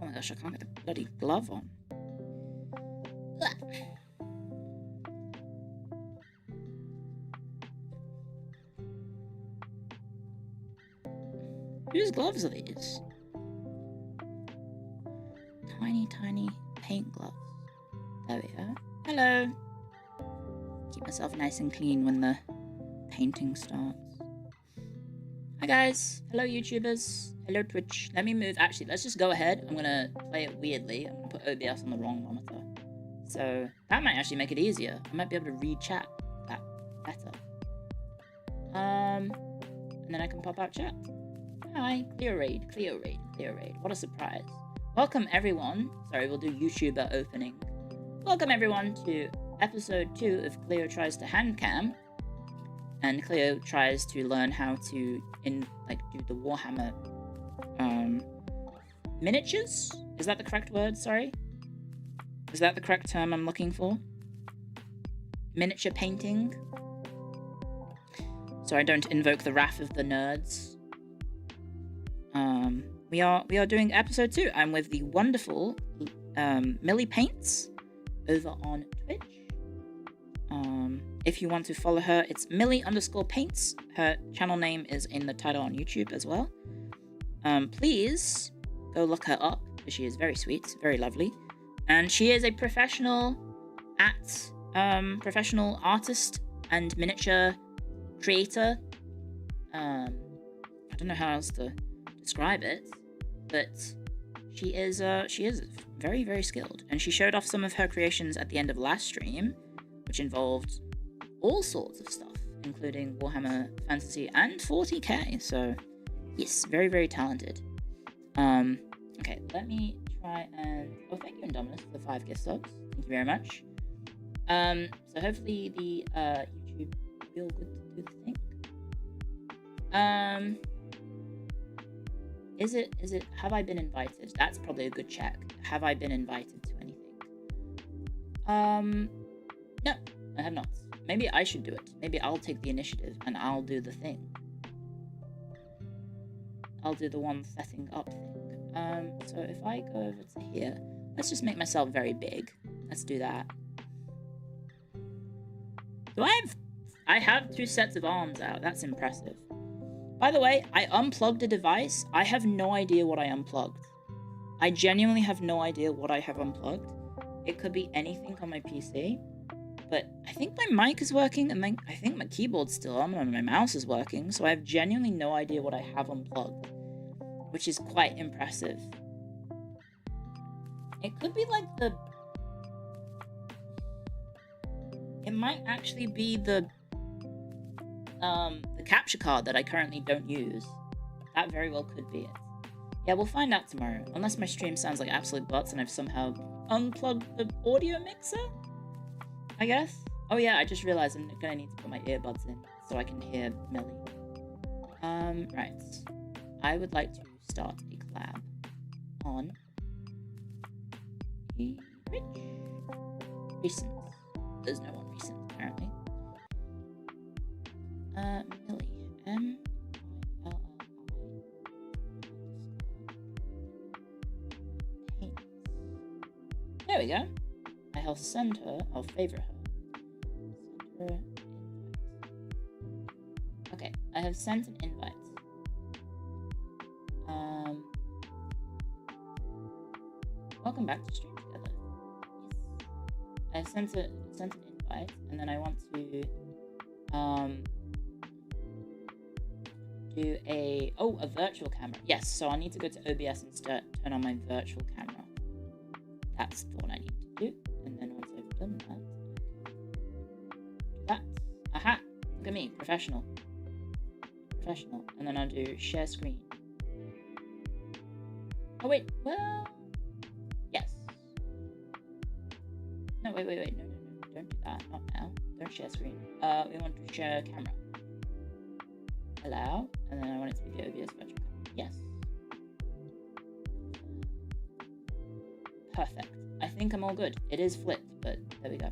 Oh my gosh, I can't get the bloody glove on. Whose gloves are these? Tiny, tiny paint gloves. There we go. Hello. Keep myself nice and clean when the painting starts. Hi guys. Hello YouTubers. Hello Twitch. Let me move. Actually, let's just go ahead. I'm gonna play it weirdly. I'm gonna put OBS on the wrong monitor. So that might actually make it easier. I might be able to read chat that better. And then I can pop out chat. Hi, Clio raid, Clio raid, Clio raid. What a surprise. Welcome everyone. Sorry, we'll do YouTuber opening. Welcome everyone to episode 2 of Clio Tries to HANDCAM. And Clio tries to learn how to do the Warhammer miniatures? Is that the correct word? Sorry. Is that the correct term I'm looking for? Miniature painting. So I don't invoke the wrath of the nerds. We are doing episode 2. I'm with the wonderful Millie Paints over on Twitch. If you want to follow her, it's Millie_Paints. Her channel name is in the title on YouTube as well. Please go look her up, because she is very sweet, very lovely. And she is a professional artist and miniature creator. I don't know how else to describe it, but she is very, very skilled. And she showed off some of her creations at the end of last stream, which involved all sorts of stuff, including Warhammer Fantasy and 40k. So yes, very, very talented. Okay, let me try and thank you, Indominus, for the 5 gift subs. Thank you very much. So hopefully the YouTube feel good to do the thing. Is it have I been invited? That's probably a good check. Have I been invited to anything? No, I have not. Maybe I should do it. Maybe I'll take the initiative and I'll do the thing. I'll do the one setting up thing. So if I go over to here, let's just make myself very big. Let's do that. Do I have 2 sets of arms out. That's impressive. By the way, I unplugged a device. I have no idea what I unplugged. I genuinely have no idea what I have unplugged. It could be anything on my PC, but I think my mic is working, and then I think my keyboard's still on, and my mouse is working, so I have genuinely no idea what I have unplugged, which is quite impressive. It could be like it might actually be the capture card that I currently don't use. That very well could be it. Yeah, we'll find out tomorrow. Unless my stream sounds like absolute butts and I've somehow unplugged the audio mixer, I guess. Oh yeah, I just realized I'm gonna need to put my earbuds in so I can hear Millie. Right. I would like to start a collab on a recent. There's no one recent, apparently. Millie. M-I-L-L-I. There we go. I'll send her. I'll favorite her. Send her invite. Okay, I have sent an invite. Welcome back to stream together. Yes. I have sent an invite, and then I want to do a virtual camera. Yes, so I need to go to OBS and turn on my virtual camera. That's what I need to do. And then once I've done that. Aha! Look at me, professional. And then I'll do share screen. Oh wait, well, yes. No, wait, no, don't do that, not now. Don't share screen. We want to share camera. Allow, and then I want it to be the OBS virtual camera. Yes. Perfect. I think I'm all good. It is flipped, but there we go.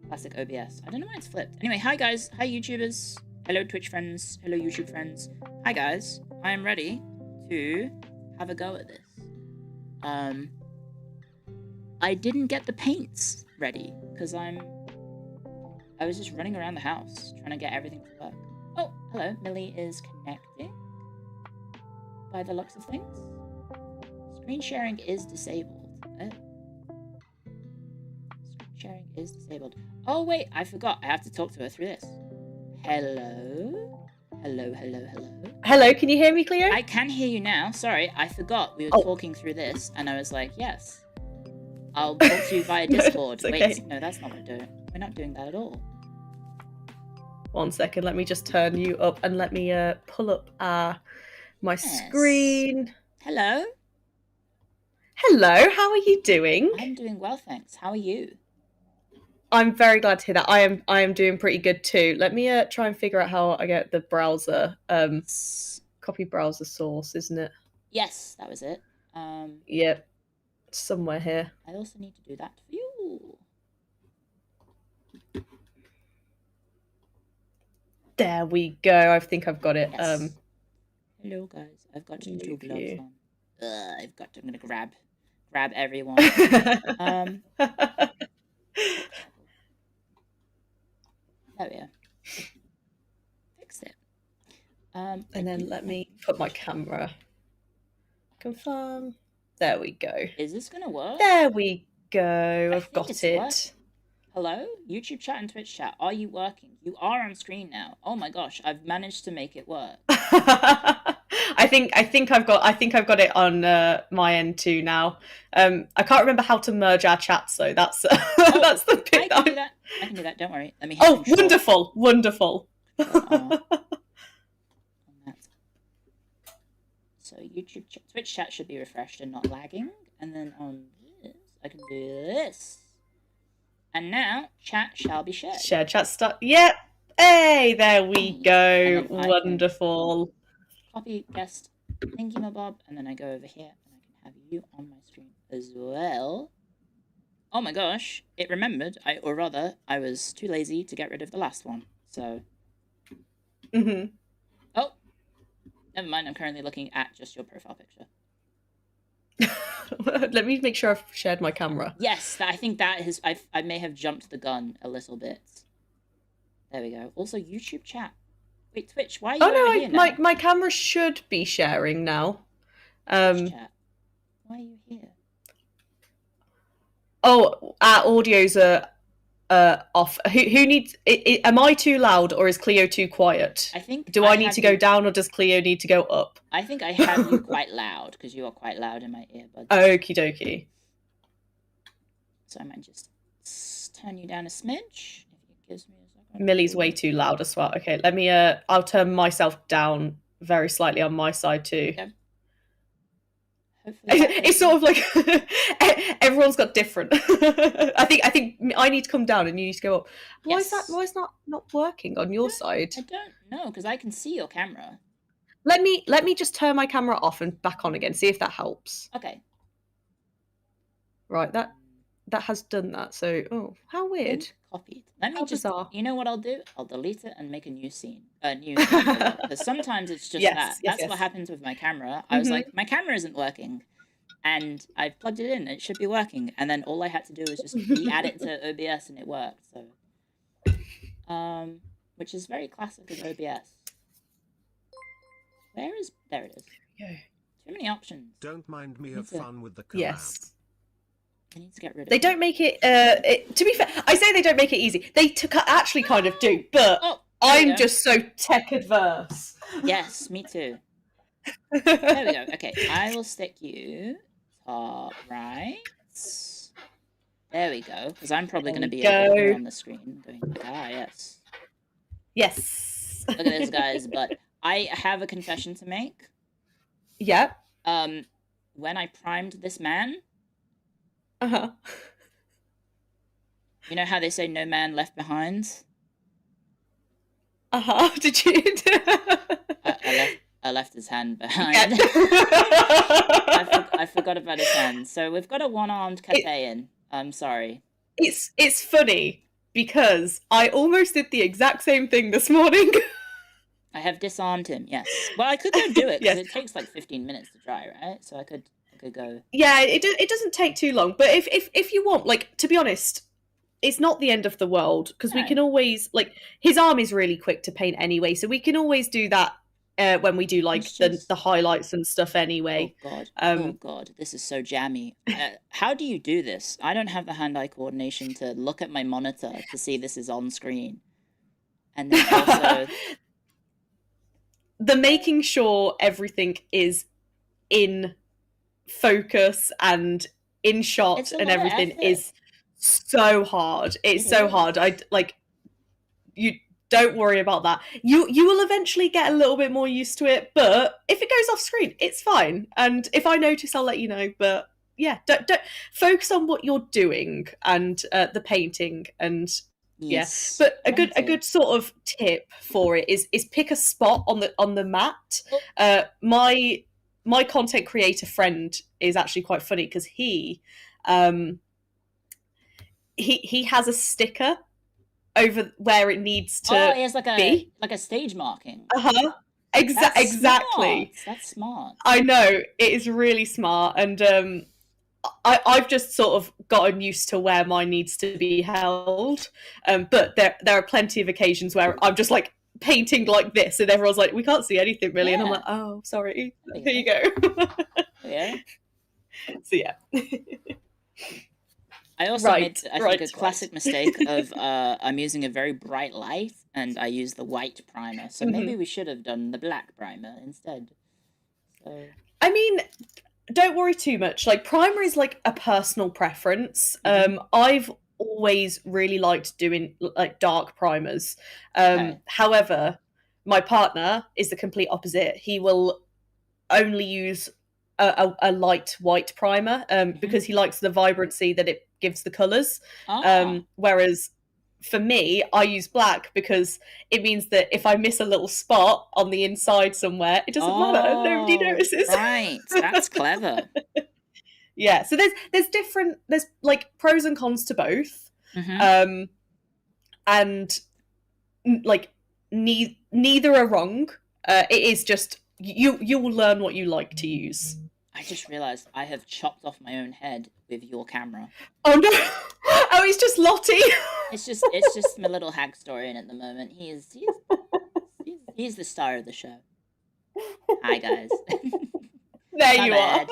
Classic OBS. I don't know why it's flipped. Anyway, hi guys. Hi YouTubers. Hello Twitch friends. Hello YouTube friends. Hi guys. I am ready to have a go at this. I didn't get the paints ready because I was just running around the house trying to get everything to work. Oh, hello. Millie is connecting by the looks of things. Screen sharing is disabled. Screen sharing is disabled. Oh, wait, I forgot. I have to talk to her through this. Hello? Hello, hello, hello. Hello, can you hear me, Clio? I can hear you now. Sorry, I forgot we were talking through this, and I was like, yes. I'll talk to you via Discord. No, okay. Wait, no, that's not what we're doing. We're not doing that at all. 1 second, let me just turn you up and let me pull up my screen. Hello? Hello, how are you doing? I'm doing well, thanks. How are you? I'm very glad to hear that. I am doing pretty good too. Let me try and figure out how I get the browser. Copy browser source, isn't it? Yes, that was it. Yep, somewhere here. I also need to do that for you. There we go. I think I've got it. Yes. Hello, guys. I've got little gloves on. I'm gonna grab everyone. There we are. Fix it. And then let me put my camera. Confirm. There we go. Is this gonna work? There we go. I've got it. Working. Hello? YouTube chat and Twitch chat. Are you working? You are on screen now. Oh my gosh, I've managed to make it work. I think I've got it on my end too now. I can't remember how to merge our chats though. That's that's the bit. I can do that. Don't worry. Let me. Oh, wonderful. So YouTube, Twitch chat should be refreshed and not lagging. And then on this, I can do this. And now chat shall be shared. Share chat start. Yep. Hey, there we go. Wonderful. Copy guest thingy-mabob, and then I go over here and I can have you on my screen as well. Oh my gosh, it remembered. I was too lazy to get rid of the last one. So. Oh, never mind. I'm currently looking at just your profile picture. Let me make sure I've shared my camera. Yes, I think that is. I may have jumped the gun a little bit. There we go. Also, YouTube chat. Wait, Twitch. Why are you over here now? My camera should be sharing now. Chat. Why are you here? Oh, our audios are off. Who needs? Am I too loud or is Clio too quiet? I think. Do I need to go down or does Clio need to go up? I think I have you quite loud because you are quite loud in my earbuds. Okie dokie. So I might just turn you down a smidge. If it gives me a second. Millie's way too loud as well. Okay, let me. I'll turn myself down very slightly on my side too. Okay. It's sort of like everyone's got different. I think I need to come down and you need to go up. Why is that? Why is not working on your side? I don't know because I can see your camera. Let me just turn my camera off and back on again. See if that helps. Okay. Right, that has done that. So, oh, how weird. Copied. Let me just. Bizarre. You know what I'll do? I'll delete it and make a new scene. Because sometimes it's just that. That's what happens with my camera. I was like, my camera isn't working, and I've plugged it in. It should be working, and then all I had to do was just re-add it to OBS, and it worked. So, which is very classic of OBS. There it is. Yeah. Too many options. Don't mind me of fun with the collab. Yes. I need to get rid of They don't make it, to be fair, I say they don't make it easy. They actually kind of do, but I'm just so tech adverse. Yes, me too. There we go. Okay, I will stick you top right. There we go, because I'm probably going to be over here on the screen going, yes. Yes. Look at this guy's butt. I have a confession to make. Yeah. When I primed this man... Uh-huh. You know how they say no man left behind? Uh-huh. Did you? I left his hand behind. Yeah. I forgot about his hand. So we've got a one-armed Cathayan. I'm sorry. It's funny because I almost did the exact same thing this morning. I have disarmed him, yes. Well, I could go do it because it takes like 15 minutes to dry, right? So I could a go. Yeah, it doesn't take too long. But if you want, like, to be honest, it's not the end of the world, because we can always, like, his arm is really quick to paint anyway, so we can always do that when we do like the highlights and stuff anyway. Oh god, this is so jammy. How do you do this? I don't have the hand-eye coordination to look at my monitor to see this is on screen. And then also the making sure everything is in focus and in shot and everything is so hard. It's so hard. You don't worry about that. You will eventually get a little bit more used to it, but if it goes off screen, it's fine. And if I notice, I'll let you know. But yeah, don't focus on what you're doing and the painting and yes. Yeah. But a good sort of tip for it is pick a spot on the mat. My content creator friend is actually quite funny because he has a sticker over where it needs to he has like a stage marking. Exactly. That's smart. I know, it is really smart, and I've just sort of gotten used to where mine needs to be held. But there are plenty of occasions where I'm just like painting like this, and everyone's like, "We can't see anything really," and I'm like, "Oh, sorry." Here you go. Yeah. So yeah. I also made, I think, a classic mistake of I'm using a very bright light and I use the white primer. So maybe we should have done the black primer instead. So I mean, don't worry too much. Like, primer is like a personal preference. I've always really liked doing like dark primers. However, my partner is the complete opposite. He will only use a light white primer because he likes the vibrancy that it gives the colours. Whereas for me, I use black because it means that if I miss a little spot on the inside somewhere, it doesn't matter. Nobody notices. Right, that's clever. Yeah, so there's like pros and cons to both. And like neither are wrong. It is just you will learn what you like to use. I just realised I have chopped off my own head with your camera. Oh no! Oh, he's just Lottie. It's just my little hag historian at the moment. He's the star of the show. Hi guys. There you are.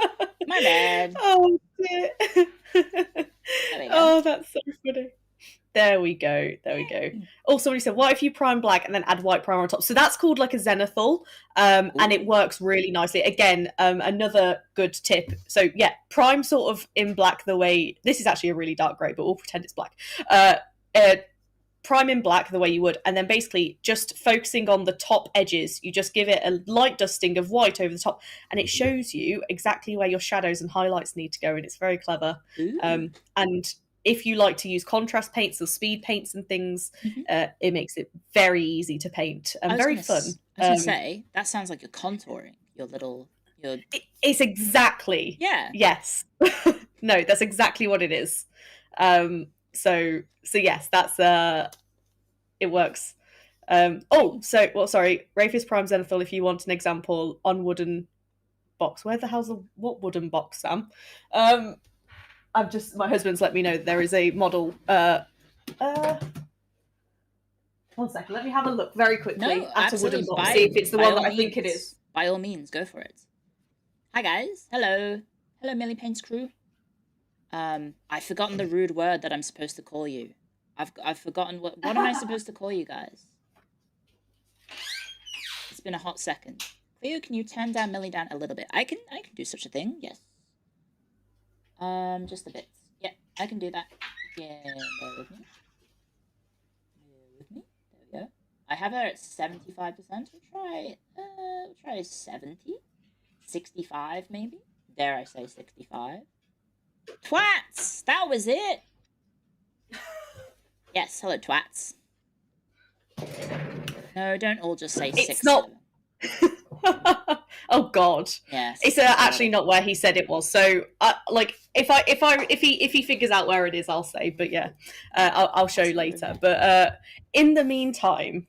My bad. Oh dear. Oh, that's so funny. There we go. Oh, somebody said, what if you prime black and then add white primer on top? So that's called like a zenithal, and it works really nicely. Again, another good tip. So yeah, prime sort of in black the way... This is actually a really dark grey, but we'll pretend it's black. Prime in black the way you would, and then basically just focusing on the top edges, you just give it a light dusting of white over the top, and it shows you exactly where your shadows and highlights need to go, and it's very clever. And if you like to use contrast paints or speed paints and things, it makes it very easy to paint and very fun. I was going to say, that sounds like you're contouring your little... It's exactly... Yeah. Yes. No, that's exactly what it is. So yes, that's... it works. Sorry. Rafis Prime Zenithal, if you want an example on wooden box. Where the hell's what wooden box, Sam? My husband's let me know there is a model. 1 second, let me have a look very quickly at a wooden box, see if it's the one that I think it is. By all means, go for it. Hi guys, hello Millie Paints crew. I've forgotten the rude word that I'm supposed to call you. I've forgotten what am I supposed to call you guys? It's been a hot second. Clio, can you turn down Millie down a little bit? I can do such a thing, yes. Just a bit. Yeah, I can do that. Yeah, bear with me. There we go. I have her at 75%. We'll try 70. 65, maybe? Dare I say 65? Twats! That was it! Yes, hello, twats. No, don't all just say 6. It's not... Oh God! Yes, it's actually not where he said it was. So, if he figures out where it is, I'll say. But yeah, I'll show you later. But in the meantime,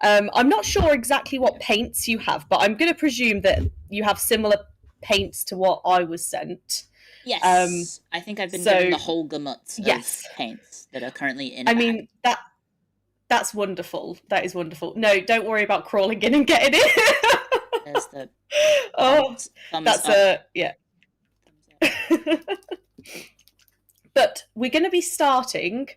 I'm not sure exactly what paints you have, but I'm going to presume that you have similar paints to what I was sent. Yes, I think I've been given the whole gamut of paints that are currently in. I mean, that's wondeful. That is wonderful. No, don't worry about crawling in and getting it. There's the thumbs up. Yeah. But we're going to be starting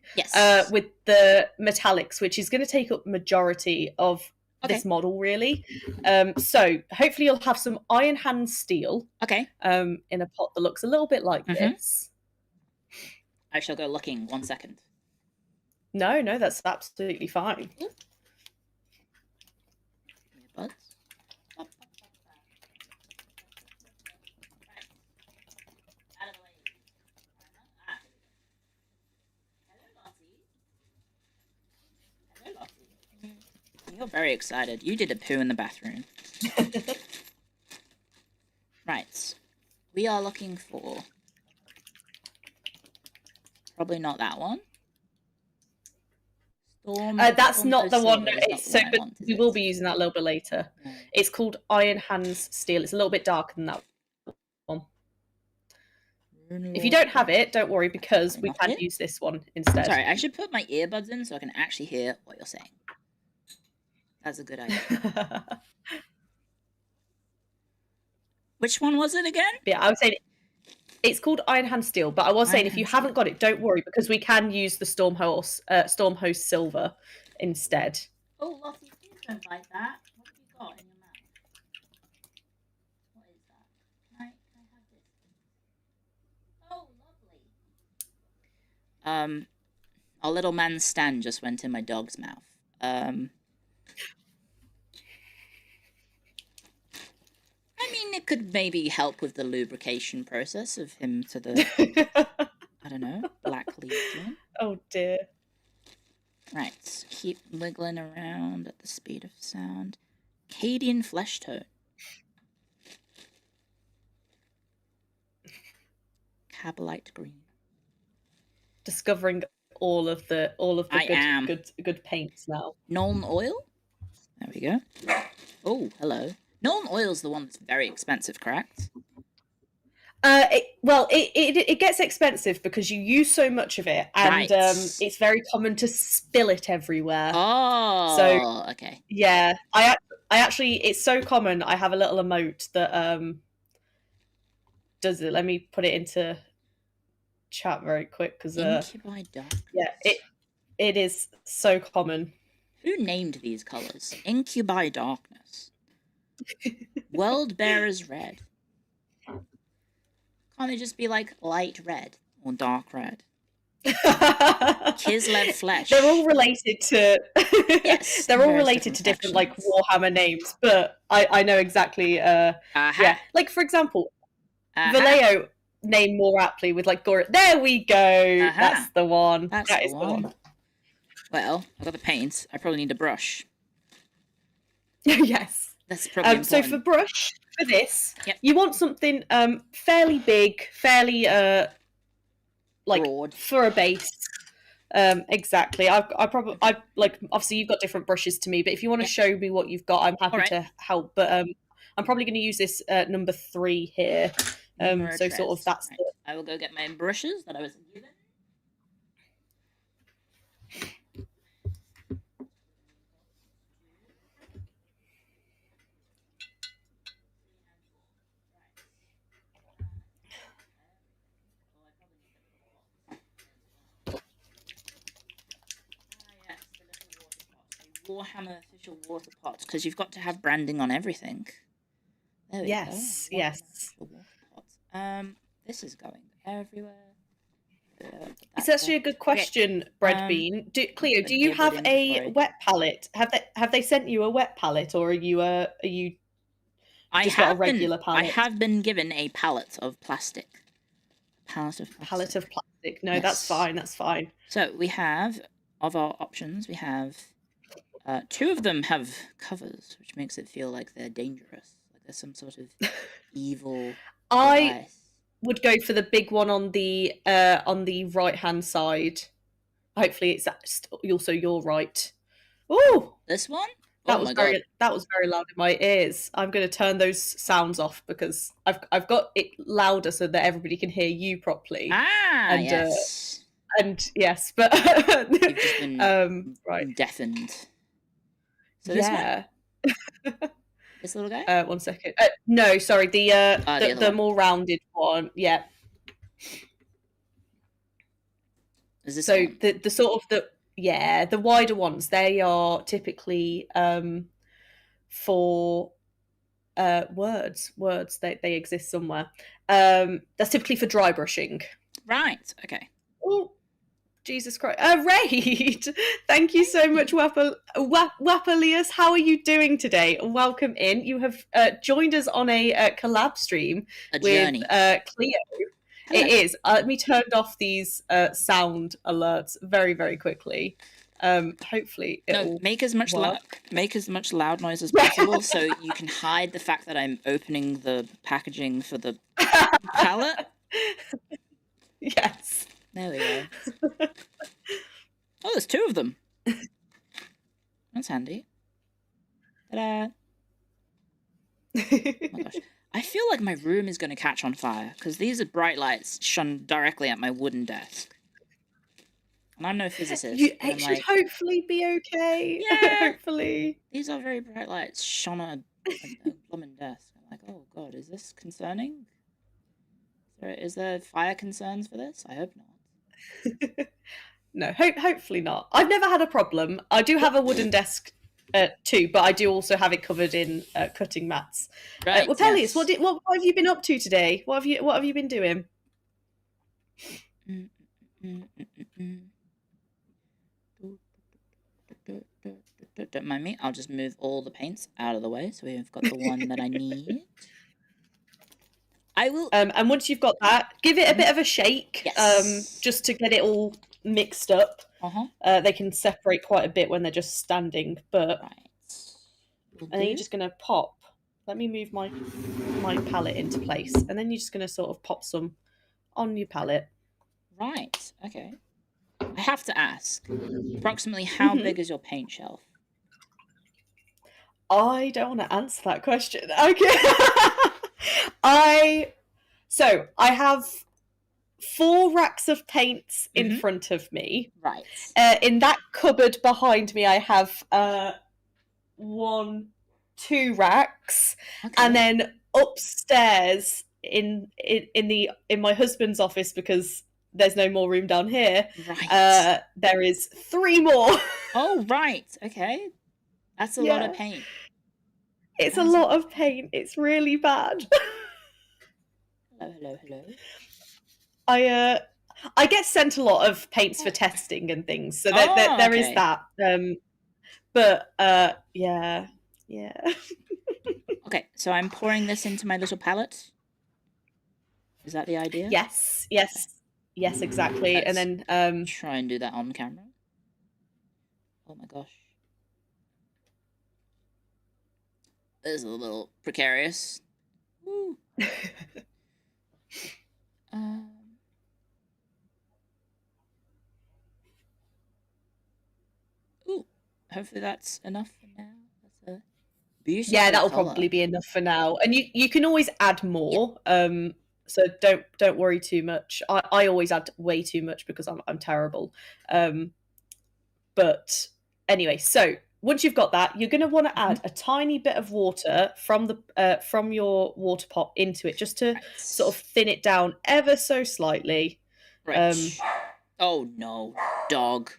with the metallics, which is going to take up majority of this model, really. So hopefully you'll have some iron hand steel. Okay. In a pot that looks a little bit like this. I shall go looking 1 second. No, that's absolutely fine. Earbuds. You're very excited. You did a poo in the bathroom. Right. We are looking for... Probably not that one. That's not the one. But we will be using that a little bit later. No. It's called Iron Hands Steel. It's a little bit darker than that one. If you don't have it, don't worry, because we can use this one instead. Sorry, I should put my earbuds in so I can actually hear what you're saying. That's a good idea. Which one was it again? Yeah, I was saying it's called Iron Hand Steel, but I was saying if you haven't got it, don't worry, because we can use the Stormhost Silver instead. Oh, Lottie, please don't bite that. What have you got in your mouth? What is that? Can I have this? Oh, lovely. Our little man's stand just went in my dog's mouth. I mean, it could maybe help with the lubrication process of him to the, I don't know, Black Legion. Oh, dear. Right, keep wiggling around at the speed of sound. Cadian flesh tone. Cabalite green. Discovering all of the good paints now. Nuln oil? There we go. Oh, hello. Nuln oil's the one that's very expensive, correct? It gets expensive because you use so much of it, and it's very common to spill it everywhere. Oh, so okay. Yeah, I actually, it's so common. I have a little emote that does it. Let me put it into chat very quick because Incubi Darkness. Yeah, it is so common. Who named these colors? Incubi Darkness. World Bearers Red. Can't they just be like light red or dark red? Kislev Flesh. They're all related to yes, they're all related to different like Warhammer names, but I know exactly yeah. Like for example, Vallejo named more aptly with like Gore. There we go. That's the one. That is the one. Well, I've got the paint. I probably need a brush. Yes. That's probably important. So for brush, for this, you want something fairly big, fairly like broad for a base. Exactly. I like obviously you've got different brushes to me, but if you want to show me what you've got, I'm happy to help. But I'm probably going to use this number 3 here. So sort of that's. Right. I will go get my brushes that I was given. Warhammer official water pot, because you've got to have branding on everything. There we go. Yes. Water pot. This is going everywhere. It's actually a good question, Breadbean. Clio, do you have a wet palette? Have they sent you a wet palette, or are you just got a regular palette? I have been given a palette of plastic. Palette of plastic. No, that's fine. That's fine. So we have, of our options, we have 2 of them have covers, which makes it feel like they're dangerous, like there's some sort of evil device. Would go for the big one on the right hand side. Hopefully, it's also your right. Oh, this one. That was very loud in my ears. I'm going to turn those sounds off because I've got it louder so that everybody can hear you properly. And, yes. And yes, but you've just been deafened. So yeah. This little guy? 1 second. No, sorry, the more rounded one. Yeah. Is this so the sort of the wider ones, they are typically for words. They exist somewhere. That's typically for dry brushing. Right. Okay. Oh, Jesus Christ. Raid! Thank you so much, Wapalius. How are you doing today? Welcome in. You have joined us on a collab stream with Clio. Hello. It is. Let me turn off these sound alerts very, very quickly. Hopefully it'll make as much loud noise as possible so you can hide the fact that I'm opening the packaging for the palette. Yes. There we go. Oh, there's 2 of them. That's handy. Ta-da! Oh my gosh. I feel like my room is going to catch on fire, because these are bright lights shone directly at my wooden desk. And I'm no physicist. It should hopefully be okay. Yeah! Hopefully. These are very bright lights shone at a blooming desk. I'm like, oh god, is this concerning? Is there fire concerns for this? I hope not. No, hopefully not. I've never had a problem. I do have a wooden desk too, but I do also have it covered in cutting mats. Right. Well, Pellius, what have you been up to today? What have you been doing? Don't mind me. I'll just move all the paints out of the way so we've got the one that I need. I will. And once you've got that, give it a bit of a shake. Yes. Just to get it all mixed up. They can separate quite a bit when they're just standing, but. Right. And then you're just going to pop. Let me move my palette into place, and then you're just going to sort of pop some on your palette. Right. Okay. I have to ask, approximately how big is your paint shelf? I don't want to answer that question. Okay. I have 4 racks of paints in front of me. Right. In that cupboard behind me, I have 1, 2 racks, and then upstairs in my husband's office, because there's no more room down here. Right. There is 3 more. Oh, right. Okay. That's a lot of paint. It's a lot of paint. It's really bad. Hello. I get sent a lot of paints for testing and things, so there is that. But yeah. Okay, so I'm pouring this into my little palette. Is that the idea? Yes, exactly. Let's and then try and do that on camera. Oh my gosh. This is a little precarious. Woo. Ooh, hopefully that's enough for now. That's a beautiful that'll color. probably be enough for now. And you can always add more. Yep. So don't worry too much. I always add way too much because I'm terrible. But anyway, so once you've got that, you're going to want to add a tiny bit of water from your water pot into it, just to sort of thin it down ever so slightly. Right. Oh no, dog.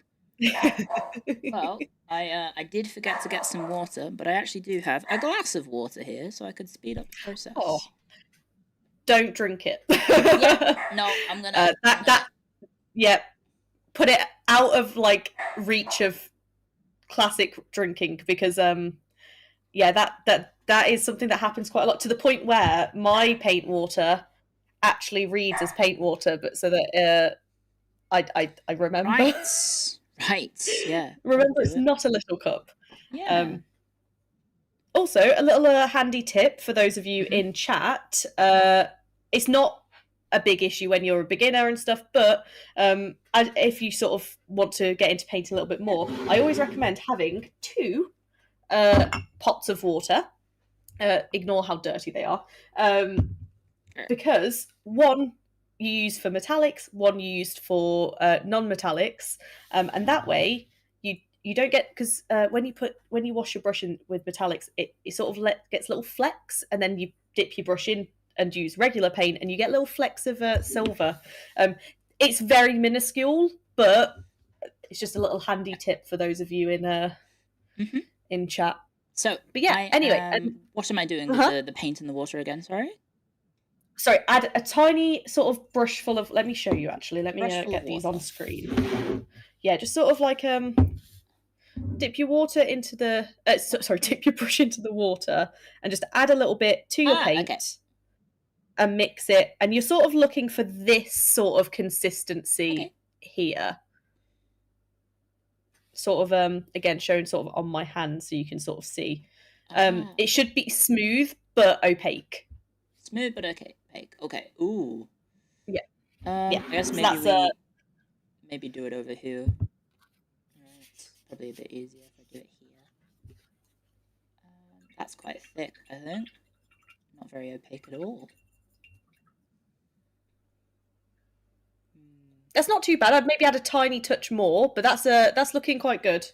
Well, I did forget to get some water, but I actually do have a glass of water here, so I could speed up the process. Oh, don't drink it. No, I'm gonna. Put it out of reach of classic drinking, because that is something that happens quite a lot, to the point where my paint water actually reads as paint water, but so that I remember. Right, yeah. Remember, it's not a little cup. Yeah. Also, a little handy tip for those of you in chat. It's not a big issue when you're a beginner and stuff, but if you sort of want to get into paint a little bit more, I always recommend having 2 pots of water. Ignore how dirty they are. Because one you use for metallics, one you used for non-metallics, and that way you don't get, because when you wash your brush in with metallics, it sort of gets little flecks, and then you dip your brush in and use regular paint, and you get little flecks of silver. It's very minuscule, but it's just a little handy tip for those of you in chat. So, but yeah, anyway, what am I doing with the paint in the water again? Sorry, add a tiny sort of brush full of. Let me show you. Actually, let me get these on screen. Yeah, just sort of like dip your water into the. Dip your brush into the water and just add a little bit to your paint, and mix it. And you're sort of looking for this sort of consistency here. Sort of again shown sort of on my hand, so you can sort of see. It should be smooth but opaque. Smooth but opaque. Okay. Ooh. Yeah. I guess maybe maybe do it over here. It's probably a bit easier if I do it here. That's quite thick, I think. Not very opaque at all. That's not too bad. I'd maybe add a tiny touch more, but that's looking quite good.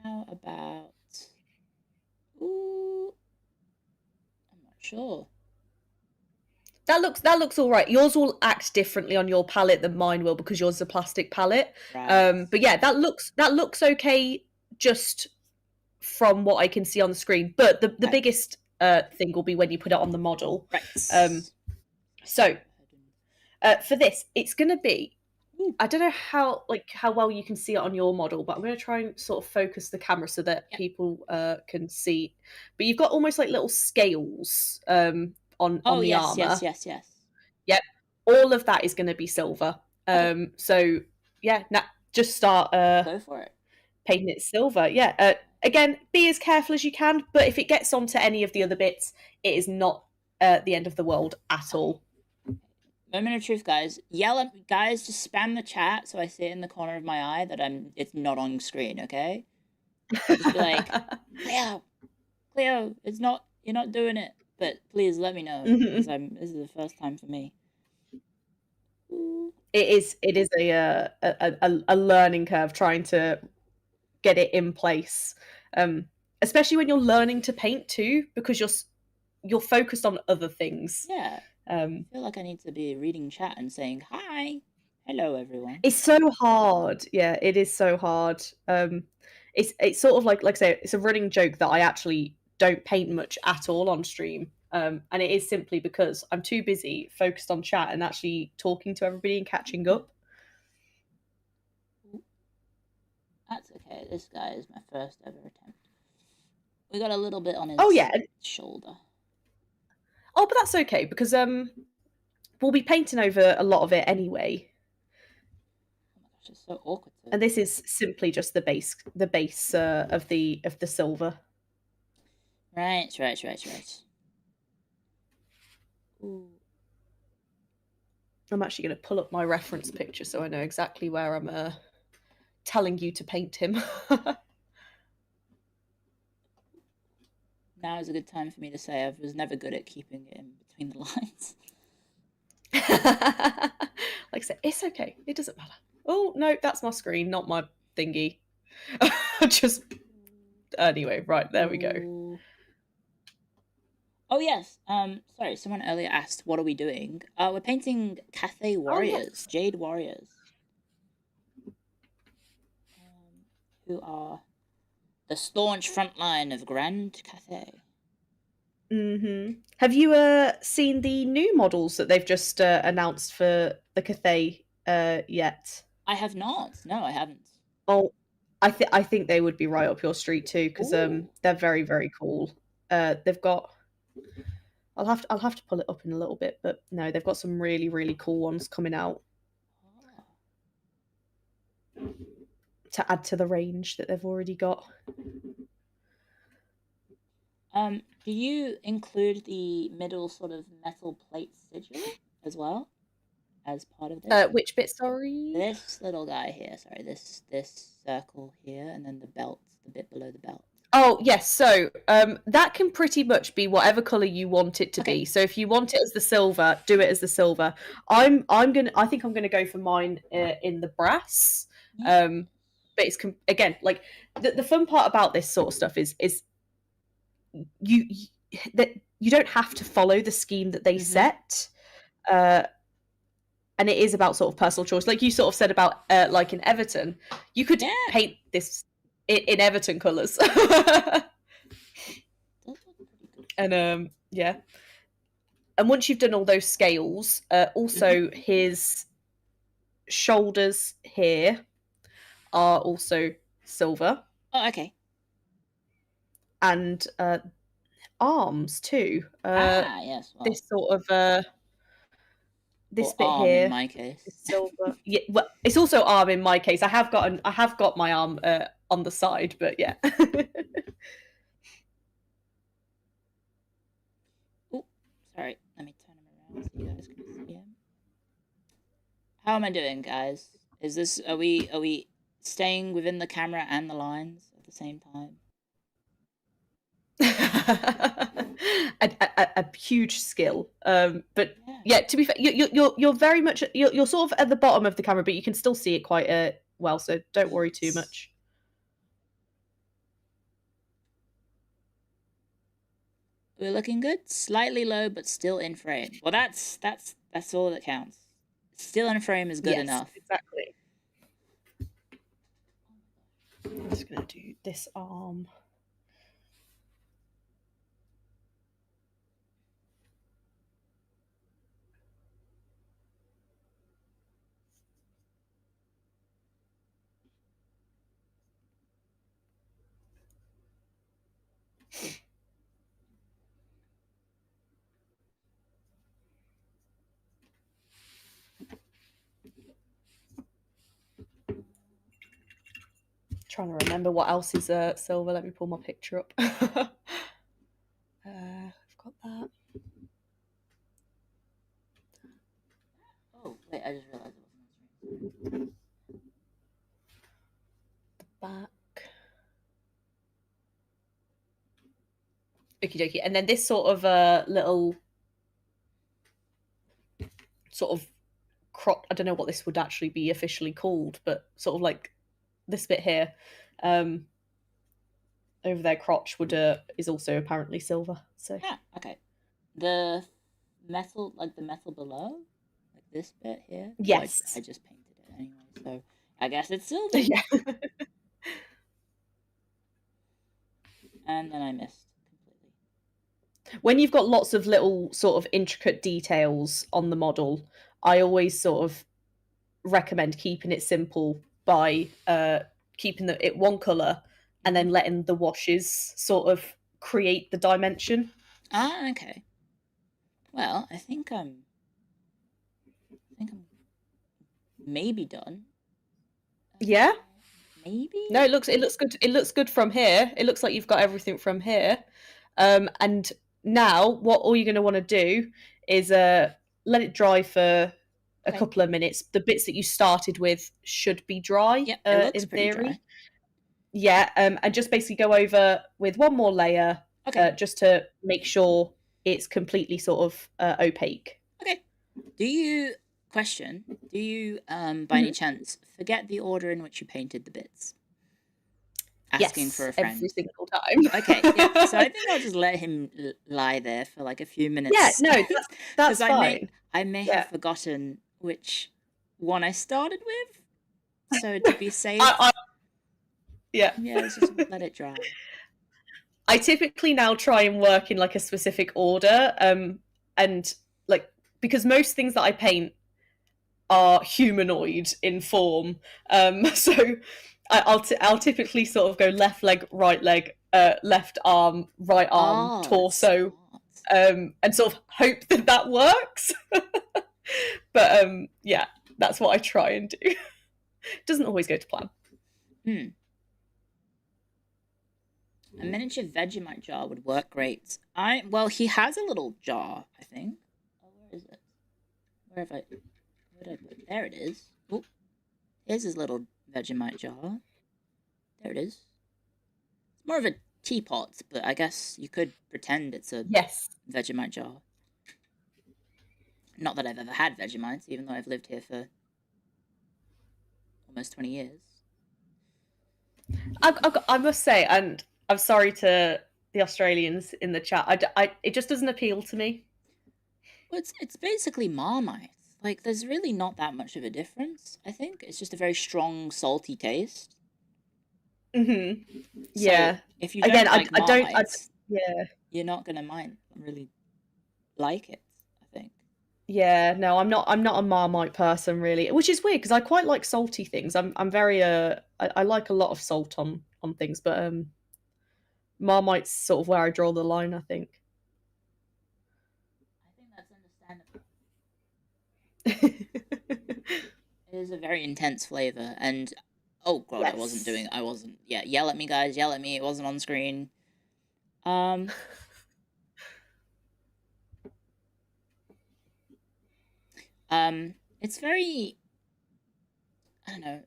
How about... Ooh, I'm not sure. That looks all right. Yours will act differently on your palette than mine will, because yours is a plastic palette. Right. But yeah, that looks okay just from what I can see on the screen. But the biggest thing will be when you put it on the model. Right. So for this, it's going to be. I don't know how well you can see it on your model, but I'm going to try and sort of focus the camera so that people can see. But you've got almost like little scales on the armor. Yes. Yep, all of that is going to be silver. So yeah, now just start go for it. Painting it silver. Yeah. Again, be as careful as you can. But if it gets onto any of the other bits, it is not the end of the world at all. Moment of truth, guys. Yell at guys. Just spam the chat so I see it in the corner of my eye that it's not on screen. Okay. Just be like, Clio, it's not. You're not doing it. But please let me know, because this is the first time for me. It is a learning curve trying to get it in place, especially when you're learning to paint too, because you're focused on other things. Yeah. I feel like I need to be reading chat and saying hi, hello everyone. It's so hard. Yeah, it is so hard. It's sort of like I say, it's a running joke that I actually don't paint much at all on stream, and it is simply because I'm too busy focused on chat and actually talking to everybody and catching up. That's okay. This guy is my first ever attempt. We got a little bit on his shoulder. Oh, but that's okay, because we'll be painting over a lot of it anyway. Oh my gosh, it's so awkward. And this is simply just the base of the silver. Right. Ooh. I'm actually going to pull up my reference picture so I know exactly where I'm telling you to paint him. Now is a good time for me to say I was never good at keeping it in between the lines. Like I said, it's okay. It doesn't matter. Oh, no, that's my screen, not my thingy. Just... Anyway, right, there we go. Oh, yes. Sorry, someone earlier asked, what are we doing? We're painting Cathay Warriors, Jade Warriors. Who are the staunch front line of Grand Cathay. Have you seen the new models that they've just announced for the Cathay yet? I have not. No, I haven't. Oh, I think they would be right up your street too, because they're very, very cool. They've got... I'll have to pull it up in a little bit, but no, they've got some really, really cool ones coming out to add to the range that they've already got. Do you include the middle sort of metal plate sigil as well as part of this? Which bit, sorry? This little guy here, sorry, this circle here, and then the belt, the bit below the belt. Oh yes, so that can pretty much be whatever color you want it to be. So if you want it as the silver, do it as the silver. I think I'm gonna go for mine in the brass. But it's again, like the fun part about this sort of stuff is you don't have to follow the scheme that they set. And it is about sort of personal choice, like you sort of said about like in Everton, you could paint this in Everton colours. And yeah, and once you've done all those scales, also his shoulders here are also silver. Oh, okay. And arms too. Yes. Well, this sort of this bit arm here, in my case, silver. Yeah, well, it's also arm in my case. I have got my arm on the side, but yeah. Oh, sorry. Let me turn him around so you guys can see him. How am I doing, guys? Are we staying within the camera and the lines at the same time? a huge skill, but yeah, to be fair, you're very much you're sort of at the bottom of the camera, but you can still see it quite well, so don't worry too much. We're looking good, slightly low, but still in frame. Well, that's all that counts. Still in frame is good enough. Exactly. I'm just gonna do this arm. Trying to remember what else is silver. Let me pull my picture up. I've got that. Oh wait, I just realized it wasn't. The back. Okie dokie. And then this sort of little sort of crop. I don't know what this would actually be officially called, but sort of like this bit here, over their crotch would is also apparently silver. So yeah, okay. The metal, like the metal below, like this bit here. Yes, I just painted it anyway, so I guess it's silver. Yeah. And then I missed completely. When you've got lots of little sort of intricate details on the model, I always sort of recommend keeping it simple by keeping it one colour and then letting the washes sort of create the dimension. Ah, okay. Well, I think I'm maybe done. Yeah. Maybe? No, it looks good. It looks good from here. It looks like you've got everything from here. And now what all you're going to want to do is let it dry for a couple of minutes. The bits that you started with should be dry. Yep, it looks in pretty theory. dry. Yeah, and just basically go over with one more layer, just to make sure it's completely sort of opaque. Okay. Do you by any chance forget the order in which you painted the bits? Asking for a friend every single time. Okay, yeah. So I think I'll just let him lie there for like a few minutes. Yeah, no, that's fine. I may have forgotten which one I started with, so to be safe. Yeah, let's just let it dry. I typically now try and work in like a specific order, and like because most things that I paint are humanoid in form, so I'll typically sort of go left leg, right leg, left arm, right arm, torso, and sort of hope that works. But yeah, that's what I try and do. Doesn't always go to plan. A miniature Vegemite jar would work great. Well, he has a little jar, I think. Oh, where is it? Where did I put it? There it is. Oh, here's his little Vegemite jar. There it is. It's more of a teapot, but I guess you could pretend it's a Vegemite jar. Not that I've ever had Vegemites, even though I've lived here for almost 20 years. I must say, and I'm sorry to the Australians in the chat, it just doesn't appeal to me. Well, it's basically Marmite. Like, there's really not that much of a difference, I think. It's just a very strong, salty taste. Mm-hmm. So yeah. If you don't like Marmites, yeah, you're not gonna really like it, I think. Yeah, no, I'm not a Marmite person really, which is weird because I quite like salty things. I'm very I like a lot of salt on things, but Marmite's sort of where I draw the line, I think. I think that's understandable. It is a very intense flavor, and oh god, I wasn't. Yeah, yell at me, guys, yell at me. It wasn't on screen. It's very, I don't know,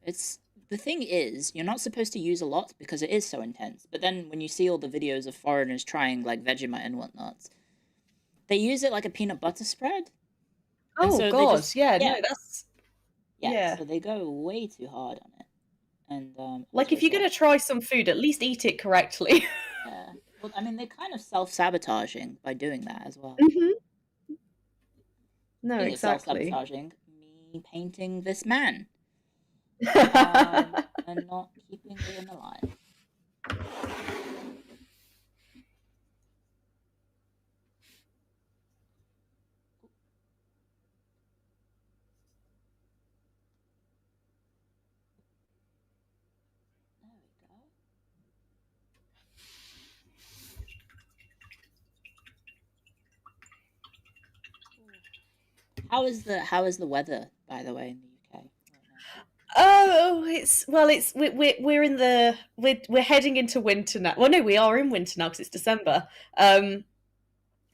the thing is, you're not supposed to use a lot because it is so intense, but then when you see all the videos of foreigners trying, like, Vegemite and whatnot, they use it like a peanut butter spread. Oh, so god, no, that's... Yeah, so they go way too hard on it. And, like, if you're going to try some food, at least eat it correctly. Yeah. Well, I mean, they're kind of self-sabotaging by doing that as well. Mm-hmm. No, exactly. Self-sabotaging me painting this man. And not keeping him alive. How is the weather, by the way, in the UK right now? We're heading into winter now. Well, no, we are in winter now because it's December.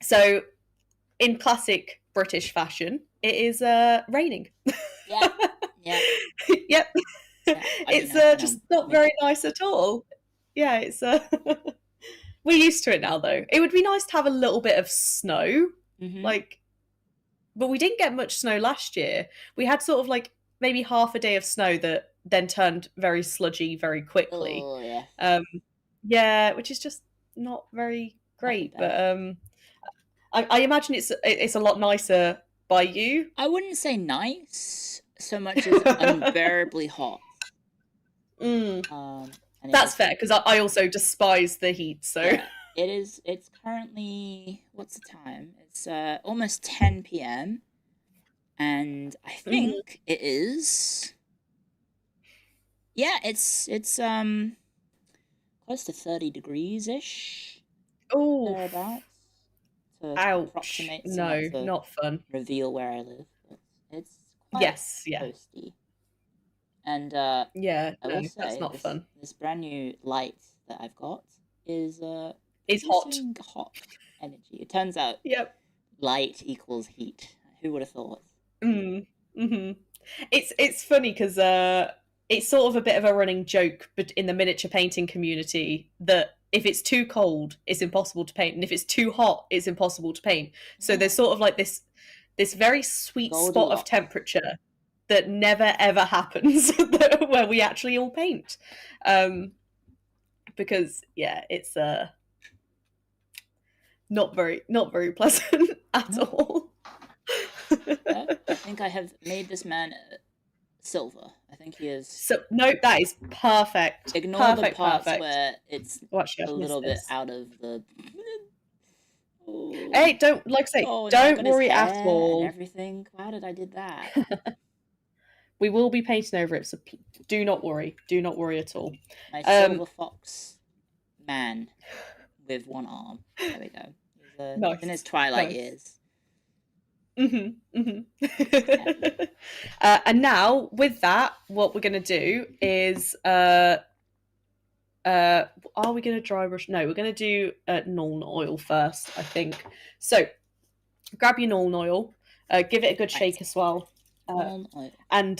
So in classic British fashion, it is raining. Yeah. Yeah. Yep. Yeah, it's just not very nice at all. Yeah, it's we're used to it now though. It would be nice to have a little bit of snow. Like, but we didn't get much snow last year. We had sort of like maybe half a day of snow that then turned very sludgy very quickly. Oh, yeah. Yeah, which is just not very great. But I imagine it's a lot nicer by you. I wouldn't say nice so much as unbearably hot. That's fair, because I also despise the heat. So yeah, it's currently, what's the time? It's almost 10 p.m. and I think it is. Yeah, it's close to 30 degrees ish. Oh, thereabouts. Ouch! No, not fun. Reveal where I live, but it's quite toasty. And I will say, that's not fun. This brand new light that I've got is hot energy. It turns out, light equals heat. Who would have thought? It's funny because it's sort of a bit of a running joke, but in the miniature painting community, that if it's too cold, it's impossible to paint, and if it's too hot, it's impossible to paint. So there's sort of like this very sweet spot of temperature that never ever happens where we actually all paint, because it's not very pleasant at all. I think I have made this man silver. I think he is. So no, that is perfect. Ignore the parts where it's a little bit out of the. Hey, don't worry at all. And everything. How did I did that? We will be painting over it, so do not worry. Do not worry at all. My silver fox man with one arm. There we go. He's nice. In his twilight years. And now with that, what we're going to do is Are we going to dry brush? No, we're going to do Nuln oil first, I think. So grab your Nuln oil, give it a good shake as well. And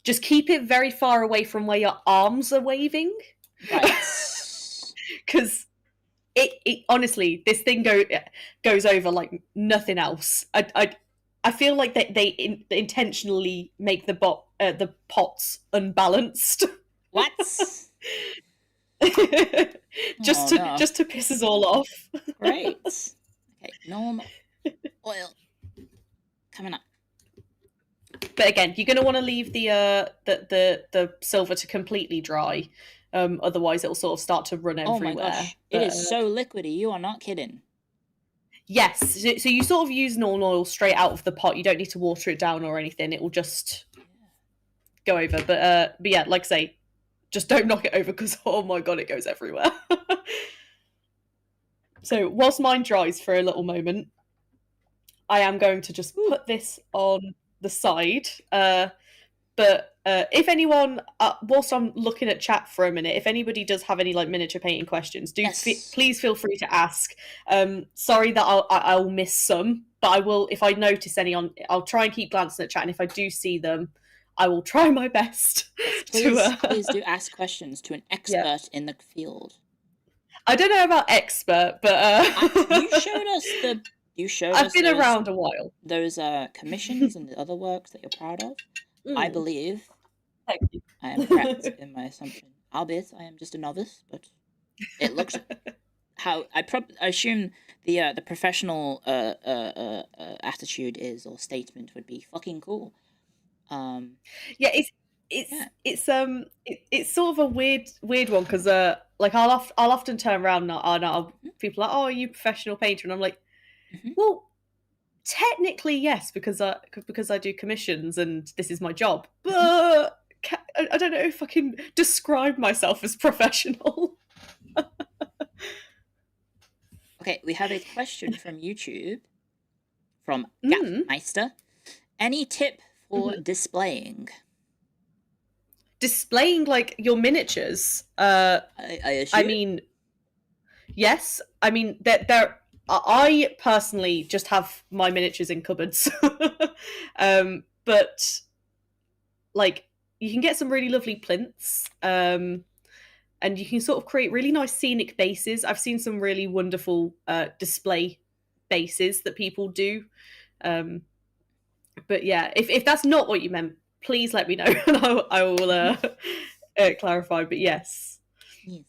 just keep it very far away from where your arms are waving. Right. Because it honestly, this thing goes over like nothing else. I feel like they intentionally make the pots unbalanced. What? just to piss us all off. Great. Okay, normal oil coming up. But again, you're going to want to leave the silver to completely dry. Otherwise, it'll sort of start to run everywhere. Oh my gosh, it is so liquidy. You are not kidding. Yes, so you sort of use Nuln oil straight out of the pot. You don't need to water it down or anything. It will just go over. But yeah, like I say, just don't knock it over because, oh my god, it goes everywhere. So whilst mine dries for a little moment, I am going to just put this on the side. But if anyone, whilst I'm looking at chat for a minute, if anybody does have any like miniature painting questions, please feel free to ask. Sorry that I'll miss some, but I will, if I notice any I'll try and keep glancing at chat, and if I do see them, I will try my best. Please do ask questions to an expert in the field. I don't know about expert, but you showed us I've been around a while. Those commissions and the other works that you're proud of. I believe Thank you. I am correct in my assumption. Albeit I am just a novice, but it looks how I assume the professional attitude is or statement would be fucking cool. Yeah, it's sort of a weird one because like I'll often turn around and people are like, oh, are you a professional painter? And I'm like, well, technically yes, because I do commissions and this is my job, but I don't know if I can describe myself as professional. Okay, we have a question from YouTube from Gapmeister. Any tip for displaying like your miniatures? I assume. I mean, yes. I mean there. I personally just have my miniatures in cupboards, but like you can get some really lovely plinths, and you can sort of create really nice scenic bases. I've seen some really wonderful display bases that people do. But yeah, if that's not what you meant, please let me know, and I will clarify. But yes. Yes.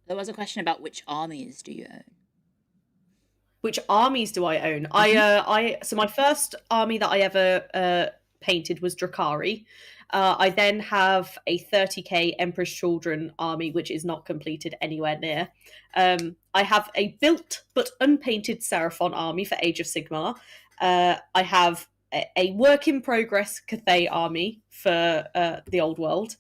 There was a question about which armies do you own? Which armies do I own? So my first army that I ever painted was Drakari. I then have a 30k Emperor's Children army, which is not completed anywhere near. I have a built but unpainted Seraphon army for Age of Sigmar. I have a work in progress Cathay army for the Old World.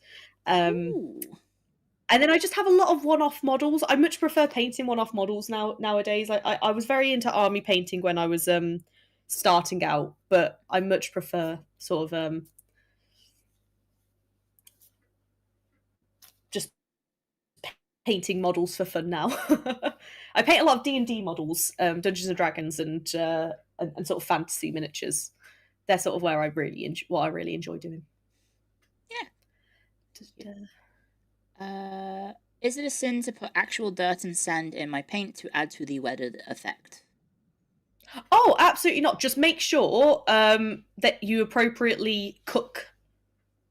And then I just have a lot of one-off models. I much prefer painting one-off models nowadays. Like I was very into army painting when I was starting out, but I much prefer sort of just painting models for fun now. I paint a lot of D&D models, Dungeons and Dragons, and sort of fantasy miniatures. They're sort of where I really enjoy doing. Yeah. Is it a sin to put actual dirt and sand in my paint to add to the weathered effect? Oh, absolutely not. Just make sure that you appropriately cook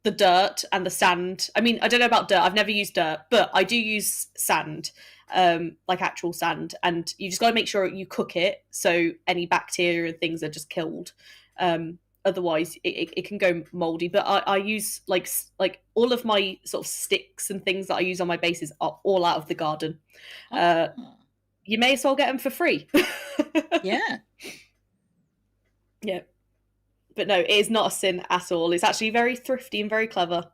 the dirt and the sand. I mean, I don't know about dirt. I've never used dirt, but I do use sand, like actual sand. And you just got to make sure you cook it so any bacteria and things are just killed. Otherwise, it can go moldy. But I use like all of my sort of sticks and things that I use on my bases are all out of the garden. You may as well get them for free. Yeah. Yeah. But no, it is not a sin at all. It's actually very thrifty and very clever.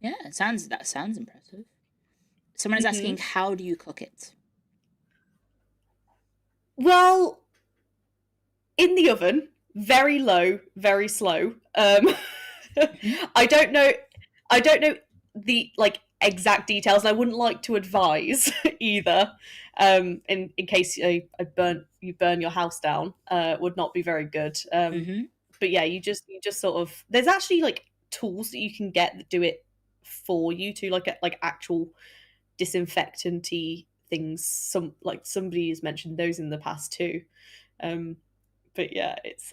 Yeah, that sounds impressive. Someone is asking, how do you cook it? Well, in the oven. very low, very slow. I don't know the exact details, and I wouldn't like to advise either. In case you burn your house down, would not be very good. But yeah, you just sort of, there's actually tools that you can get that do it for you too, like actual disinfectant-y things. Somebody has mentioned those in the past too. But yeah, it's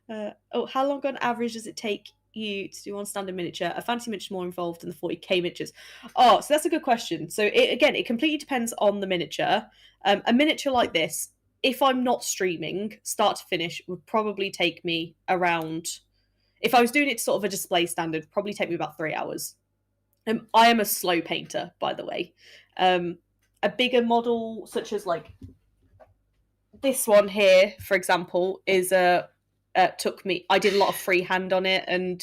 how long on average does it take you to do one standard miniature? A fantasy miniature is more involved than the 40k miniatures. So that's a good question. So it completely depends on the miniature. A miniature like this, if I'm not streaming, start to finish, would probably take me around, if I was doing it to sort of a display standard, probably take me about 3 hours. I am a slow painter, by the way. A bigger model, such as this one here, for example, is took me, I did a lot of freehand on it and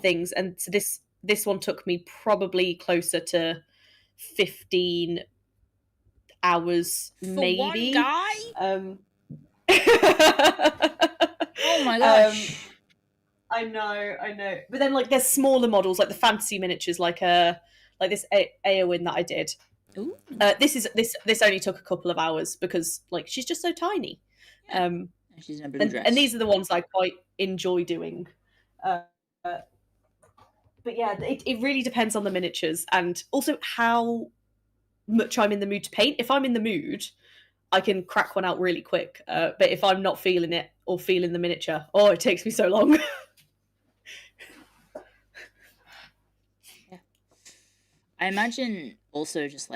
things, and so this one took me probably closer to 15 hours for maybe. One guy? Oh my gosh. I know. But then there's smaller models, like the fantasy miniatures, like this Eowyn that I did. Ooh. This only took a couple of hours because she's just so tiny. Yeah. She's in a blue dress. And these are the ones I quite enjoy doing. But yeah, it really depends on the miniatures and also how much I'm in the mood to paint. If I'm in the mood, I can crack one out really quick. But if I'm not feeling it or feeling the miniature, it takes me so long. Yeah. I imagine also just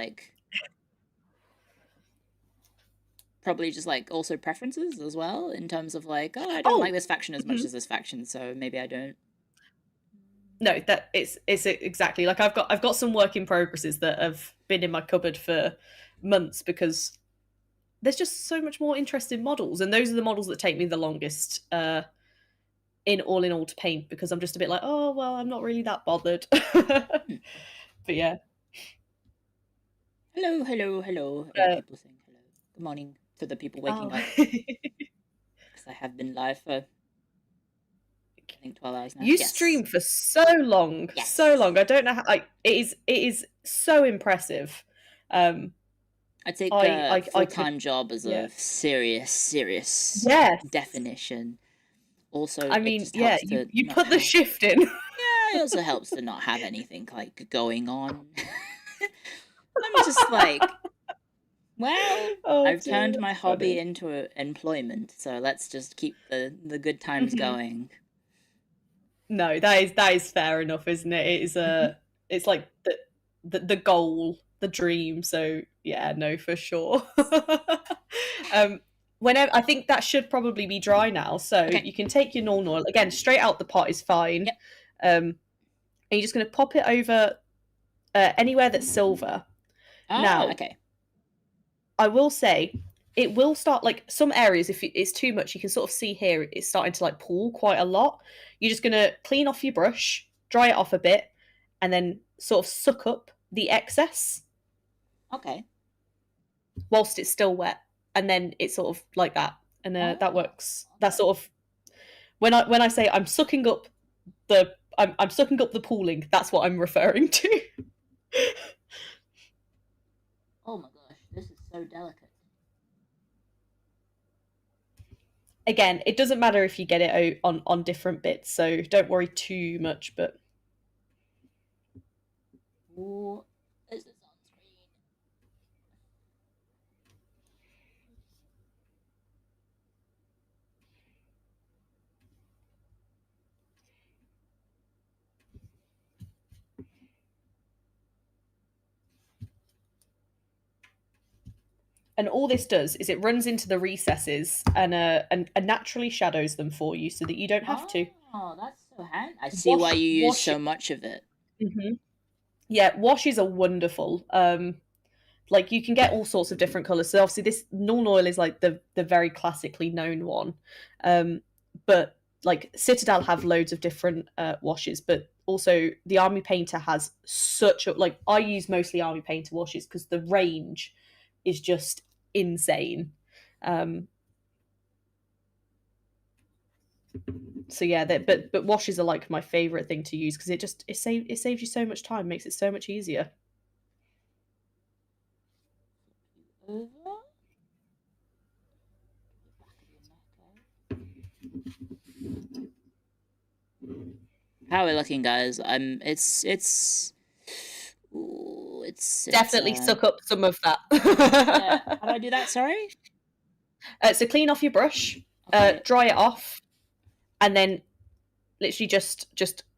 probably just also preferences as well, in terms of I don't like this faction as much as this faction, so maybe I don't. No, that it's exactly I've got some work in progresses that have been in my cupboard for months because there's just so much more interesting models, and those are the models that take me the longest in all to paint, because I'm just a bit I'm not really that bothered. But yeah. Hello. People saying hello. Good morning to the people waking up. Because I have been live for, I think, 12 hours now. You stream for so long. Yes. So long. I don't know how. It is so impressive. I'd take a full-time job as a serious definition. Also, I mean, you put the shift in. Yeah, it also helps to not have anything going on. I'm just I've turned my hobby into employment, so let's just keep the good times going. No, that is fair enough, isn't it? It is it's the goal, the dream. So yeah, no, for sure. Whenever, I think that should probably be dry now, so you can take your Nuln Oil again straight out the pot is fine. Yep. And you're just going to pop it over anywhere that's silver. Now, okay. I will say it will start some areas, if it's too much, you can sort of see here it's starting to pool quite a lot. You're just going to clean off your brush, dry it off a bit, and then sort of suck up the excess. Okay. Whilst it's still wet, and then it's sort of like that, and that works. That's sort of when I say I'm sucking up I'm sucking up the pooling. That's what I'm referring to. Oh my gosh, this is so delicate. Again, it doesn't matter if you get it out on different bits, so don't worry too much. But ooh, is this on screen? And all this does is it runs into the recesses and naturally shadows them for you, so that you don't have to. Oh, that's so handy. I see why you use so much of it. Mm-hmm. Yeah, washes are wonderful. You can get all sorts of different colours. So obviously this Nuln Oil is the very classically known one. But Citadel have loads of different washes, but also the Army Painter has such a I use mostly Army Painter washes because the range is just insane. So yeah, but washes are like my favorite thing to use because it saves you so much time, makes it so much easier. Over. How are we looking, guys? It's Definitely suck up some of that. Yeah. How do I do that? Sorry. So clean off your brush, Okay. dry it off, and then literally just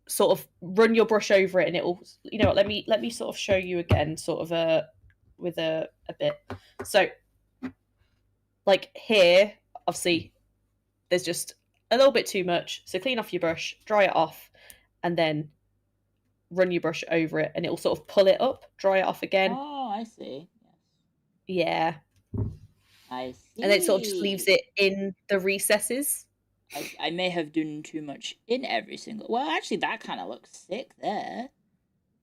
sort of run your brush over it, and it will. You know what? Let me sort of show you again, sort of with a bit. So, like here, obviously, there's just a little bit too much. So clean off your brush, dry it off, and then run your brush over it, and it will sort of pull it up, dry it off again. Oh, I see. Yes. Yeah. I see. And then it sort of just leaves it in the recesses. I may have done too much in every single. Well, actually, that kind of looks sick there.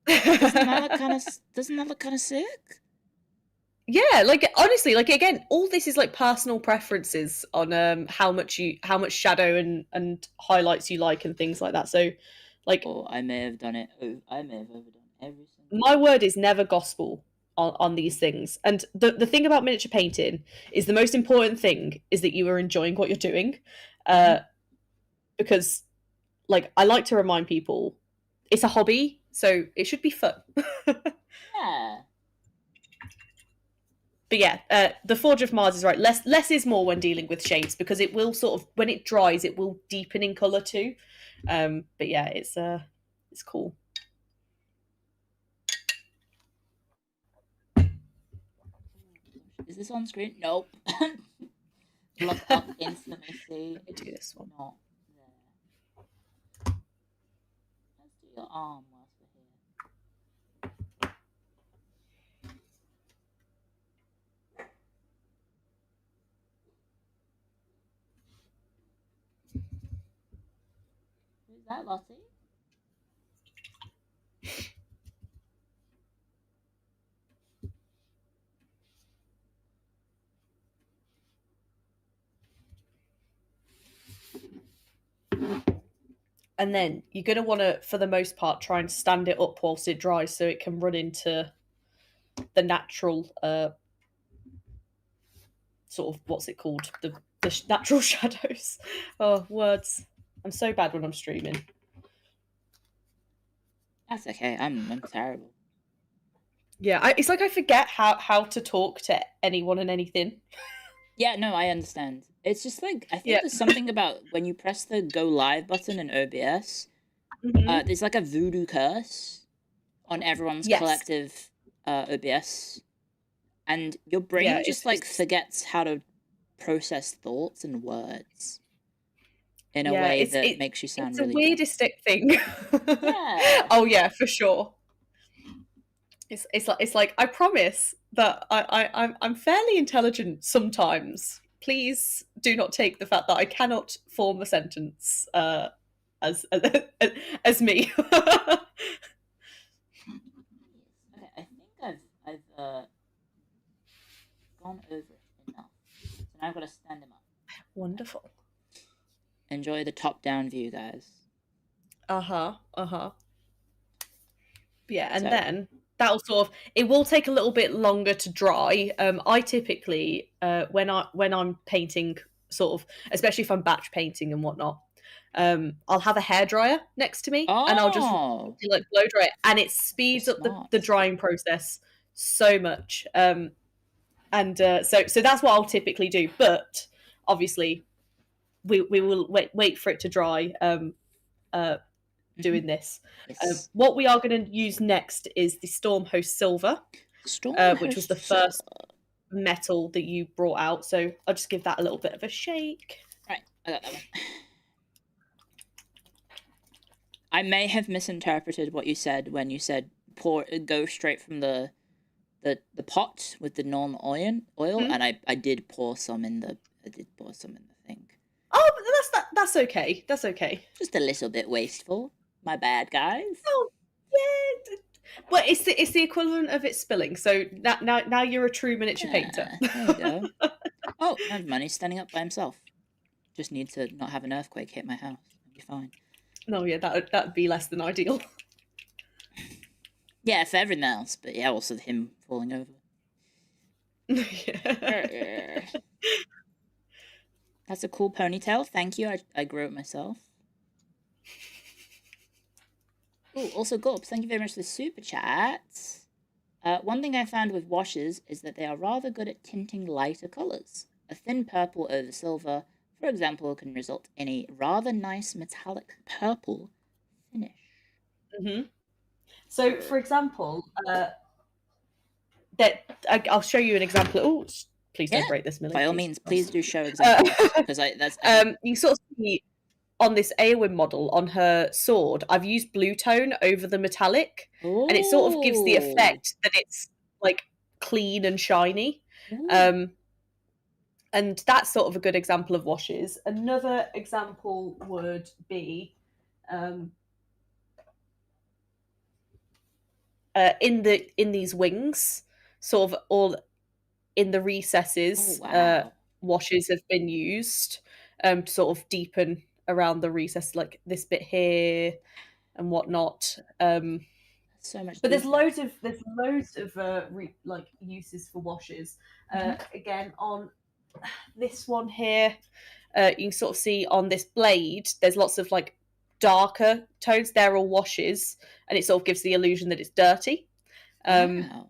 Doesn't that look kind of sick? Yeah, like honestly, like again, all this is like personal preferences on how much shadow and highlights you like and things like that. So, like, I may have done it. I may have overdone every single. My word is never gospel on these things. And the thing about miniature painting is the most important thing is that you are enjoying what you're doing, because, like, I like to remind people it's a hobby, so it should be fun. Yeah. But yeah, the Forge of Mars is right. Less is more when dealing with shades because it will sort of, when it dries, it will deepen in color too. But yeah, it's cool. Is this on screen? Nope. Look up instantly. See. Let me do this one. Not there. Let's do your arm whilst we're here. Who's that, Lottie? And then you're going to want to, for the most part, try and stand it up whilst it dries so it can run into the natural sort of, what's it called? The natural shadows. Oh, words. I'm so bad when I'm streaming. That's okay. I'm terrible. Yeah, it's like I forget how to talk to anyone and anything. Yeah, no, I understand. It's just like, I think there's something about when you press the go live button in OBS, there's like a voodoo curse on everyone's collective OBS. And your brain just like forgets how to process thoughts and words in a way that makes you sound really. It's the weirdest thing. Yeah. Oh yeah, for sure. It's like I promise that I'm fairly intelligent sometimes. Please do not take the fact that I cannot form a sentence as me. Okay, I think I've gone over it enough. So now I've got to stand him up. Wonderful. Enjoy the top-down view, guys. Yeah, and then that'll sort of, it will take a little bit longer to dry. I typically when I'm painting, sort of, especially if I'm batch painting and whatnot, I'll have a hairdryer next to me and I'll just like blow dry it, and it speeds up the drying process so much. So that's what I'll typically do, but obviously we will wait for it to dry doing this. What we are going to use next is the Stormhost Silver, which was the first metal that you brought out. So I'll just give that a little bit of a shake. Right, I got that one. I may have misinterpreted what you said when you said go straight from the pot with the non-oil, and I did pour some in the thing. Oh, that's okay. That's okay. Just a little bit wasteful. My bad, guys. Oh, yeah. Well, it's the equivalent of it spilling. So now you're a true miniature painter. There you go. Oh, and Money's standing up by himself. just need to not have an earthquake hit my house. I'll be fine. No, yeah, that'd be less than ideal. Yeah, for everything else, but yeah, also him falling over. Yeah. That's a cool ponytail. Thank you. I grew it myself. Oh, also Gulps, thank you very much for the super chat. One thing I found with washes is that they are rather good at tinting lighter colours. A thin purple over silver, for example, can result in a rather nice metallic purple finish. Mm-hmm. So, for example, I'll show you an example. Oh, please don't break this, Millie. By all means, please do show examples, because you sort of see on this Eowyn model on her sword, I've used blue tone over the metallic, and it sort of gives the effect that it's like clean and shiny. And that's sort of a good example of washes. Another example would be in these wings, sort of all in the recesses. Washes have been used to sort of deepen around the recess, like this bit here and whatnot. So much, but there's loads of like uses for washes. Again, on this one here, you can sort of see on this blade, there's lots of like darker tones. They're all washes, and it sort of gives the illusion that it's dirty. Wow.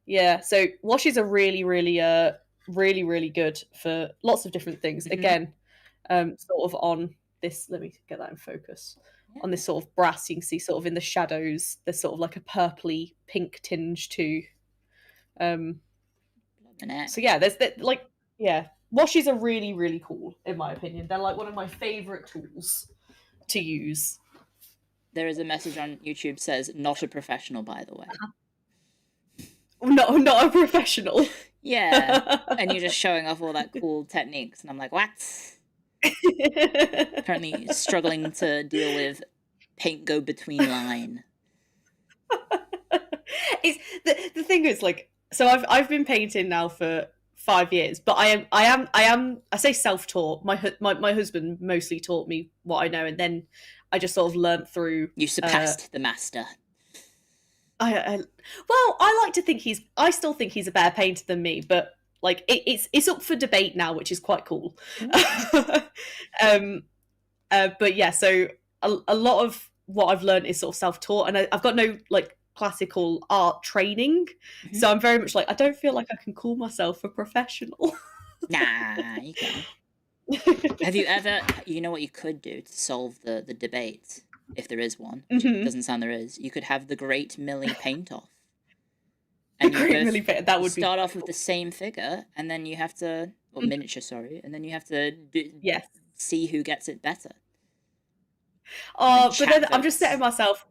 Yeah, so washes are really, really good for lots of different things. Again, sort of on this, let me get that in focus. On this sort of brass, you can see sort of in the shadows, there's sort of like a purpley pink tinge too. So yeah, there's that, like, yeah, washes are really, really cool in my opinion. They're like one of my favorite tools to use. There is a message on YouTube says, not a professional, by the way. Not a professional. Yeah, and you're just showing off all that cool techniques, and I'm like, what? Currently struggling to deal with paint go between line. The thing is, like, so I've been painting now for 5 years, but I say self-taught. My husband mostly taught me what I know, and then I just sort of learnt through. You surpassed the master. I like to think I still think he's a better painter than me, but like it's up for debate now, which is quite cool. But yeah, so a lot of what I've learned is sort of self-taught, and I've got no like classical art training, so I'm very much like, I don't feel like I can call myself a professional. Nah, you can. Have you ever, you know what you could do to solve the debate, if there is one, which it doesn't sound there is, you could have the Great Millie paint off. And you both start off with the same figure, and then you have to, or miniature, sorry, and then you have to see who gets it better. Oh, but then I'm just setting myself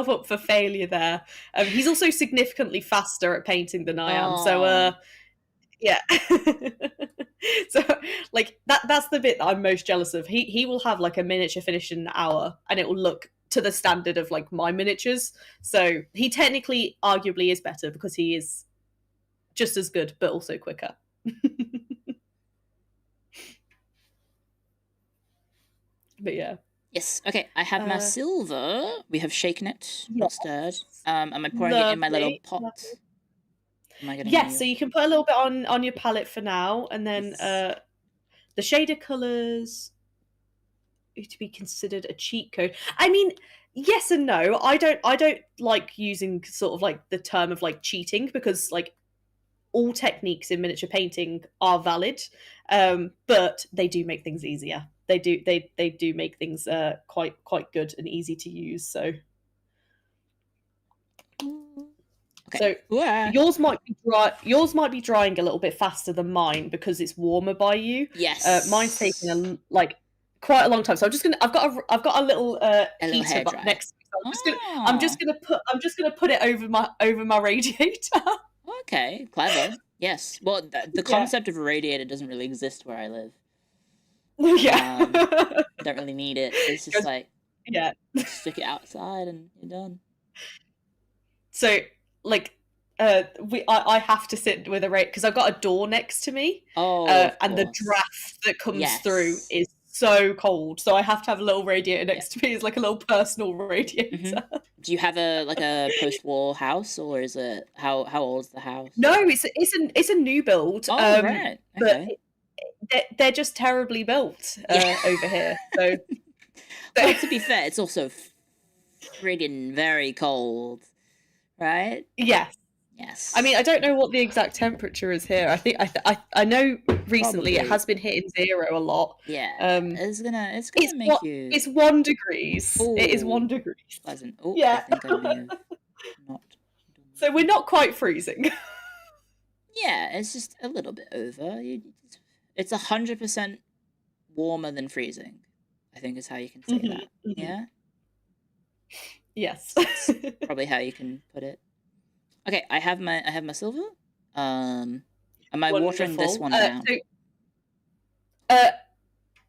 up for failure there. He's also significantly faster at painting than I am, so yeah. So like that's the bit that I'm most jealous of. He will have like a miniature finished in an hour, and it will look to the standard of like my miniatures. So he technically arguably is better because he is just as good but also quicker. But yeah. Yes. Okay. I have my silver. We have shaken it, not stirred. Am I pouring it in my little pot? Yes. So you can put a little bit on your palette for now, and then the shader colors to be considered a cheat code. I mean, yes and no. I don't like using sort of like the term of like cheating, because like all techniques in miniature painting are valid, but they do make things easier. They do make things quite good and easy to use. So, okay. So yours might be drying a little bit faster than mine because it's warmer by you. Yes. Mine's taking quite a long time. So I've got a little heater next to me. So I'm just gonna put it over my radiator. Okay, clever. Yes. Well, the concept of a radiator doesn't really exist where I live. Yeah. Don't really need it. It's just like, stick it outside and you're done. So like I have to sit with a radiator because I've got a door next to me. And the draft that comes through is so cold, so I have to have a little radiator next to me. It's like a little personal radiator. Mm-hmm. Do you have a post-war house, or is it how old is the house? No, it's a new build. Oh, right. Okay. But they're just terribly built over here. So, well, to be fair, it's also friggin' very cold, right? Yes. Yes. I mean, I don't know what the exact temperature is here. I think I know recently it has been hitting 0 a lot. Yeah. It's gonna make you. It's 1 degrees. Ooh, it is 1 degree. Pleasant. Oh, yeah. I think I may have not. So we're not quite freezing. Yeah, it's just a little bit over. It's 100% warmer than freezing, I think is how you can say that. Mm-hmm. Yeah. Yes. That's probably how you can put it. Okay, I have my silver. Am I watering this one down?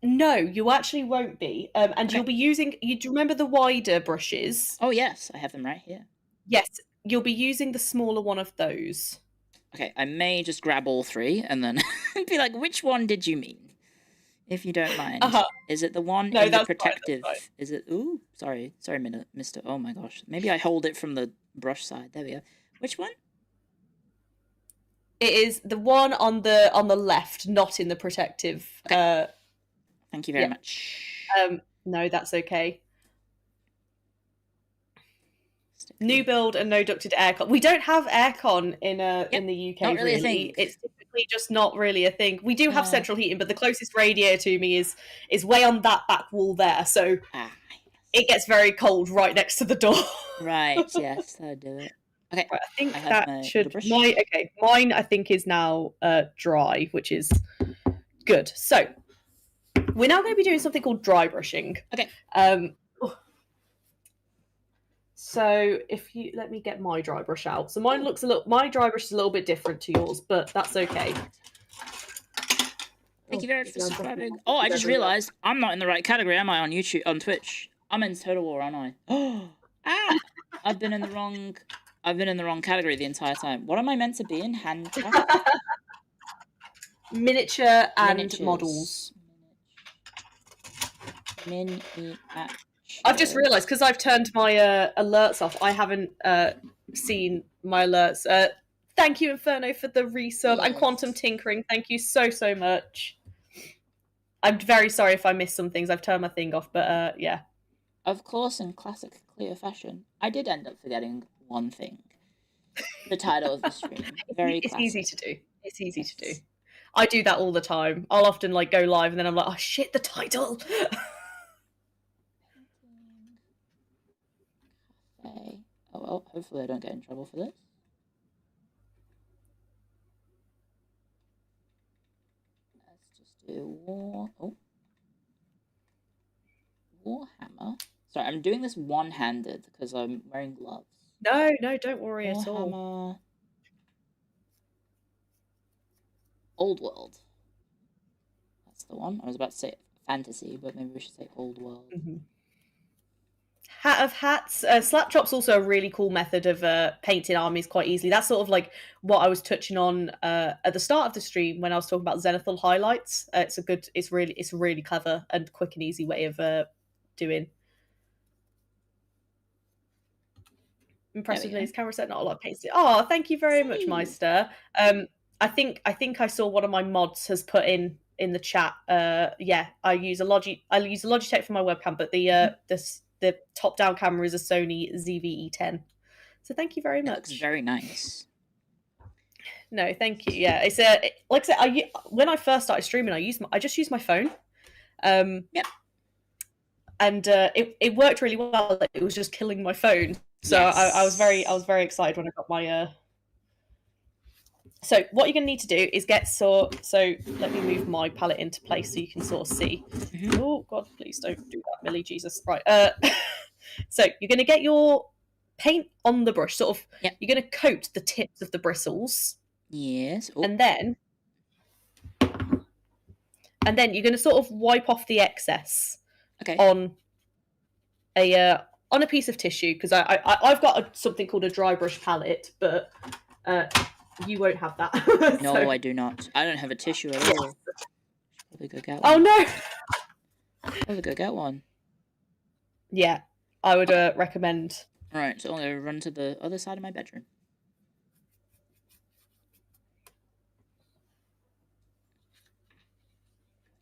No, you actually won't be. And you'll be using. Do you remember the wider brushes? Oh yes, I have them right here. Yes, you'll be using the smaller one of those. Okay, I may just grab all 3 and then be like, which one did you mean? If you don't mind. Is it the one in the protective? Fine, is it? Ooh, sorry, mister. Oh my gosh. Maybe I hold it from the brush side. There we go. Which one? It is the one on the left, not in the protective. Okay. Thank you very much. No, that's okay. New build and no ducted aircon. We don't have aircon in the UK. Not really a thing. It's typically just not really a thing. We do have central heating, but the closest radiator to me is way on that back wall there. So it gets very cold right next to the door. Right. Yes, that'll do it. Okay. Right, I think that should mine I think is now dry, which is good. So we're now going to be doing something called dry brushing. Okay. So if you let me get my dry brush out. So my dry brush is a little bit different to yours, but that's okay. Thank you very much for subscribing. Oh, I just realised I'm not in the right category, am I, on Twitch? I'm in Total War, aren't I? Oh, I've been in the wrong category the entire time. What am I meant to be in? HANDCAM? Miniature and models. I've just realised, because I've turned my alerts off, I haven't seen my alerts. Thank you, Inferno, for the resub. Yes. And Quantum Tinkering, thank you so much. I'm very sorry if I missed some things. I've turned my thing off, but yeah. Of course, in classic Clio fashion, I did end up forgetting one thing. The title of the stream. It's easy to do. It's easy to do. I do that all the time. I'll often go live and then I'm like, oh shit, the title. Okay. Oh well, hopefully I don't get in trouble for this. Let's just do Warhammer. Sorry, I'm doing this one-handed because I'm wearing gloves. No, don't worry at all. Warhammer Old World. That's the one. I was about to say fantasy, but maybe we should say Old World. Mm-hmm. Hat of hats. Slap chop's also a really cool method of painting armies quite easily. That's sort of like what I was touching on at the start of the stream when I was talking about Zenithal highlights. It's really clever and quick and easy way of doing. Impressively, his camera set, not a lot of paints. Oh, thank you very much, Meister. I think I saw one of my mods has put in the chat. Yeah, I use a Logitech for my webcam, but the top-down camera is a Sony ZV-E10. So thank you very much. It looks very nice. No, thank you. Yeah, it's like I said, when I first started streaming, I just used my phone. Yep. And it worked really well. It was just killing my phone. So yes. I was very excited when I got my. So what you're going to need to do is so let me move my palette into place so you can sort of see. Mm-hmm. Oh God, please don't do that, Millie, Jesus. Right. So you're going to get your paint on the brush, sort of. Yep. You're going to coat the tips of the bristles. Yes. Oh. And then you're going to sort of wipe off the excess. Okay. On a piece of tissue, because I've got something called a dry brush palette, but You won't have that. No, So... I do not. I don't have a tissue at all. Should probably go get one. Oh no! Probably go get one. Yeah, I would recommend. Alright, so I'm going to run to the other side of my bedroom.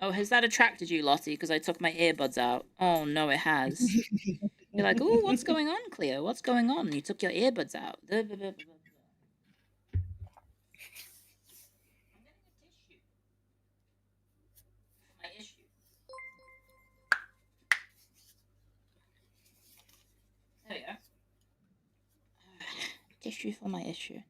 Oh, has that attracted you, Lottie? Because I took my earbuds out. Oh, no, it has. You're like, oh, what's going on, Clio? What's going on? You took your earbuds out. I'm getting a tissue. My issue. There we go. Tissue for my issue.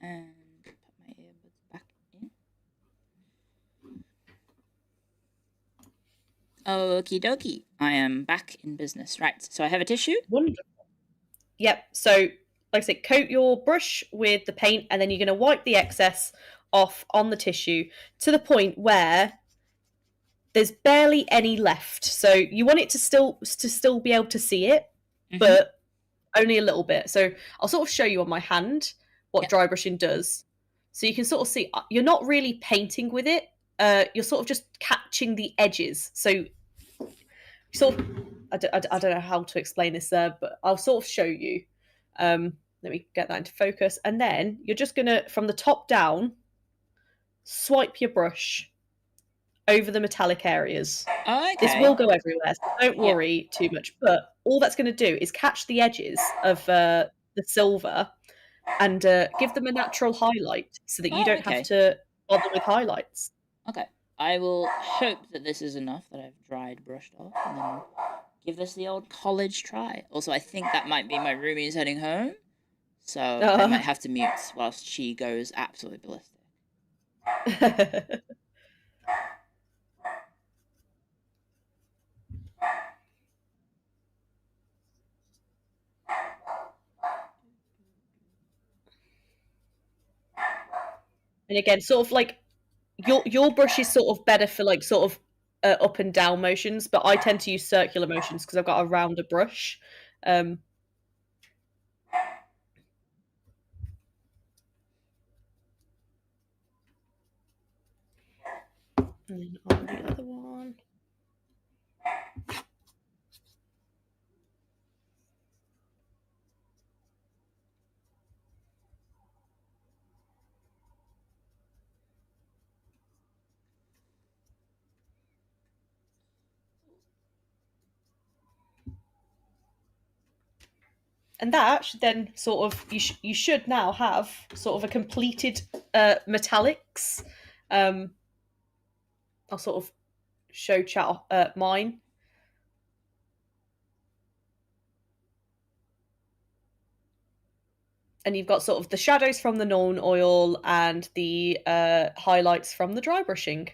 And put my earbuds back in. Okie dokie. I am back in business. Right, so I have a tissue. Wonderful. Yep, so like I said, coat your brush with the paint and then you're going to wipe the excess off on the tissue to the point where there's barely any left. So you want it to still be able to see it, but only a little bit. So I'll sort of show you on my hand what dry brushing does. So you can sort of see you're not really painting with it. You're sort of just catching the edges. So sort of, I don't know how to explain this there, but I'll sort of show you. Let me get that into focus. And then you're just going to, from the top down, swipe your brush over the metallic areas. Oh, okay. This will go everywhere, so don't worry too much. But all that's going to do is catch the edges of the silver and give them a natural highlight so that you don't have to bother with highlights. Okay. I will hope that this is enough that I've dried, brushed off, and then give this the old college try. Also, I think that might be my roomie's heading home, so I might have to mute whilst she goes absolutely ballistic. And again, sort of like your brush is sort of better for like sort of up and down motions, but I tend to use circular motions because I've got a rounder brush. And then on the other one. And that should then sort of, you should now have sort of a completed metallics. I'll sort of show chat mine. And you've got sort of the shadows from the Nuln oil and the highlights from the dry brushing.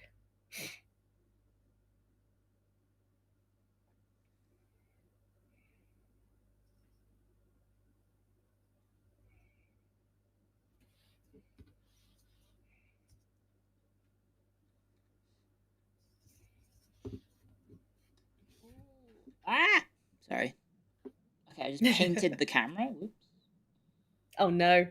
Ah! Sorry. Okay, I just painted the camera. Whoops. Oh no.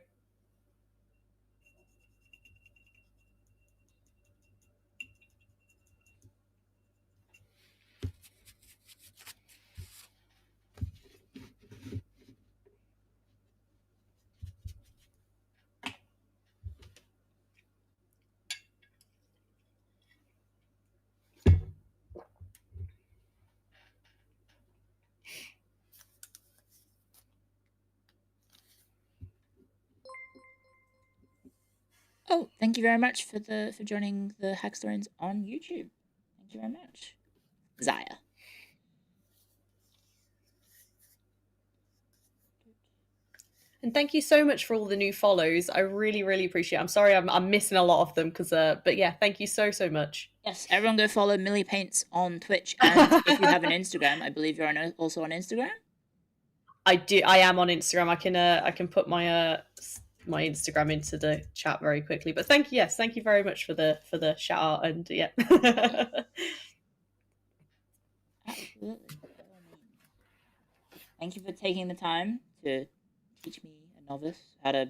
Oh, thank you very much for joining the Hackstorians on YouTube. Thank you very much, Zaya. And thank you so much for all the new follows. I really, really appreciate it. I'm sorry I'm missing a lot of them because, but yeah, thank you so much. Yes, everyone go follow Millie Paints on Twitch, and if you have an Instagram, I believe you're also on Instagram. I do. I am on Instagram. I can put my my Instagram into the chat very quickly. But thank you. Yes, thank you very much for the shout out and yeah. Absolutely. By all means. Thank you for taking the time to teach me, a novice, how to...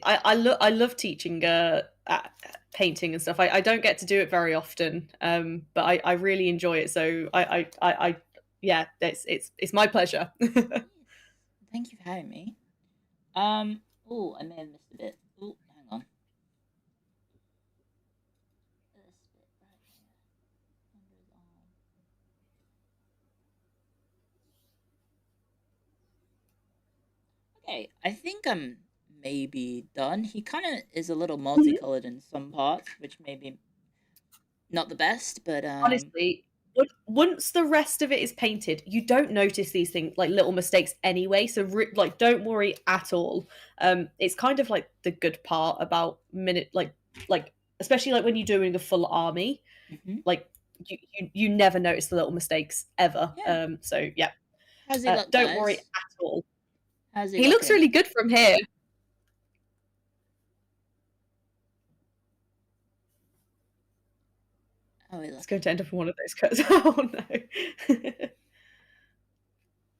I love teaching painting and stuff. I don't get to do it very often, but I really enjoy it. So yeah, it's my pleasure. Thank you for having me. Oh, I may have missed a bit. Oh, hang on. This bit right here. Under his arm. Okay, I think I'm maybe done. He kind of is a little multicolored in some parts, which may be not the best, but honestly, once the rest of it is painted, you don't notice these things, like little mistakes anyway. So like, don't worry at all. It's kind of like the good part about like especially like when you're doing a full army, like you never notice the little mistakes ever. Yeah. So yeah, how's he look, don't guys? worry at all. How's He looks really good from here. Oh, it's going to end up in one of those cuts. Oh no.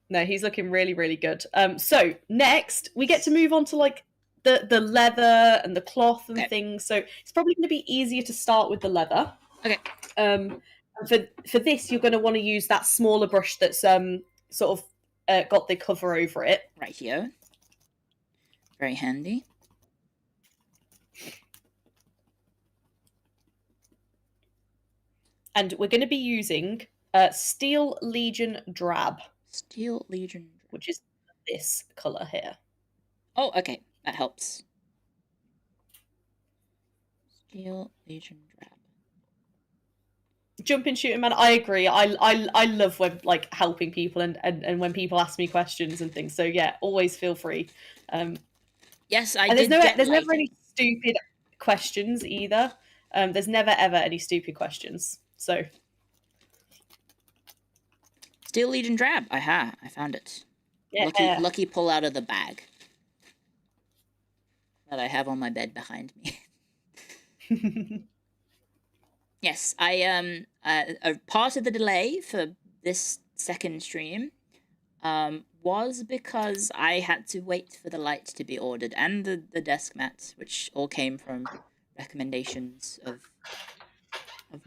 No, he's looking really, really good. So next we get to move on to like the leather and the cloth and things. So it's probably going to be easier to start with the leather. Okay. For this, you're going to want to use that smaller brush that's sort of got the cover over it. Right here. Very handy. And we're going to be using Steel Legion Drab. Steel Legion Drab. Which is this colour here. Oh, okay. That helps. Steel Legion Drab. Jumping shooting man, I agree. I love when like helping people and when people ask me questions and things. So yeah, always feel free. Yes, there's never any stupid questions either. There's never ever any stupid questions. So Steel Legion Drab. Aha, I found it. Yeah. Lucky pull out of the bag that I have on my bed behind me. Yes, I part of the delay for this second stream was because I had to wait for the light to be ordered and the desk mats, which all came from recommendations of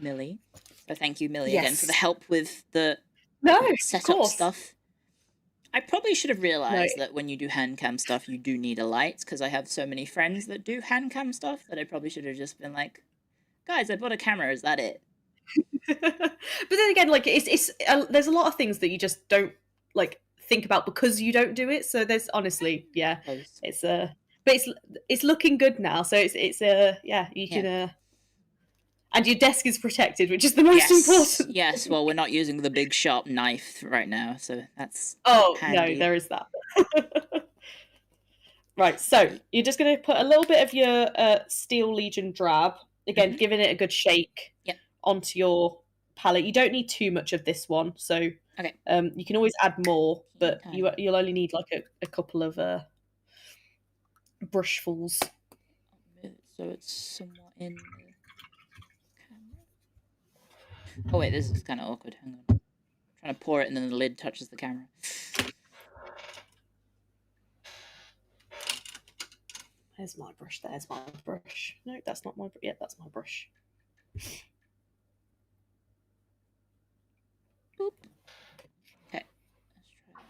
Millie. So thank you, Millie, again for the help with the setup stuff. I probably should have realized that when you do HANDCAM stuff, you do need a light, because I have so many friends that do HANDCAM stuff that I probably should have just been like, guys, I bought a camera, is that it? But then again, like it's there's a lot of things that you just don't like think about because you don't do it. So there's honestly, yeah, it's but it's looking good now. So it's yeah, you can and your desk is protected, which is the most important. Yes, well, we're not using the big sharp knife right now, so that's No, handy. there is that. Right, so you're just going to put a little bit of your Steel Legion Drab, again, giving it a good shake onto your palette. You don't need too much of this one, so you can always add more, but you'll only need like a couple of brushfuls. So it's somewhat in the camera. Oh wait, this is kind of awkward. Hang on. I'm trying to pour it and then the lid touches the camera. There's my brush. There's my brush. No, that's not my brush. Yeah, that's my brush. Boop. Okay. Let's try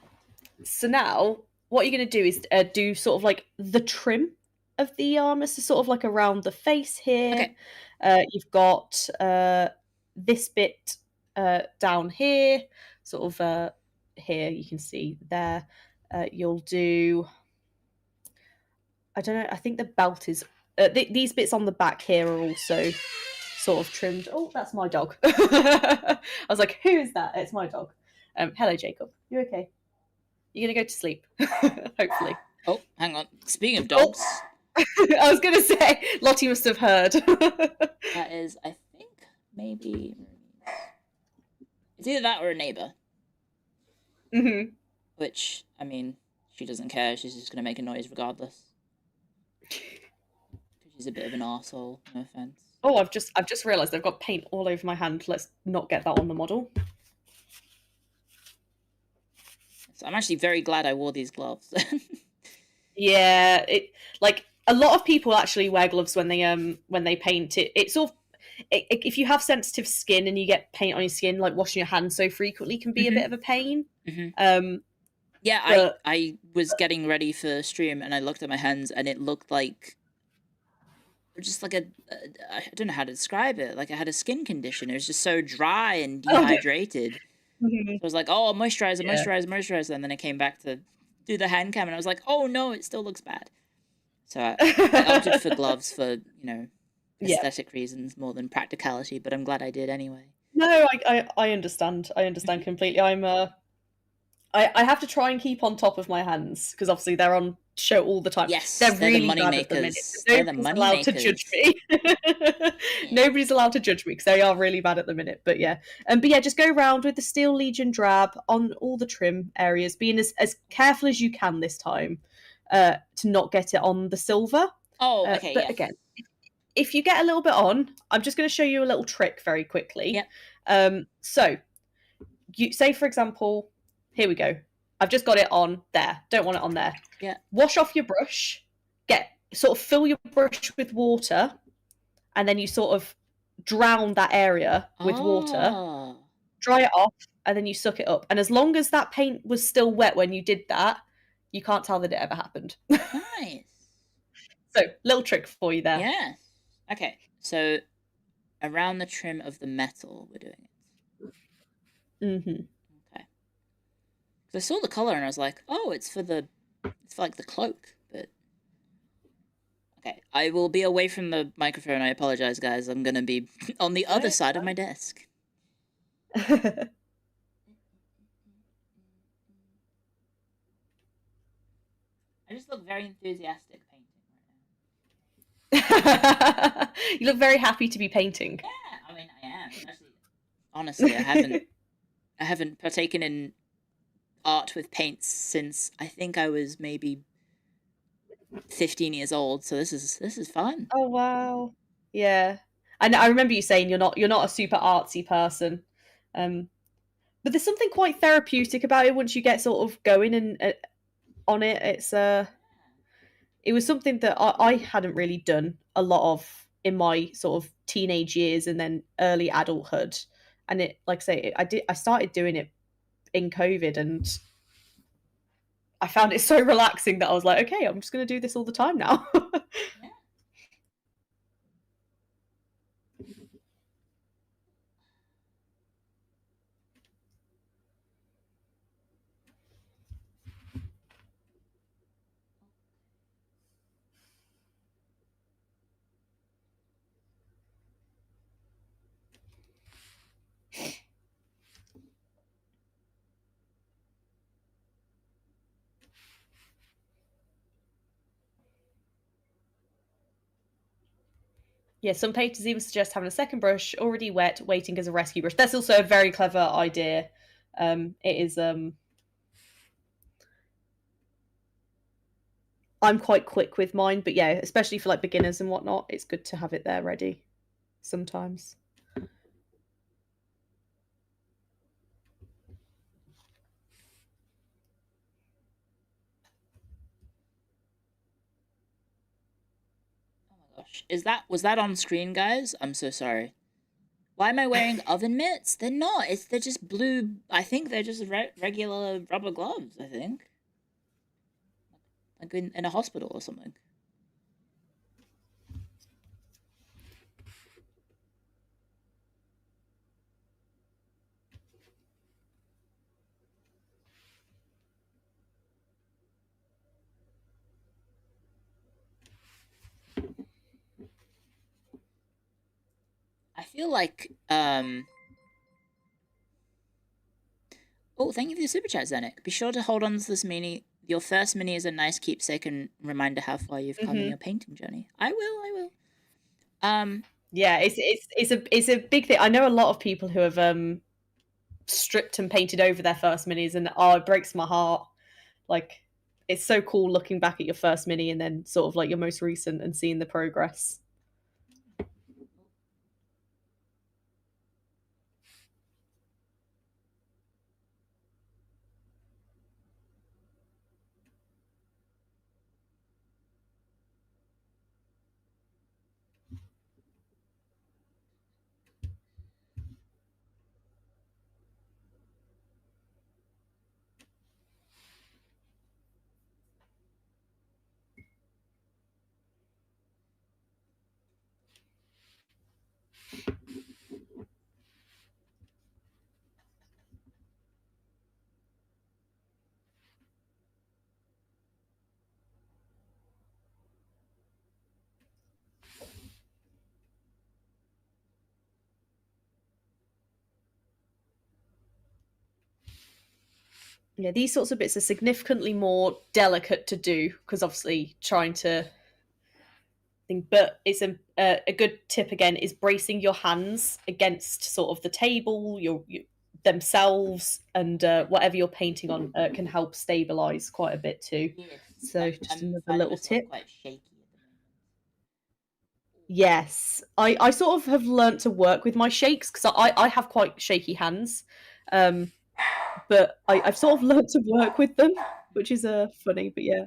that. So now, what you're going to do is do sort of like the trim of the armor. So sort of like around the face here. Okay. You've got this bit down here. Sort of here, you can see there. You'll do... I don't know. I think the belt is... these bits on the back here are also sort of trimmed. Oh, that's my dog. I was like, who is that? It's my dog. Hello, Jacob. You okay? You're going to go to sleep, hopefully. Oh, hang on. Speaking of dogs... I was going to say, Lottie must have heard. That is, I think, maybe... It's either that or a neighbour. Mm-hmm. Which, I mean, she doesn't care. She's just going to make a noise regardless. She's a bit of an arsehole, no offence. Oh, I've just realised I've got paint all over my hand. Let's not get that on the model. So I'm actually very glad I wore these gloves. Yeah, like a lot of people actually wear gloves when they paint. It's all if you have sensitive skin and you get paint on your skin, like washing your hands so frequently can be a bit of a pain. Yeah, but... I was getting ready for stream and I looked at my hands and it looked like just like I don't know how to describe it. Like I had a skin condition. It was just so dry and dehydrated. So I was like, oh, moisturizer. And then I came back to do the hand cam and I was like, oh no, it still looks bad. So I opted for gloves for, you know, aesthetic reasons more than practicality, but I'm glad I did anyway. No, I understand. I understand completely. I have to try and keep on top of my hands because obviously they're on show all the time. Yes, they're really the money bad makers. At the minute. Nobody's allowed to judge me. Nobody's allowed to judge me because they are really bad at the minute. But yeah, just go around with the Steel Legion drab on all the trim areas, being as careful as you can this time to not get it on the silver. Oh, okay. But again, if you get a little bit on, I'm just going to show you a little trick very quickly. Yeah. So you say, for example. Here we go. I've just got it on there. Don't want it on there. Yeah. Wash off your brush. Fill your brush with water, and then you sort of drown that area with water. Dry it off, and then you suck it up. And as long as that paint was still wet when you did that, you can't tell that it ever happened. Nice. So, little trick for you there. Yeah. Okay. So, around the trim of the metal, we're doing it. Mm-hmm. I saw the color and I was like, oh, it's for like the cloak, but okay. I will be away from the microphone. I apologize, guys. I'm gonna be on the other side of my desk. I just look very enthusiastic painting right now. You look very happy to be painting. Yeah, I mean, I am. Actually, honestly, I haven't partaken in art with paints since I think I was maybe 15 years old, so this is fun. Oh wow. Yeah. And I remember you saying you're not a super artsy person. But there's something quite therapeutic about it once you get sort of going and on it. It was something that I hadn't really done a lot of in my sort of teenage years and then early adulthood. And it, like I say, I started doing it in COVID, and I found it so relaxing that I was like, okay, I'm just going to do this all the time now. Yeah. Yeah, some painters even suggest having a second brush already wet, waiting as a rescue brush. That's also a very clever idea. It is. I'm quite quick with mine, but yeah, especially for like beginners and whatnot, it's good to have it there ready sometimes. Was that on screen, guys? I'm so sorry. Why am I wearing oven mitts? They're not. They're just blue. I think they're just regular rubber gloves, I think. Like in a hospital or something. I feel like, Oh, thank you for the super chat, Zenik. Be sure to hold on to this mini. Your first mini is a nice keepsake and reminder how far you've come in your painting journey. I will. Yeah, it's a big thing. I know a lot of people who have stripped and painted over their first minis, and it breaks my heart. Like, it's so cool looking back at your first mini and then sort of like your most recent and seeing the progress. Yeah, these sorts of bits are significantly more delicate to do because obviously trying to think. But it's a good tip again is bracing your hands against sort of the table, themselves, and whatever you're painting on can help stabilize quite a bit too. Yes, So just I'm another finding little myself tip. quite shaky at the moment. Yes, I sort of have learnt to work with my shakes because I have quite shaky hands, but I've sort of learnt to work with them, which is funny. But yeah.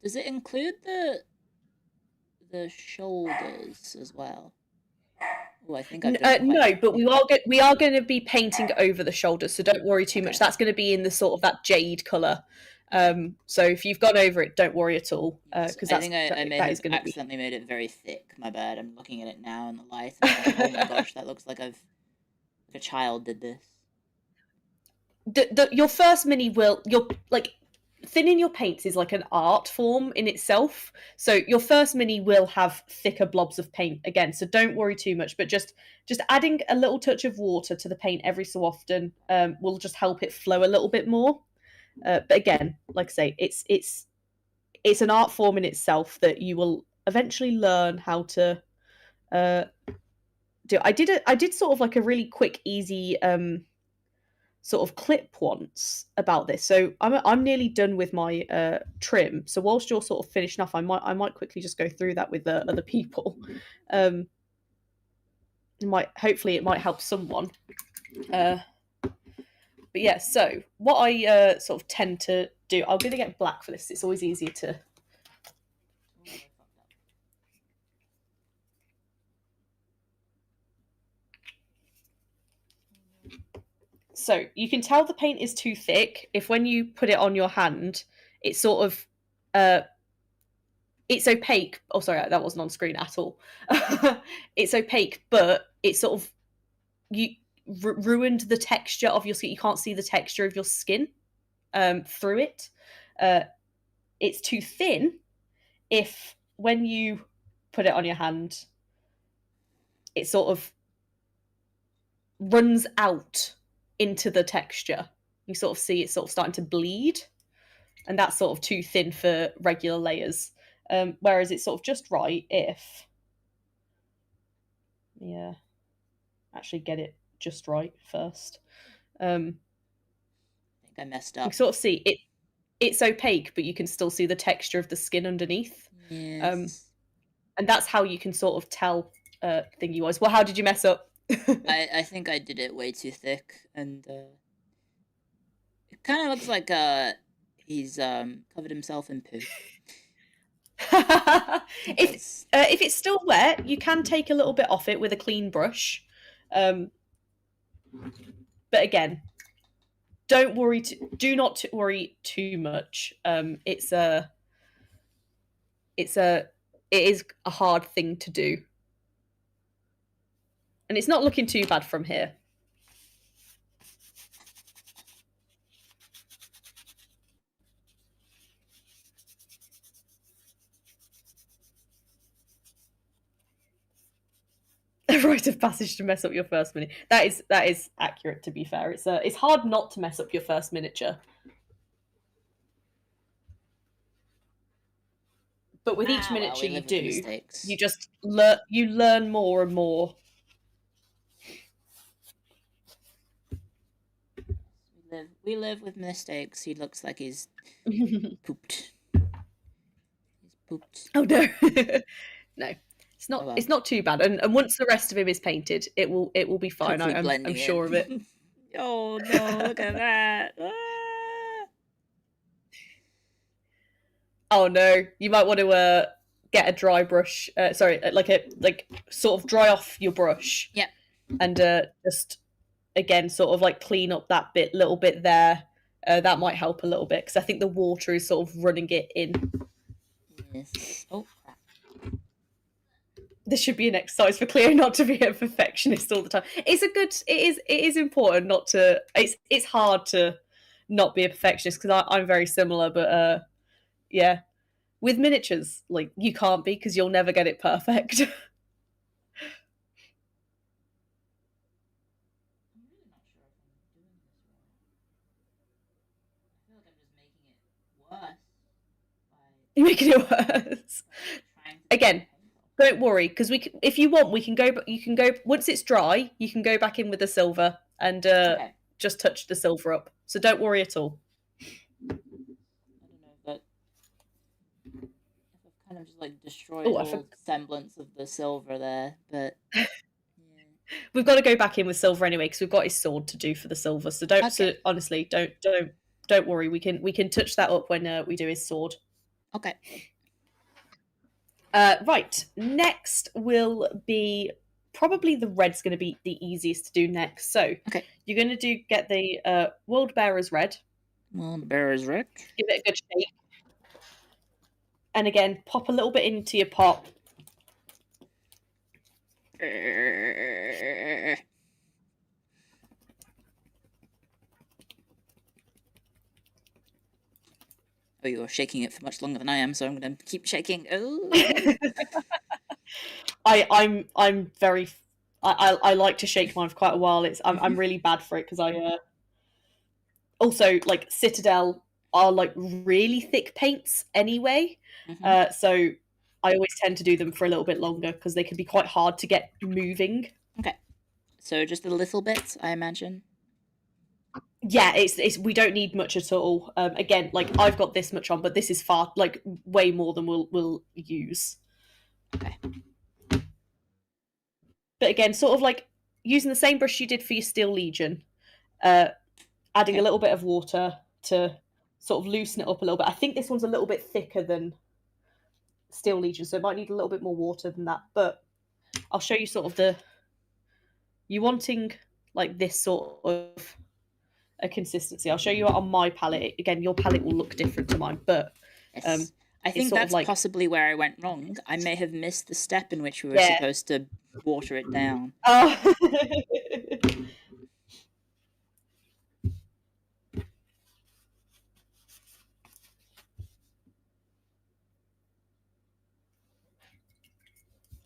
Does it include the shoulders as well? Oh, I think I've done No, but we are going to be painting over the shoulders, so don't worry too much. That's going to be in the sort of that jade color. So if you've gone over it, don't worry at all. Because I think I may have accidentally made it very thick. My bad. I'm looking at it now in the light. And I'm like, oh my gosh, that looks like a child did this. Your first mini will thinning your paints is like an art form in itself. So your first mini will have thicker blobs of paint again. So don't worry too much. But just adding a little touch of water to the paint every so often will just help it flow a little bit more. But again, like I say, it's an art form in itself that you will eventually learn how to do. I did sort of like a really quick, easy sort of clip once about this. So I'm nearly done with my trim. So whilst you're sort of finishing off, I might quickly just go through that with other people. Hopefully it might help someone. But yeah, so what I sort of tend to do, I'm going to get black for this. It's always easier to. So you can tell the paint is too thick if when you put it on your hand, it's sort of it's opaque. Oh, sorry, that wasn't on screen at all. It's opaque, but it's sort of ruined the texture of your skin. You can't see the texture of your skin through it. It's too thin if when you put it on your hand, it sort of runs out into the texture. You sort of see it sort of starting to bleed, and that's sort of too thin for regular layers. Whereas it's sort of just right if, yeah, actually get it just right first. I think I messed up. You sort of see it. It's opaque, but you can still see the texture of the skin underneath. Yes. And that's how you can sort of tell thingy wise. Well, how did you mess up? I think I did it way too thick, and it kind of looks like he's covered himself in poo. If it's still wet, you can take a little bit off it with a clean brush. But again, do not worry too much. It is a hard thing to do, and it's not looking too bad from here. A rite of passage to mess up your first minute. That is accurate. To be fair, it's hard not to mess up your first miniature. But with each miniature you do, you just learn more and more. We live with mistakes. He looks like he's pooped. He's pooped. Oh no, no, it's not. Oh, well. It's not too bad. And once the rest of him is painted, it will be fine. I'm sure of it. Oh no! Look at that. Oh no, you might want to get a dry brush. Like sort of dry off your brush. Yeah. And just again sort of like clean up that little bit there. That might help a little bit because I think the water is sort of running it in. Yes. Oh crap. this should be an exercise for Clio not to be a perfectionist all the time. It is important not to. It's hard to not be a perfectionist because I'm very similar, but yeah, with miniatures, like you can't be because you'll never get it perfect. You're making it worse. Again, don't worry, because if you want, we can go. You can go once it's dry. You can go back in with the silver and just touch the silver up. So don't worry at all. I don't know, but I've kind of just like destroyed all semblance of the silver there. But yeah. We've got to go back in with silver anyway because we've got his sword to do for the silver. So don't. Okay. So honestly, don't worry. We can touch that up when we do his sword. Okay. Right. Next will be probably the red's going to be the easiest to do next. So you're going to get the World Bearer's red. World Bearer's red. Give it a good shake. And again, pop a little bit into your pot. Oh, you're shaking it for much longer than I am, so I'm going to keep shaking. Oh. I'm very. I like to shake mine for quite a while. I'm really bad for it because I also like Citadel are like really thick paints anyway. So I always tend to do them for a little bit longer because they can be quite hard to get moving. Okay, so just a little bit, I imagine. Yeah, it's we don't need much at all. Again, like I've got this much on, but this is far like way more than we'll use. Okay. But again, sort of like using the same brush you did for your Steel Legion, adding a little bit of water to sort of loosen it up a little bit. I think this one's a little bit thicker than Steel Legion, so it might need a little bit more water than that. But I'll show you sort of you wanting like this sort of a consistency. I'll show you on my palette. Again, your palette will look different to mine, but yes. I think that's possibly where I went wrong. I may have missed the step in which we were supposed to water it down. Oh.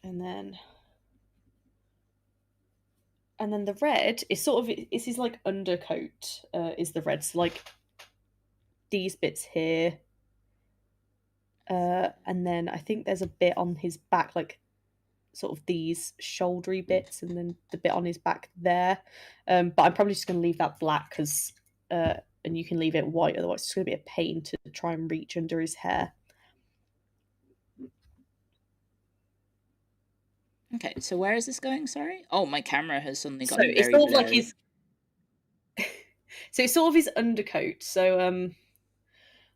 And then the red is sort of it's his like undercoat is the red. So like these bits here. And then I think there's a bit on his back, like sort of these shouldery bits, and then the bit on his back there. But I'm probably just going to leave that black because, and you can leave it white, otherwise it's going to be a pain to try and reach under his hair. Okay, so where is this going? Sorry. Oh, my camera has suddenly got very it's sort of blurry. like his. So it's sort of his undercoat. So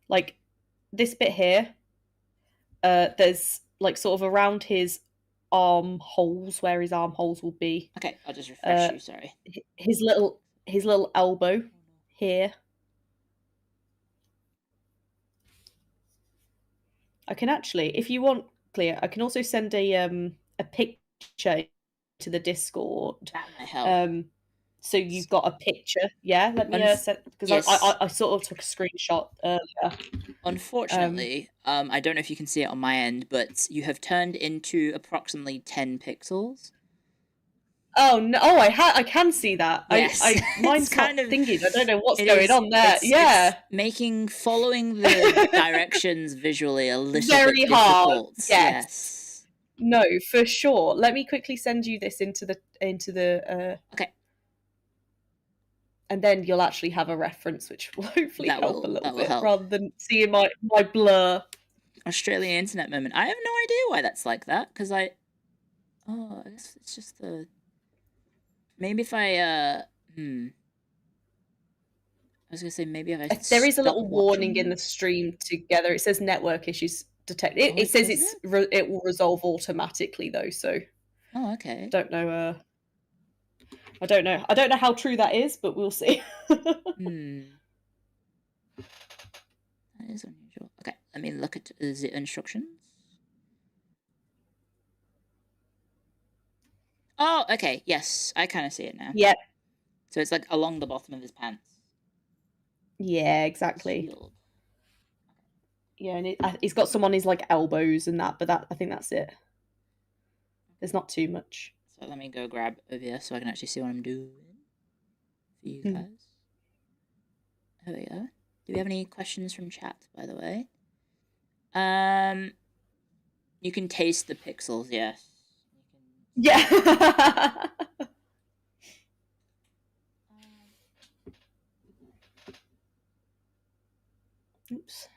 like this bit here. There's like sort of around his armholes where his armholes will be. Okay, I'll just refresh you. Sorry. His little elbow here. I can actually, if you want, Clio, I can also send a picture to the Discord. That might help. So you've got a picture, yeah? Let me set because yes. I sort of took a screenshot earlier. Unfortunately, I don't know if you can see it on my end, but you have turned into approximately 10 pixels. Oh no! Oh, I can see that. Yes. Mine's kind of thinking. I don't know what's going on there. It's following the directions visually a little very bit hard. Difficult. Yes. No, for sure. Let me quickly send you this into the Okay. And then you'll actually have a reference, which will hopefully help a little bit, help. rather than seeing my blur. Australian internet moment. I have no idea why that's like that, because I guess it's just the... Maybe if I was going to say, maybe if I there is a little warning in the stream together. It says network issues detected. It says it will resolve automatically, though, so... Oh, okay. Don't know... I don't know how true that is, but we'll see. That is unusual. Okay, let me look at the instructions. Oh, okay. Yes, I kind of see it now. Yep. So it's like along the bottom of his pants. Yeah, exactly. Shield. Yeah, and he's got some on his like elbows and that, but I think that's it. There's not too much. So let me go grab over here so I can actually see what I'm doing for you guys. There we go. Do we have any questions from chat, by the way? You can taste the pixels, yes. Yeah. Oops.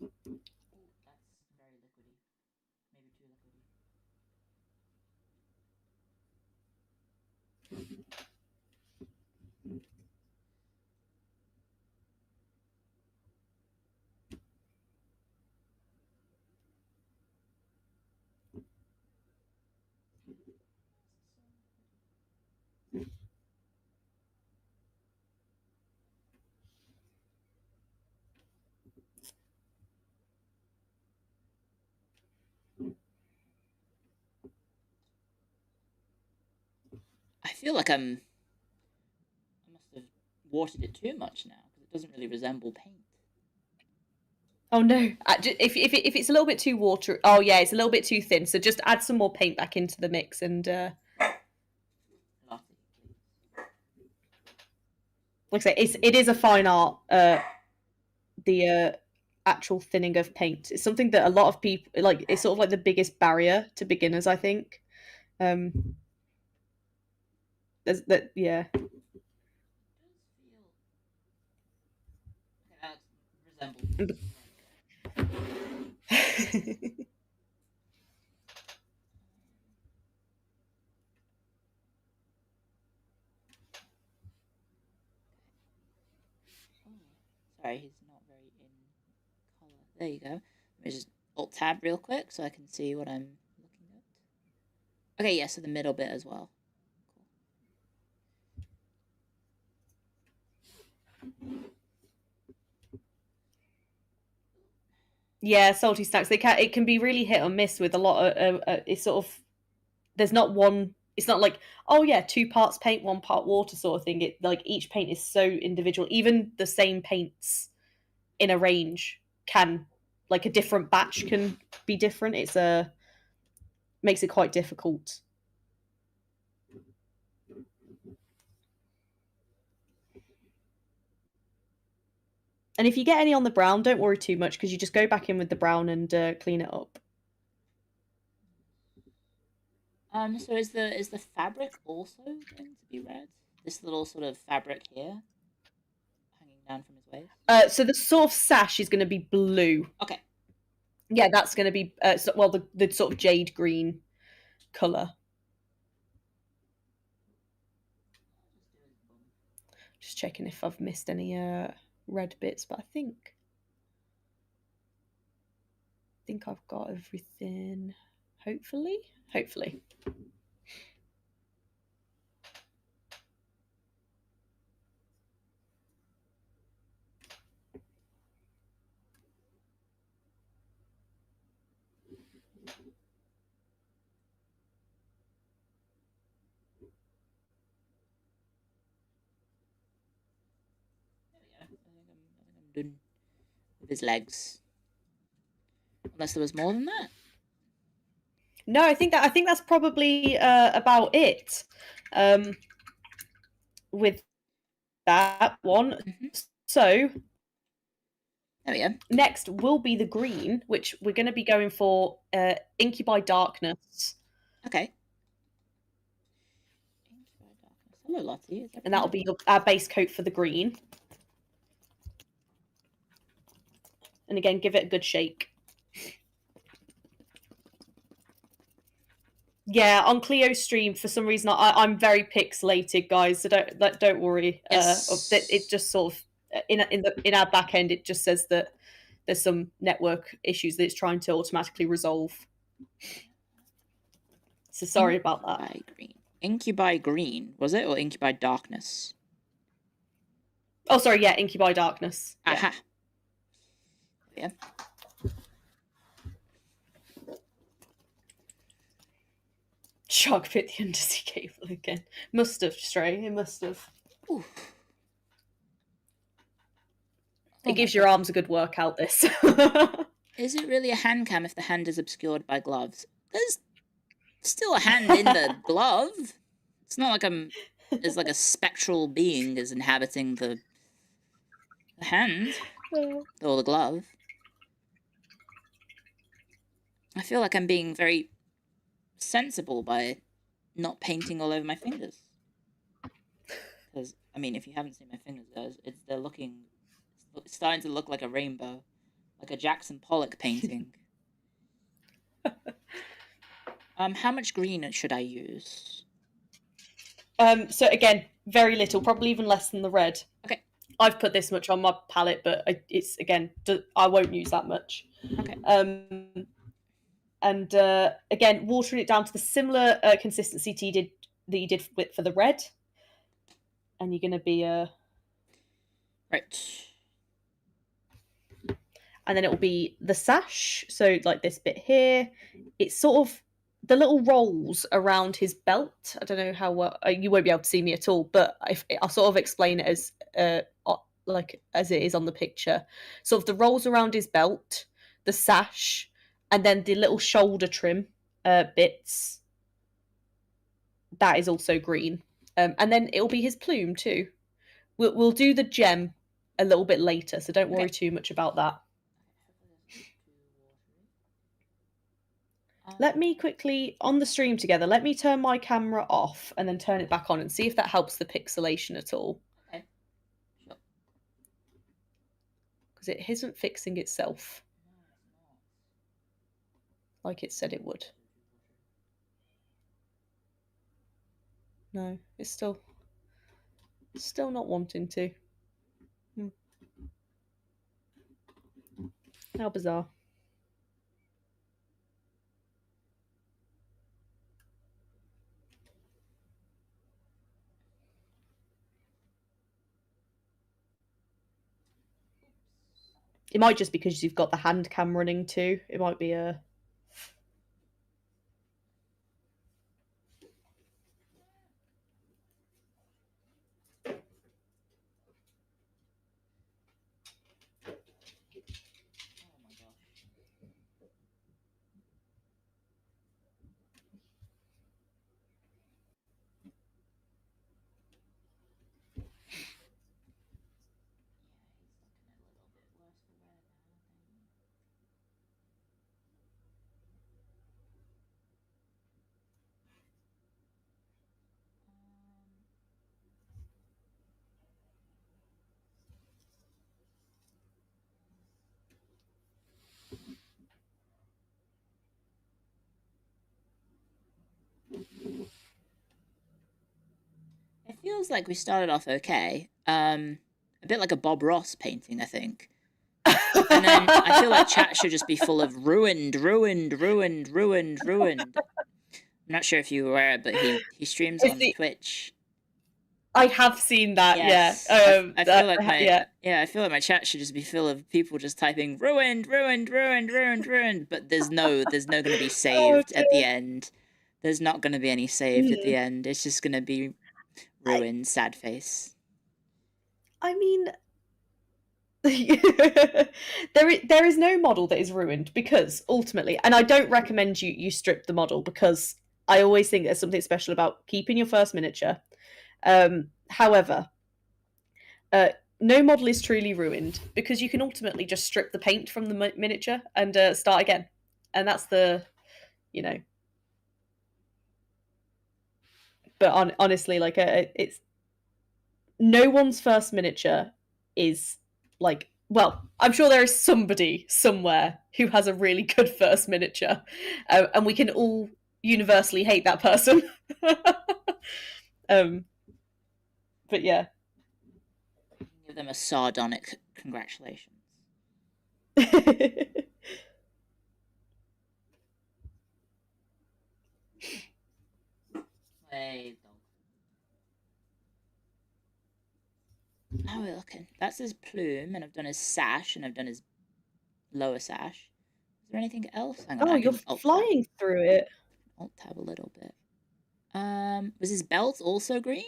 That's very liquidy. Maybe too liquidy. I feel like I must have watered it too much now because it doesn't really resemble paint. Oh no! If it's a little bit too watery, oh yeah, it's a little bit too thin. So just add some more paint back into the mix and. Like I say, it is a fine art. The actual thinning of paint. It's something that a lot of people like. It's sort of like the biggest barrier to beginners, I think. There's that, yeah. Sorry, he's not very in color. There you go. Let me just Alt-Tab real quick so I can see what I'm looking at. Okay, yeah, so the middle bit as well. Cool. Yeah, salty snacks. It can be really hit or miss with a lot of. It's sort of there's not one. It's not like, oh yeah, 2 parts paint, 1 part water sort of thing. It like each paint is so individual. Even the same paints in a range can, like a different batch can be different. It's makes it quite difficult. And if you get any on the brown, don't worry too much because you just go back in with the brown and clean it up. So is the fabric also going to be red? This little sort of fabric here, hanging down from his waist. So the sort of sash is going to be blue. Okay. Yeah, that's going to be the sort of jade green color. Just checking if I've missed any red bits, but I think I've got everything. Hopefully. I think I'm done with his legs. Unless there was more than that. No, I think that's probably about it. With that one. Mm-hmm. So there we go. Next will be the green, which we're going to be going for Incubi Darkness. Okay. Incubi Darkness. Hello, Lottie. And that'll be our base coat for the green. And again, give it a good shake. Yeah, on Clio's stream, for some reason, I'm very pixelated, guys. So don't worry. Yes. It just sort of in our back end, it just says that there's some network issues that it's trying to automatically resolve. So sorry about that. Incubi Green, was it, or Incubi Darkness? Oh, sorry. Yeah, Incubi Darkness. Aha. Yeah. Shark bit the undersea cable again. Must have, Stray. It must have. Ooh. It gives your arms a good workout, this. Is it really a hand cam if the hand is obscured by gloves? There's still a hand in the glove. It's not like there's like a spectral being is inhabiting the hand or the glove. I feel like I'm being very sensible by not painting all over my fingers. Because, I mean, if you haven't seen my fingers, guys, it's starting to look like a rainbow. Like a Jackson Pollock painting. How much green should I use? So again, very little, probably even less than the red. Okay. I've put this much on my palette, but it's, again, I won't use that much. Okay. And again, watering it down to the similar consistency that you did for the red. And you're going to be... Right. And then it will be the sash. So like this bit here. It's sort of the little rolls around his belt. I don't know how well... you won't be able to see me at all, but I'll sort of explain it as like as it is on the picture. Sort of the rolls around his belt, the sash, and then the little shoulder trim bits. That is also green. And then it'll be his plume too. We'll do the gem a little bit later, so don't worry too much about that. Let me quickly, on the stream together, let me turn my camera off and then turn it back on and see if that helps the pixelation at all. Okay. Sure. Because it isn't fixing itself. Like it said it would. No, it's still not wanting to. How bizarre. It might just be because you've got the hand cam running too. It might be a... It feels like we started off okay. A bit like a Bob Ross painting, I think. And then I feel like chat should just be full of ruined. I'm not sure if you were aware, but he streams on Twitch. I have seen that, yes. yeah. I feel like I feel like my chat should just be full of people just typing ruined, but there's no going to be saved at the end. There's not going to be any saved at the end. It's just going to be ruined, sad face. I mean, there is no model that is ruined, because ultimately, and I don't recommend you strip the model, because I always think there's something special about keeping your first miniature. However, no model is truly ruined, because you can ultimately just strip the paint from the miniature and start again. And that's the, but honestly, like, it's no one's first miniature is like, well, I'm sure there is somebody somewhere who has a really good first miniature, and we can all universally hate that person. But yeah. Give them a sardonic congratulations. Hey, dog. How are we looking? That's his plume, and I've done his sash, and I've done his lower sash. Is there anything else? Hang on, you're flying through it. Alt tab a little bit. Was his belt also green?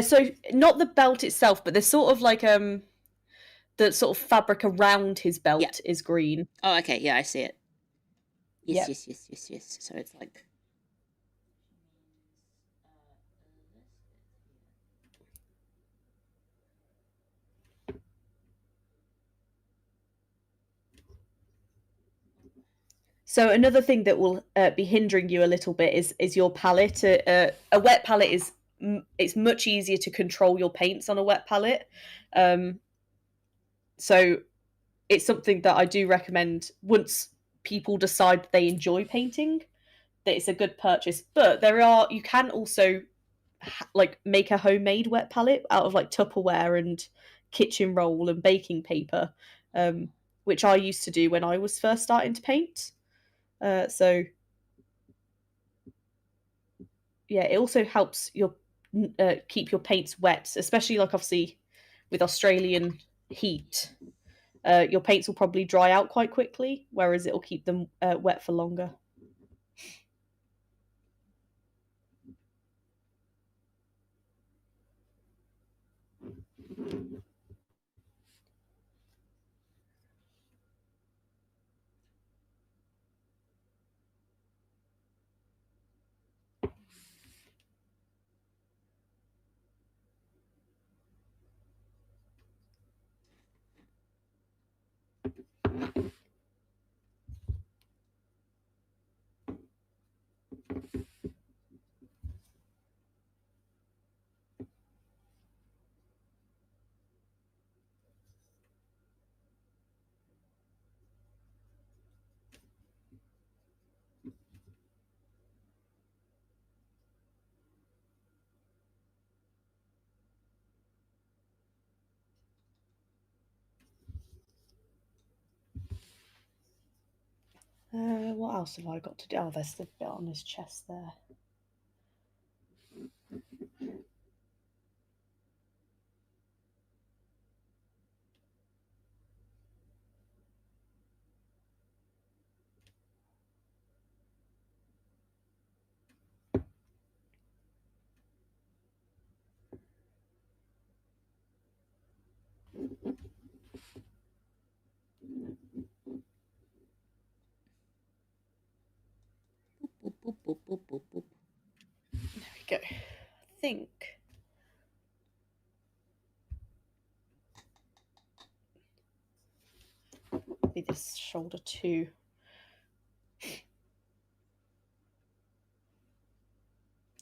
So not the belt itself, but there's sort of like the sort of fabric around his belt is green. Oh, okay. Yeah, I see it. Yes, Yep. yes. So it's like. So another thing that will be hindering you a little bit is your palette. A wet palette is it's much easier to control your paints on a wet palette. So it's something that I do recommend once people decide they enjoy painting, that it's a good purchase. But you can also like make a homemade wet palette out of like Tupperware and kitchen roll and baking paper, which I used to do when I was first starting to paint. So yeah, it also helps keep your paints wet, especially like obviously with Australian heat. Your paints will probably dry out quite quickly, whereas it'll keep them wet for longer. What else have I got to do? Oh, there's the bit on his chest there. Boop. There we go. I think. Maybe this shoulder too.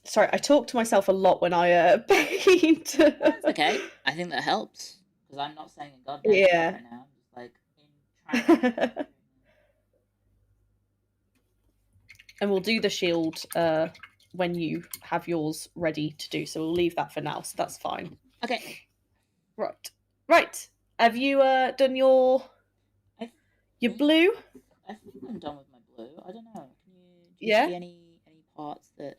Sorry, I talk to myself a lot when I paint. That's okay. I think that helps because I'm not saying a goddamn thing right now. I'm just like trying. And we'll do the shield when you have yours ready to do. So we'll leave that for now. So that's fine. Okay. Right. Have you done your blue? I think I'm done with my blue. I don't know. Do you see any parts that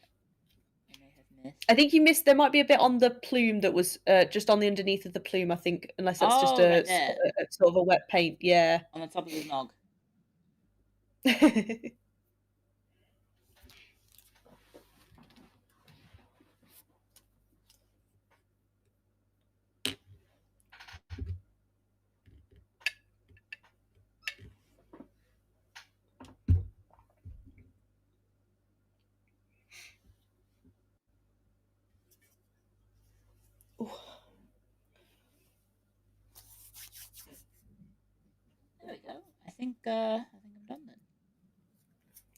I may have missed? I think you missed. There might be a bit on the plume that was just on the underneath of the plume. I think, unless that's just a sort of a wet paint. Yeah. On the top of his nog. There we go. I think I'm done then.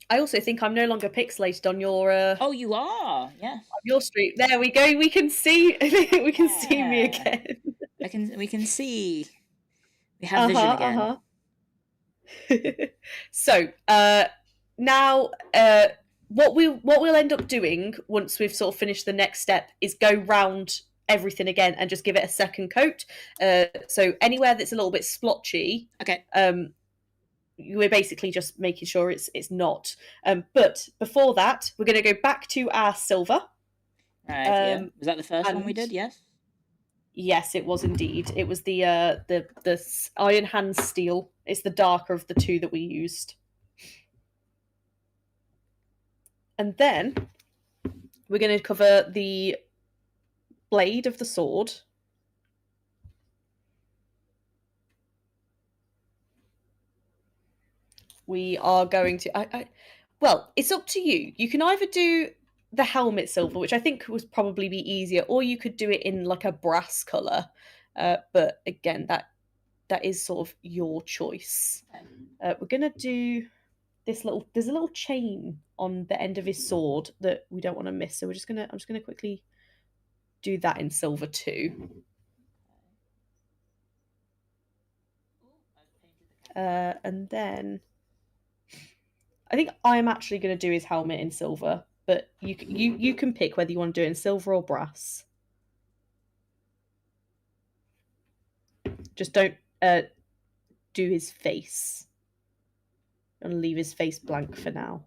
I also think I'm no longer pixelated on your. Oh, you are. Yes. On your stream. There we go. We can see. We can see me again. We can see. We have vision again. So now what we'll end up doing once we've sort of finished the next step is go round everything again and just give it a second coat. So anywhere that's a little bit splotchy, we're basically just making sure it's not. But before that, we're going to go back to our silver. Right. Yeah. Was that the first one we did? Yes. Yes, it was indeed. It was the Iron Hand Steel. It's the darker of the two that we used. And then We're going to cover the blade of the sword. We are going to... well, it's up to you. You can either do the helmet silver, which I think would probably be easier, or you could do it in like a brass colour. But again, that is sort of your choice. We're going to do this little... There's a little chain on the end of his sword that we don't want to miss. So I'm just going to quickly do that in silver too. And then I think I'm actually going to do his helmet in silver, but you can pick whether you want to do it in silver or brass. Just don't do his face. I'm going to leave his face blank for now.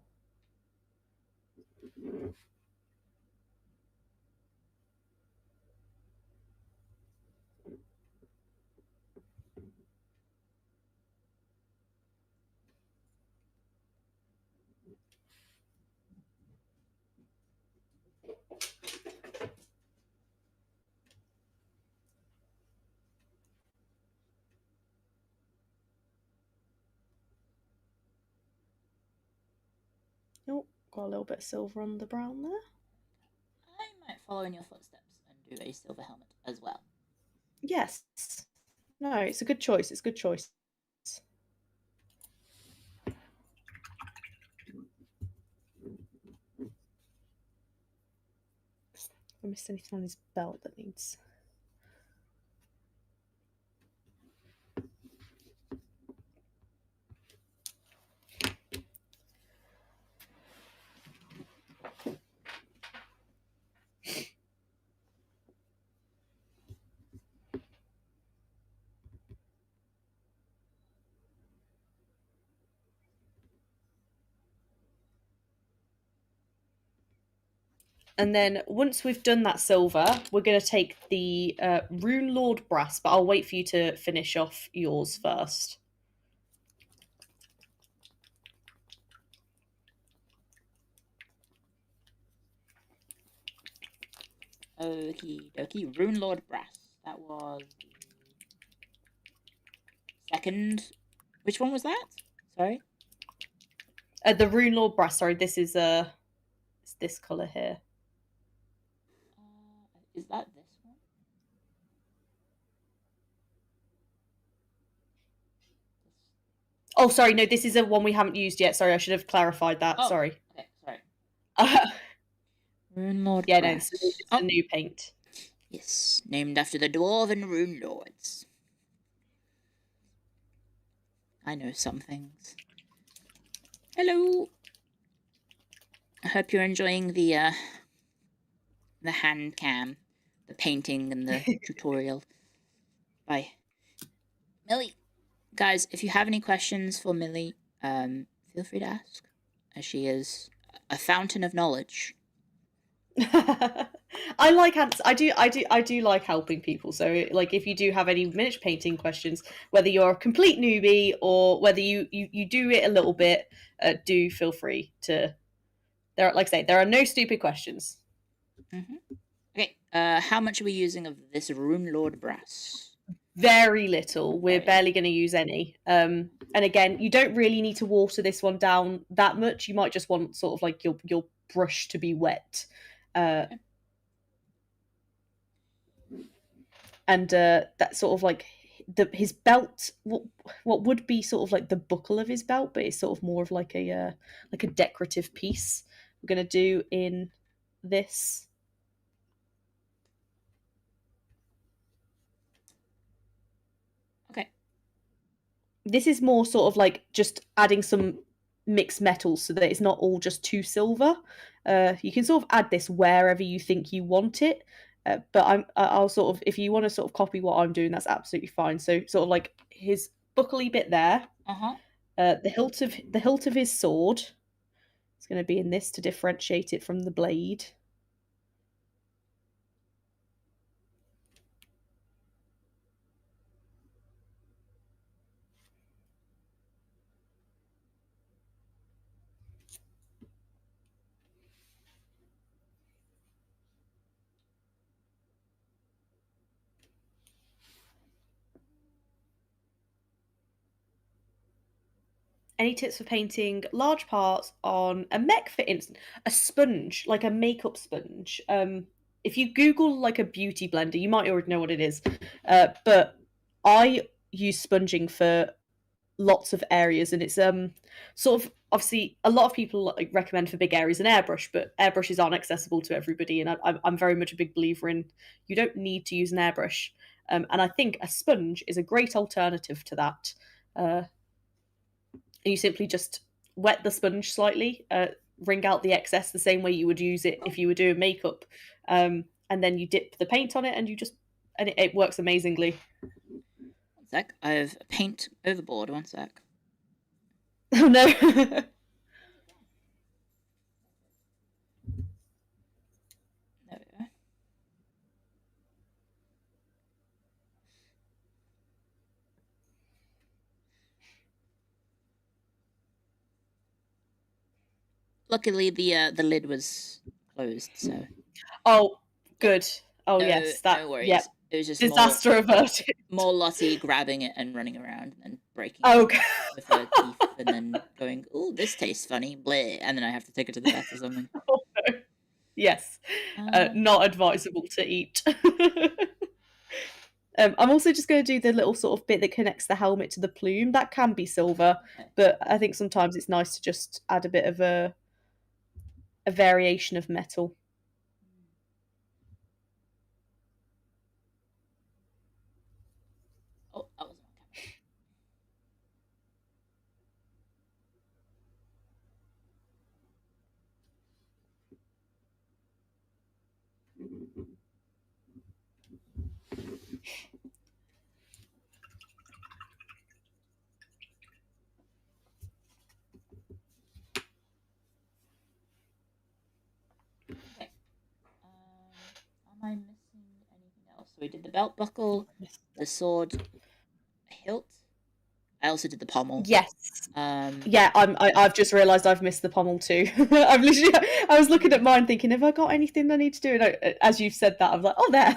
Oh, got a little bit of silver on the brown there. I might follow in your footsteps and do a silver helmet as well. Yes. No, it's a good choice. It's a good choice. I missed anything on his belt that needs... And then once we've done that silver, we're going to take the Rune Lord brass, but I'll wait for you to finish off yours first. Okie dokie. Rune Lord brass. That was the second. Which one was that? Sorry. The Rune Lord brass. Sorry, this is it's this color here. Is that this one? Oh, sorry. No, this is a one we haven't used yet. Sorry, I should have clarified that. Oh, sorry. Okay, sorry. Rune Lord. Yeah, brass. No, it's a new paint. Yes, named after the Dwarven Rune Lords. I know some things. Hello. I hope you're enjoying the hand cam, the painting and the tutorial. Bye. Millie. Guys, if you have any questions for Millie, feel free to ask, as she is a fountain of knowledge. I do like helping people. So like if you do have any miniature painting questions, whether you're a complete newbie or whether you do it a little bit, do feel free to. Like I say, there are no stupid questions. Mm-hmm. Okay, how much are we using of this Rune Lord brass? Very little. We're barely going to use any. And again, you don't really need to water this one down that much. You might just want sort of like your brush to be wet. Okay. And that sort of like his belt, what would be sort of like the buckle of his belt, but it's sort of more of like a decorative piece. We're going to do in this. Okay. This is more sort of like just adding some mixed metals so that it's not all just too silver. You can sort of add this wherever you think you want it. But I'll sort of, if you want to sort of copy what I'm doing, that's absolutely fine. So sort of like his buckley bit there. The hilt of his sword is going to be in this to differentiate it from the blade. Any tips for painting large parts on a mech, for instance? A sponge, like a makeup sponge. If you Google like a beauty blender, you might already know what it is. But I use sponging for lots of areas, and it's sort of, obviously a lot of people like recommend for big areas an airbrush, but airbrushes aren't accessible to everybody, and I'm very much a big believer in you don't need to use an airbrush, and I think a sponge is a great alternative to that. You simply just wet the sponge slightly, wring out the excess the same way you would use it if you were doing makeup, and then you dip the paint on it, and it works amazingly. One sec, I have paint overboard. One sec. Oh no. There we go. Luckily, the lid was closed, so. Oh, good. Oh no, yes, no worries. Yeah. It was just disaster averted. More Lottie grabbing it and running around and then breaking it with her teeth and then going, "Oh, this tastes funny," bleh, and then I have to take it to the vet or something. Oh, no. Yes, not advisable to eat. I'm also just going to do the little sort of bit that connects the helmet to the plume. That can be silver, but I think sometimes it's nice to just add a bit of a variation of metal. Oh, that was on camera. Okay. Am I missing anything else? So we did the belt buckle, the sword hilt. I also did the pommel. Yes. Yeah, I've just realised I've missed the pommel too. I was looking at mine thinking, have I got anything I need to do? And as you've said that, I'm like, oh, there. I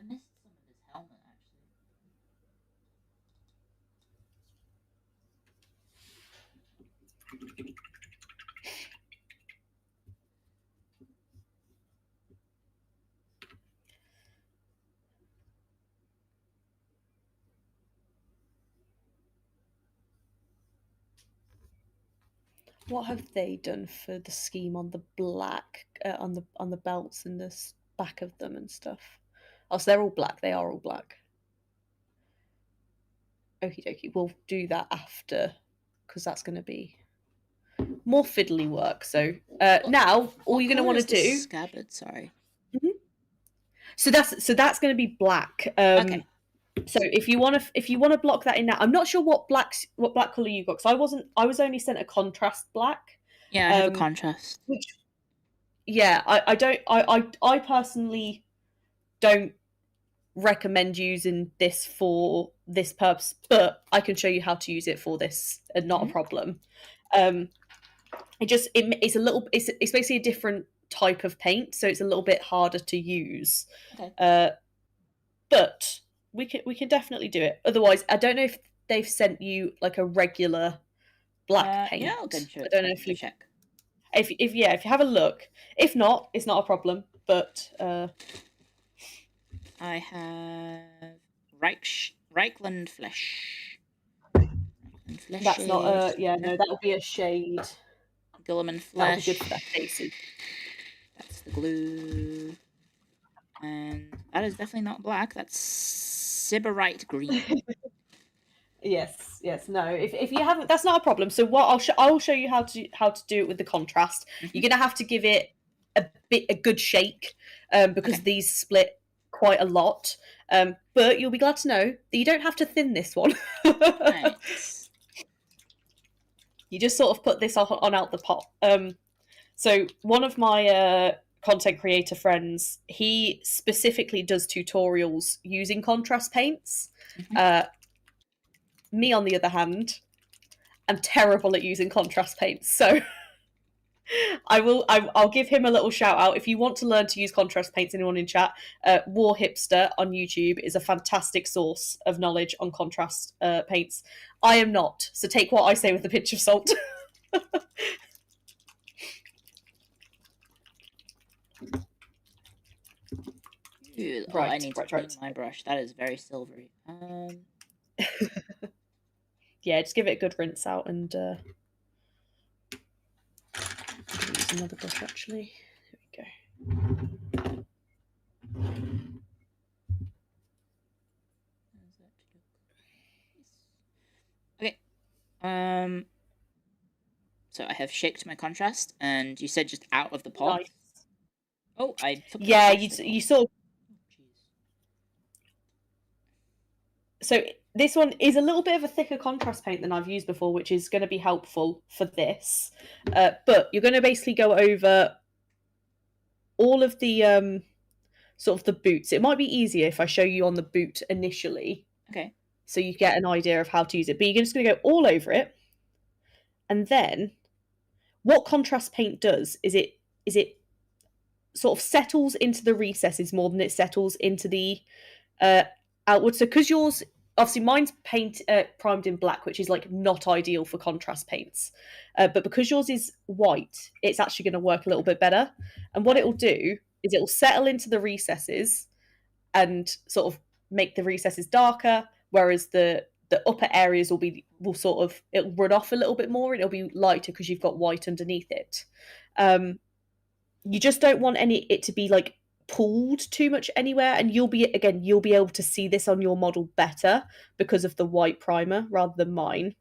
missed some of this helmet actually. What have they done for the scheme on the black, on the belts and the back of them and stuff? Oh, so they're all black. They are all black. Okie dokie. We'll do that after, because that's going to be more fiddly work. So now all you're going to want to do scabbard. Sorry. Mm-hmm. So that's going to be black. Okay. So if you want to block that in now, I'm not sure what black color you got, because I was only sent a contrast black. Yeah, I have a contrast. I personally don't recommend using this for this purpose, but I can show you how to use it for this, and not a problem. It's basically a different type of paint, so it's a little bit harder to use. Okay. But we can definitely do it. Otherwise, I don't know if they've sent you like a regular black paint. Yeah, I'll go check. I don't know if you check. If you have a look. If not, it's not a problem. But I have Reichland Flesh. That's not a no. That would be a shade. Guilliman Flesh. That would be good for that, Casey. That's the glue, and that is definitely not black. That's Sybarite green. Yes. No. If you haven't, that's not a problem. So what I'll show you how to do it with the contrast. Mm-hmm. You're gonna have to give it a good shake, because these split quite a lot. But you'll be glad to know that you don't have to thin this one. Nice. You just sort of put this on out the pot. So one of my content creator friends, he specifically does tutorials using contrast paints. Mm-hmm. Me, on the other hand, I'm terrible at using contrast paints. So I'll give him a little shout out. If you want to learn to use contrast paints, anyone in chat, War Hipster on YouTube is a fantastic source of knowledge on contrast paints. I am not, so take what I say with a pinch of salt. Ooh, I need to clean my brush. That is very silvery. Yeah, just give it a good rinse out and use another brush actually. There we go. Okay. So I have shaked my contrast, and you said just out of the pot. Nice. Oh, I took. Yeah, you saw. So this one is a little bit of a thicker contrast paint than I've used before, which is going to be helpful for this. But you're going to basically go over all of the sort of the boots. It might be easier if I show you on the boot initially. Okay. So you get an idea of how to use it. But you're just going to go all over it. And then what contrast paint does is it sort of settles into the recesses more than it settles into the outward. So because yours, obviously mine's primed in black, which is like not ideal for contrast paints. But because yours is white, it's actually going to work a little bit better. And what it'll do is it'll settle into the recesses and sort of make the recesses darker, whereas the upper areas will sort of, it'll run off a little bit more and it'll be lighter because you've got white underneath it. You just don't want it to be like pulled too much anywhere, and you'll be able to see this on your model better because of the white primer rather than mine.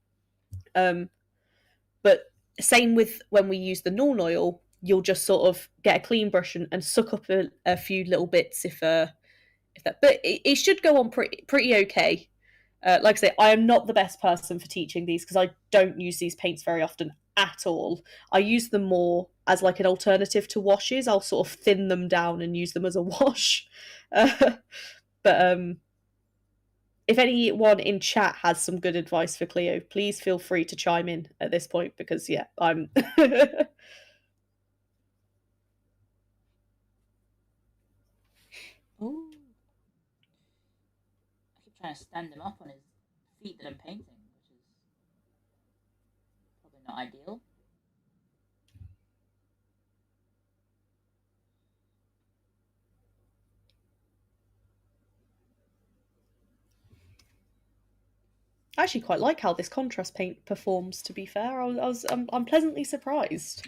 But same with when we use the Nuln Oil, you'll just sort of get a clean brush and suck up a few little bits if that, but it should go on pretty okay. Like I say, I am not the best person for teaching these because I don't use these paints very often at all. I use them more as like an alternative to washes. I'll sort of thin them down and use them as a wash. But if anyone in chat has some good advice for Clio, please feel free to chime in at this point because yeah, I'm Ooh. I keep trying to stand him up on his feet that I'm painting, which is probably not ideal. I actually quite like how this contrast paint performs, to be fair. I'm pleasantly surprised.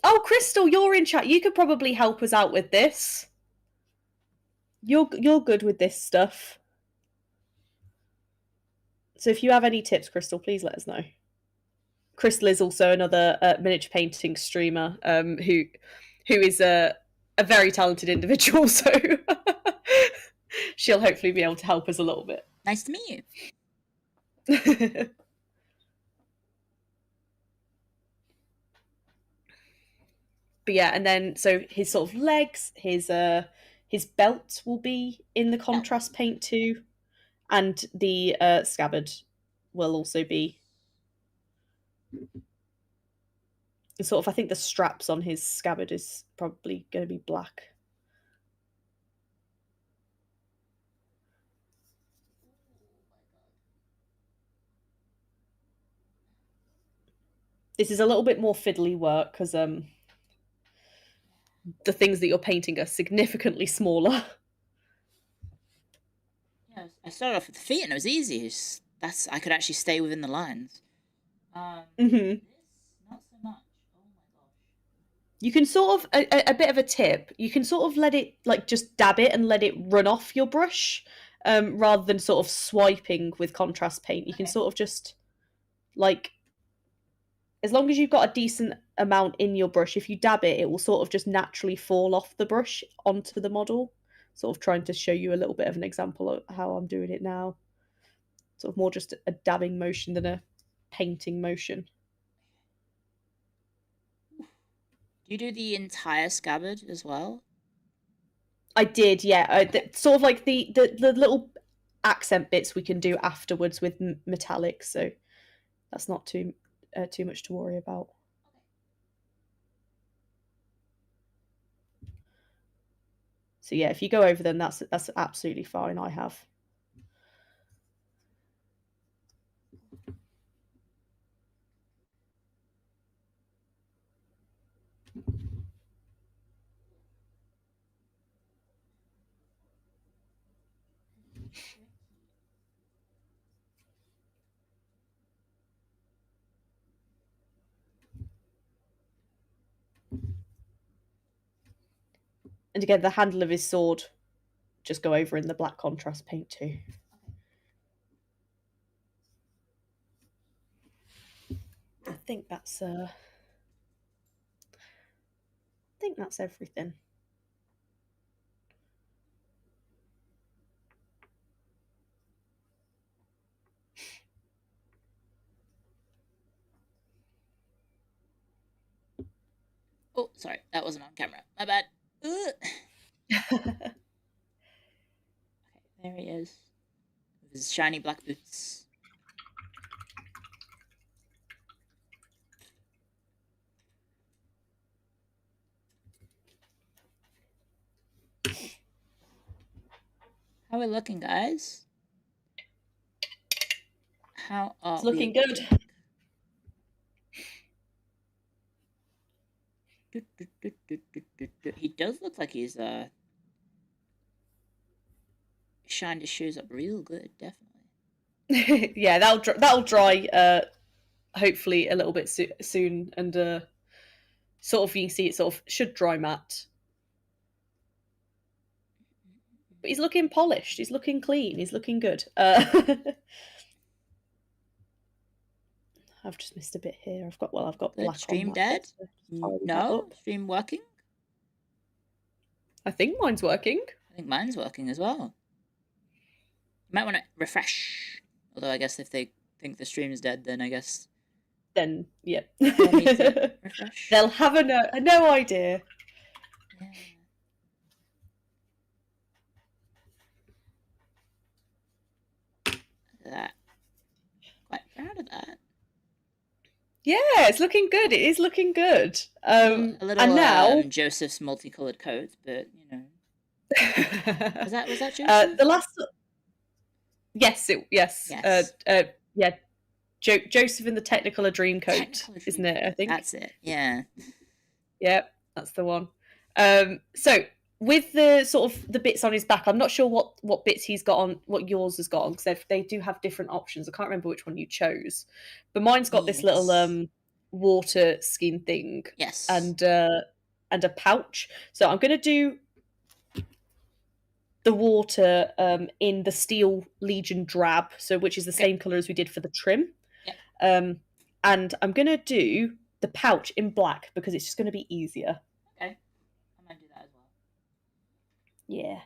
Oh, Crystal, you're in chat. You could probably help us out with this. You're good with this stuff. So if you have any tips, Crystal, please let us know. Crystal is also another miniature painting streamer who is a very talented individual, so she'll hopefully be able to help us a little bit. Nice to meet you. But yeah, and then so his sort of legs, his belt will be in the contrast paint too, and the scabbard will also be. Sort of, I think the straps on his scabbard is probably going to be black. This is a little bit more fiddly work because the things that you're painting are significantly smaller. Yeah, I started off with the feet and it was easy. I could actually stay within the lines. This, not so much. Oh my gosh. You can sort of a bit of a tip. You can sort of let it like just dab it and let it run off your brush, rather than sort of swiping with contrast paint. You can sort of just like, as long as you've got a decent amount in your brush, if you dab it, it will sort of just naturally fall off the brush onto the model. Sort of trying to show you a little bit of an example of how I'm doing it now. Sort of more just a dabbing motion than a painting motion. Do you do the entire scabbard as well? I did, yeah. Sort of like the little accent bits we can do afterwards with metallic, so that's not too much to worry about. So yeah, if you go over them, that's absolutely fine. I have. And again, the handle of his sword, just go over in the black contrast paint too. I think that's everything. Oh, sorry, that wasn't on camera. My bad. Okay, there he is. With his shiny black boots. How are we looking, guys? How are It's looking we good. He does look like he's shined his shoes up real good, definitely. Yeah, that'll dry hopefully a little bit soon, and sort of you can see it sort of should dry matte. But he's looking polished, he's looking clean, he's looking good. I've just missed a bit here. I've got Good. black stream on dead? Bit, so no? Stream working? I think mine's working. I think mine's working as well. You might want to refresh. Although I guess if they think the stream is dead, then I guess... Then, yeah. Refresh. They'll have no idea. Yeah. Look at that. Quite proud of that. Yeah, it's looking good. It is looking good. A little and now Joseph's multicolored coat, but you know. was that Joseph? The last. Yes. Yeah. Joseph in the Technicolor Dream coat, isn't it? I think that's it. Yeah. Yep, that's the one. So with the sort of the bits on his back, I'm not sure what bits he's got on, what yours has got on, because they do have different options. I can't remember which one you chose, but mine's got this little water skin thing. Yes. And a pouch. So I'm going to do the water in the Steel Legion drab, so which is the same colour as we did for the trim. Yep. And I'm going to do the pouch in black because it's just going to be easier. Okay. I might do that as well. Yeah.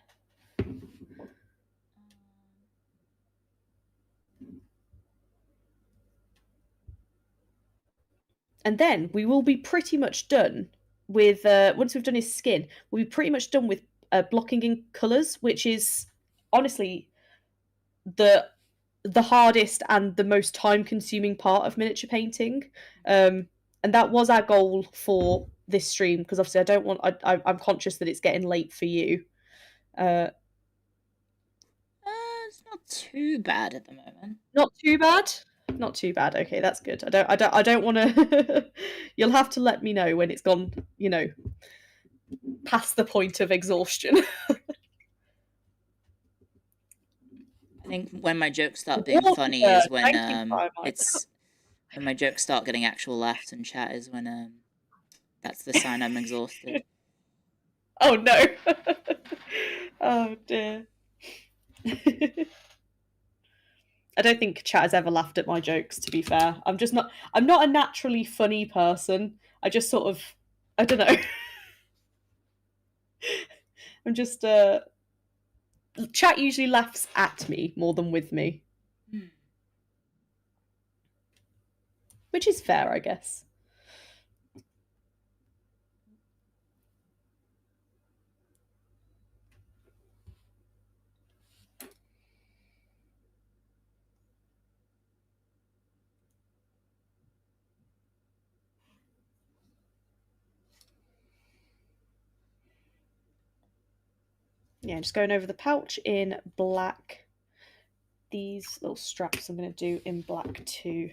And then we will be pretty much done with, once we've done his skin, we'll be pretty much done with blocking in colours, which is honestly the hardest and the most time-consuming part of miniature painting. And that was our goal for this stream, because obviously I'm conscious that it's getting late for you. It's not too bad at the moment. Not too bad? Not too bad. Okay, that's good. I don't want to. You'll have to let me know when it's gone, past the point of exhaustion. I think when my jokes start being funny is when when my jokes start getting actual laughs and chat is when that's the sign I'm exhausted. Oh no. Oh dear. I don't think chat has ever laughed at my jokes, to be fair. I'm not a naturally funny person. I just sort of, I don't know. I'm just, chat usually laughs at me more than with me. Which is fair, I guess. yeah, just going over the pouch in black. These little straps I'm going to do in black too.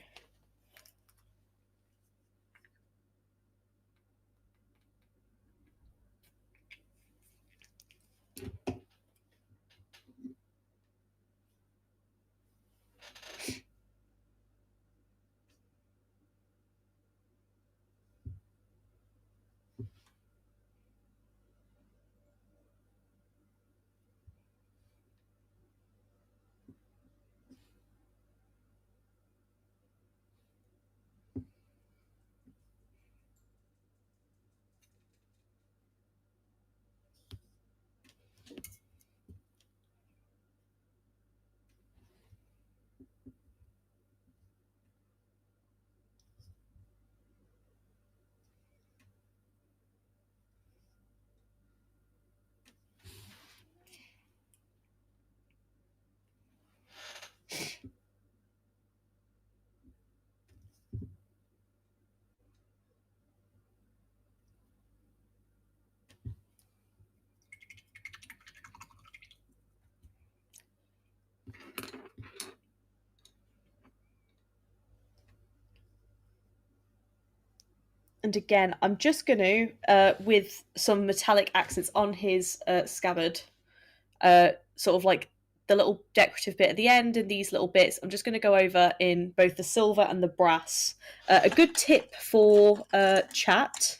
And again, I'm just going to, with some metallic accents on his scabbard, sort of like the little decorative bit at the end and these little bits, I'm just going to go over in both the silver and the brass. A good tip for chat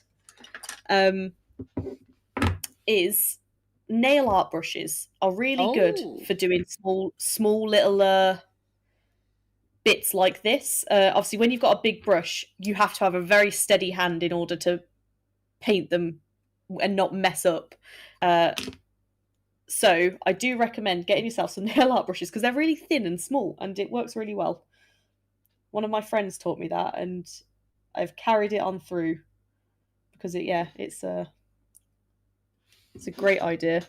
is nail art brushes are really good for doing small little bits like this. Obviously, when you've got a big brush, you have to have a very steady hand in order to paint them and not mess up. So I do recommend getting yourself some nail art brushes because they're really thin and small and it works really well. One of my friends taught me that and I've carried it on through because it's a great idea.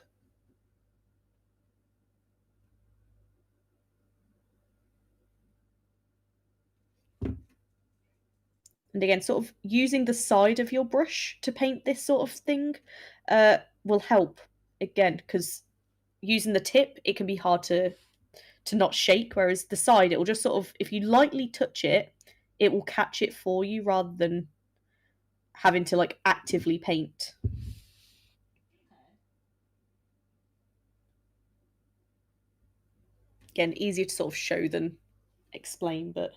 And again, sort of using the side of your brush to paint this sort of thing will help, again, because using the tip, it can be hard to not shake, whereas the side, it will just sort of, if you lightly touch it, it will catch it for you rather than having to like actively paint. Again, easier to sort of show than explain, but...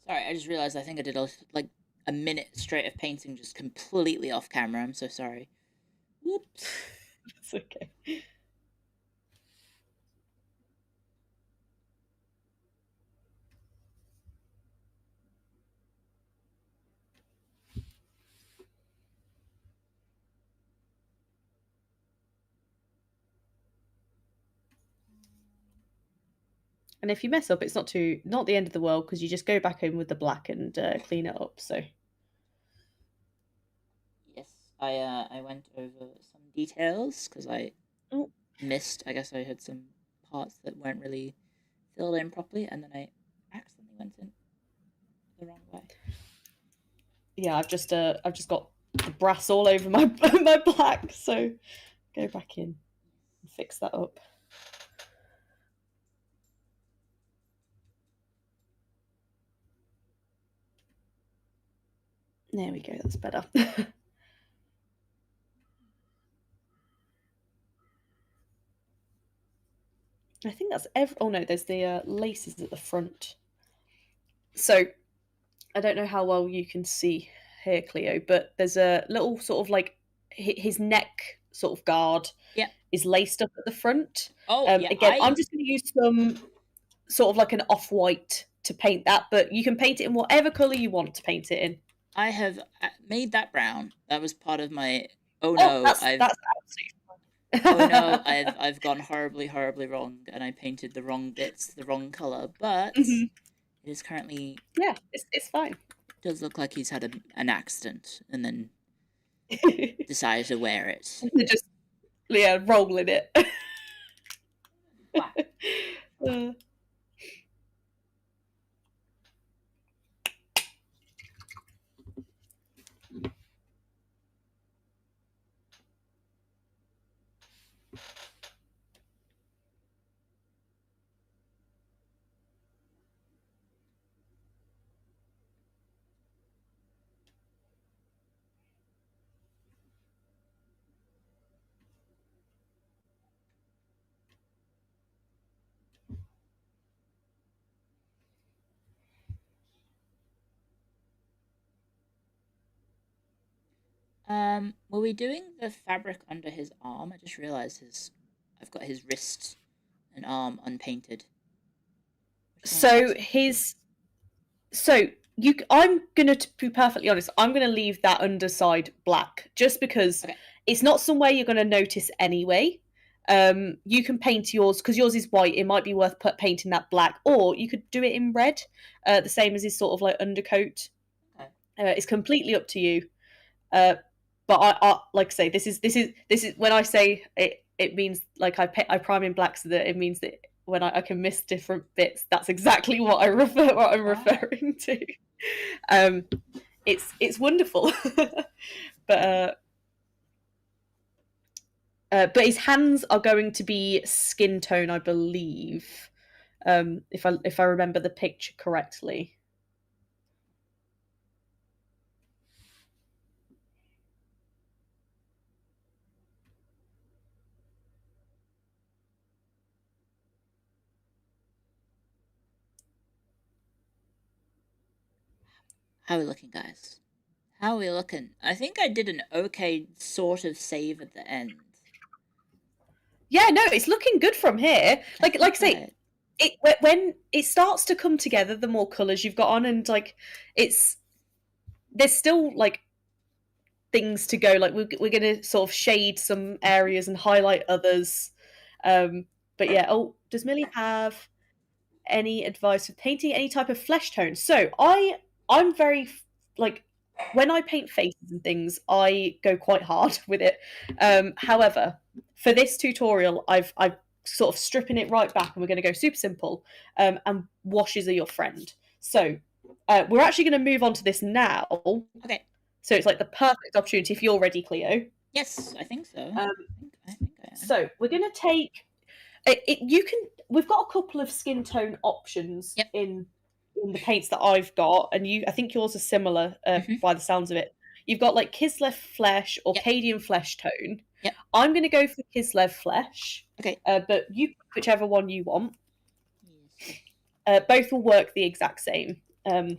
Sorry, I just realized I think I did a minute straight of painting just completely off camera. I'm so sorry. Whoops. It's okay. And if you mess up, it's not the end of the world because you just go back in with the black and clean it up. So yes, I went over some details because I missed. I guess I had some parts that weren't really filled in properly, and then I accidentally went in the wrong way. Yeah, I've just got the brass all over my my black. So go back in and fix that up. There we go, that's better. I think that's oh no, there's the laces at the front. So I don't know how well you can see here, Clio, but there's a little sort of like his neck sort of guard is laced up at the front. Again, I'm just going to use some sort of like an off-white to paint that, but you can paint it in whatever colour you want to paint it in. I have made that brown. That was part of my that's absolutely fine. Oh no, I've gone horribly wrong, and I painted the wrong bits the wrong colour, but it is currently it's fine. It does look like he's had an accident and then decided to wear it. yeah, rolling it. Were we doing the fabric under his arm? I just realized I've got his wrist and arm unpainted. So I'm gonna, to be perfectly honest, I'm gonna leave that underside black just because it's not somewhere you're gonna notice anyway. You can paint yours because yours is white. It might be worth painting that black, or you could do it in red, the same as his sort of like undercoat. It's completely up to you. But I like I say, this is when I say it. It means like I prime in black so that it means that when I can miss different bits, that's exactly what I'm referring to. It's wonderful, but his hands are going to be skin tone, I believe, if I remember the picture correctly. How are we looking, guys? How are we looking? I think I did an okay sort of save at the end. Yeah, no, it's looking good from here. Like I say, when it starts to come together, the more colours you've got on, and like there's still like things to go. Like we're gonna sort of shade some areas and highlight others. But yeah, does Millie have any advice for painting any type of flesh tone? So I'm very like when I paint faces and things, I go quite hard with it. However, for this tutorial, I've sort of stripping it right back, and we're going to go super simple. And washes are your friend. So we're actually going to move on to this now. Okay. So it's like the perfect opportunity if you're ready, Clio. Yes, I think so. I think I am. So we're going to take we've got a couple of skin tone options in the paints that I've got, and I think yours are similar by the sounds of it. You've got like Kislev Flesh or Cadian Flesh tone. Yep. I'm going to go for Kislev Flesh. Okay. But you pick whichever one you want. Yes. Both will work the exact same. But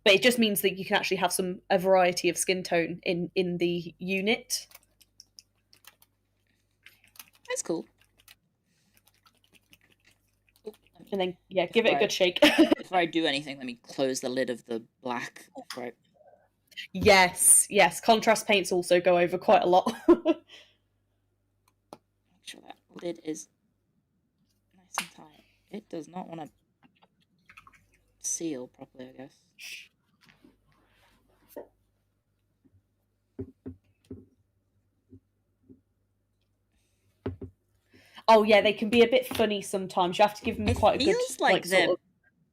it just means that you can actually have a variety of skin tone in the unit. That's cool. And then, give it a good shake. Before I do anything, let me close the lid of the black. Right. Yes. Contrast paints also go over quite a lot. Make sure that lid is nice and tight. It does not want to seal properly, I guess. Oh yeah, they can be a bit funny sometimes. You have to give them quite a good like sort of...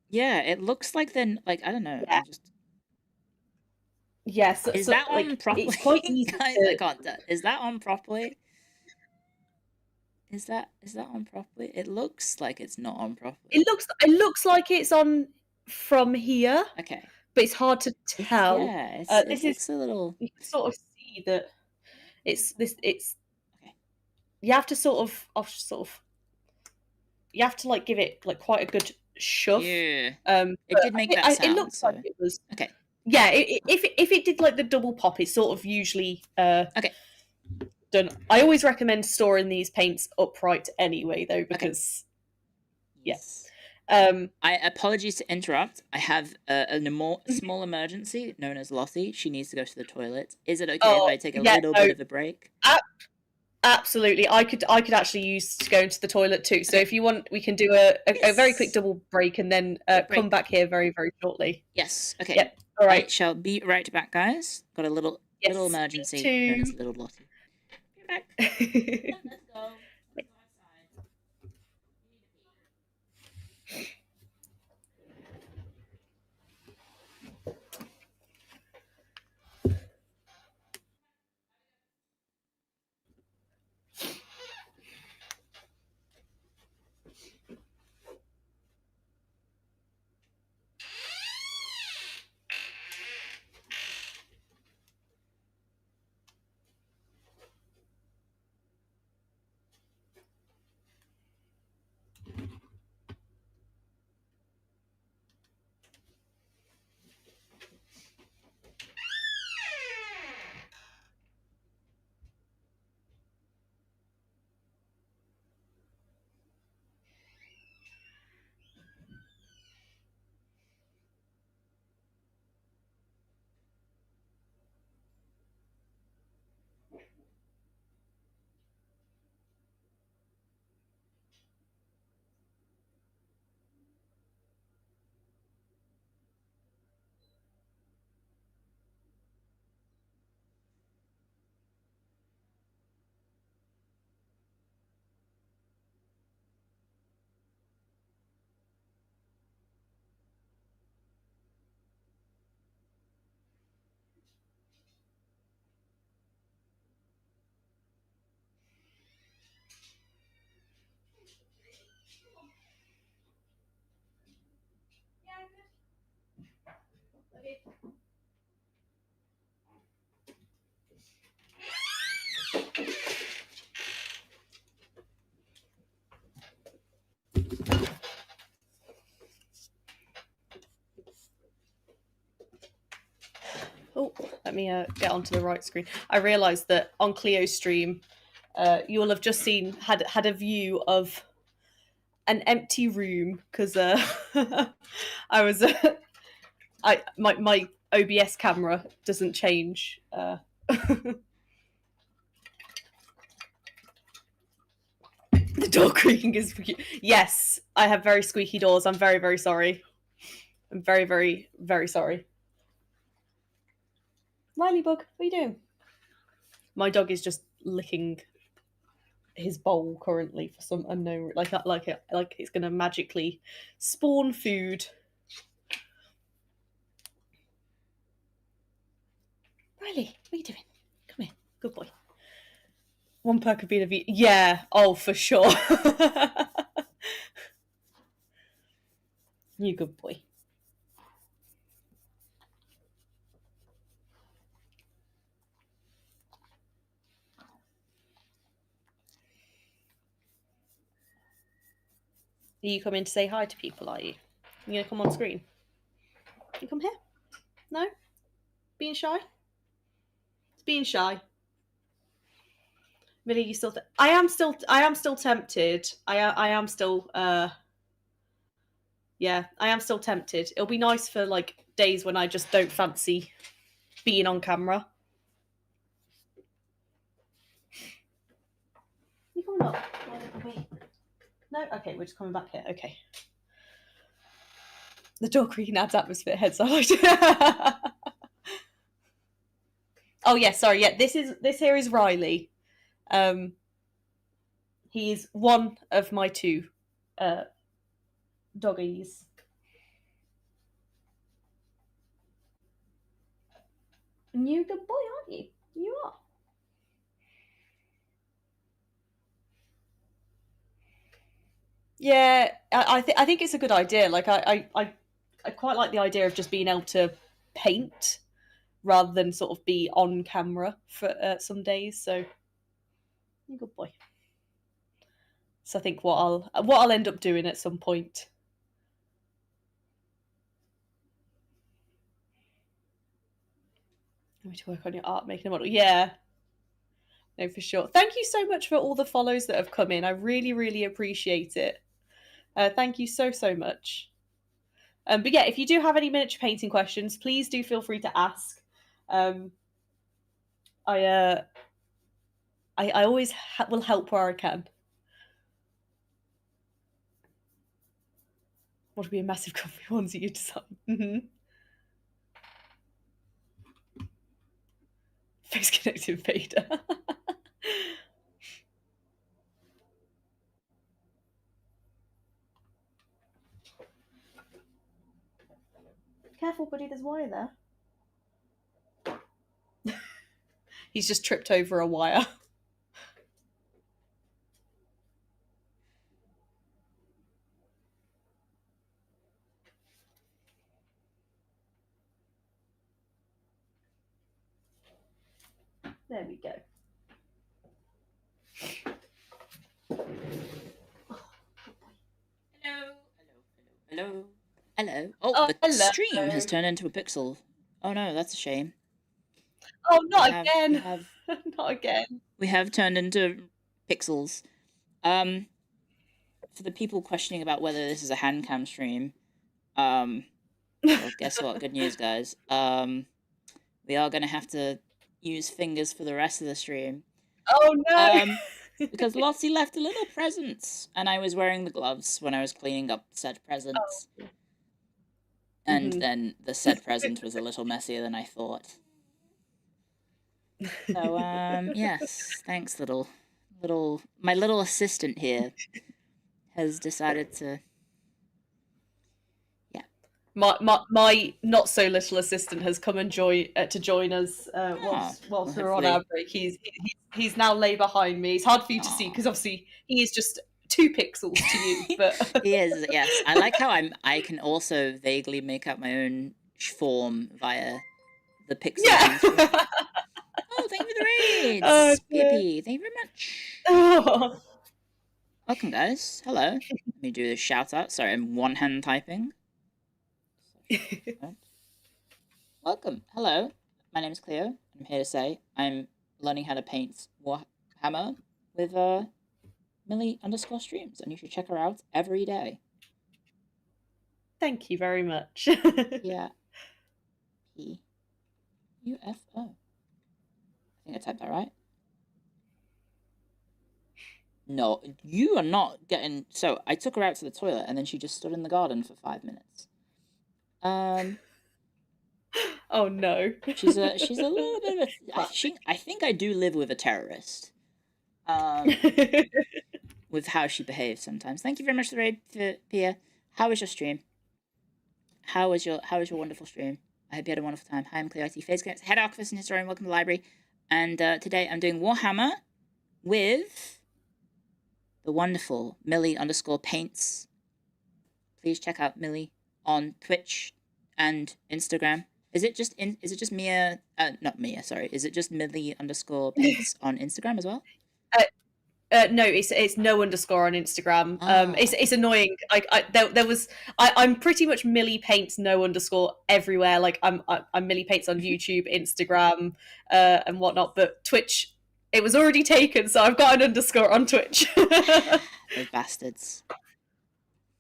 Yeah, it looks like they're like, I don't know. Yeah. Yes. Is that on properly? It's quite easy. Guys, I can't tell. Is that on properly? Is that on properly? It looks like it's not on properly. It looks like it's on from here. Okay. But it's hard to tell. This is a little. You can sort of see that it's okay. You have to sort of you have to like give it like quite a good shove. Yeah. It did make that sound. It looks like it was okay. Yeah, if it did like the double pop, it's sort of usually okay. Done. I always recommend storing these paints upright anyway, though, because yes. I apologies to interrupt. I have a small emergency known as Lottie. She needs to go to the toilet. Is it okay if I take a little bit of a break? Absolutely. I could actually use to go into the toilet too. So if you want, we can do a very quick double break and then come back here very, very shortly. Yes. Okay. Yep. All right. I shall be right back, guys. Got a little emergency known as Little Lottie. back. Let's go. Let's go outside. Oh, let me get onto the right screen. I realised that on Clio's stream, you will have just had a view of an empty room because I was my OBS camera doesn't change. The door creaking is yes. I have very squeaky doors. I'm very, very sorry. I'm very, very, very sorry. Riley Bug, what are you doing? My dog is just licking his bowl currently for some unknown, like it's gonna magically spawn food. Riley, what are you doing? Come here, good boy. One perk of being a V. Yeah, oh for sure. You good boy. Are you coming to say hi to people, are you? You gonna come on screen? You come here? No? Being shy? It's being shy. Millie, you still I am still tempted. I am still yeah, I am still tempted. It'll be nice for like days when I just don't fancy being on camera. You coming up? No? Okay, we're just coming back here. Okay. The door creaking adds atmosphere, heads I liked it. Oh yeah, sorry, yeah, this here is Riley. He's one of my two doggies. And you're a good boy, aren't you? You are. Yeah, I think it's a good idea. Like I quite like the idea of just being able to paint rather than sort of be on camera for some days. So, you're a good boy. So I think what I'll end up doing at some point. I'm going to work on your art, making a model. Yeah. No, for sure. Thank you so much for all the follows that have come in. I really, really appreciate it. Thank you so, so much. But yeah, if you do have any miniature painting questions, please do feel free to ask. I always will help where I can. What would be a massive coffee ones that you design? Mm-hmm. Face connected Vader. Careful, buddy, there's wire there. He's just tripped over a wire. There we go. Hello. Oh, the stream has turned into a pixel. Oh no, that's a shame. Oh, not again. Not again. We have turned into pixels. For the people questioning about whether this is a HANDCAM stream, well, guess what? Good news, guys. We are going to have to use fingers for the rest of the stream. Oh no! Because Lottie left a little present, and I was wearing the gloves when I was cleaning up said presents. Oh. And then the said present was a little messier than I thought. So, yes, thanks, my little assistant here has decided to, yeah. My not so little assistant has come and join us whilst we're on our break. He's now lay behind me. It's hard for you to see because obviously he is just 2 pixels to you, but he is. Yes, I like how I can also vaguely make out my own form via the pixels. Yeah. Oh, thank you for the raids, Eepy. Thank you very much. Oh. Welcome, guys. Hello. Let me do the shout out. Sorry, I'm one-hand typing. Welcome. Hello. My name is Clio. I'm here to say I'm learning how to paint Warhammer with Millie_streams, and you should check her out every day. Thank you very much. Yeah. P-U-F-O. I think I typed that right. No, you are not getting... So, I took her out to the toilet, and then she just stood in the garden for 5 minutes. Oh, no. She's a little bit of a... I think I do live with a terrorist. With how she behaves sometimes. Thank you very much for the raid, Pia. How was your stream? How was your wonderful stream? I hope you had a wonderful time. Hi, I'm Clio, head archivist and historian. Welcome to the library. And today I'm doing Warhammer with the wonderful Millie_paints. Please check out Millie on Twitch and Instagram. Is it just Mia? Not Mia. Sorry. Is it just Millie_paints on Instagram as well? No, it's no underscore on Instagram. Oh. It's annoying. I'm pretty much Millie Paints no underscore everywhere. Like I'm Millie Paints on YouTube, Instagram, and whatnot. But Twitch, it was already taken, so I've got an underscore on Twitch. Those bastards.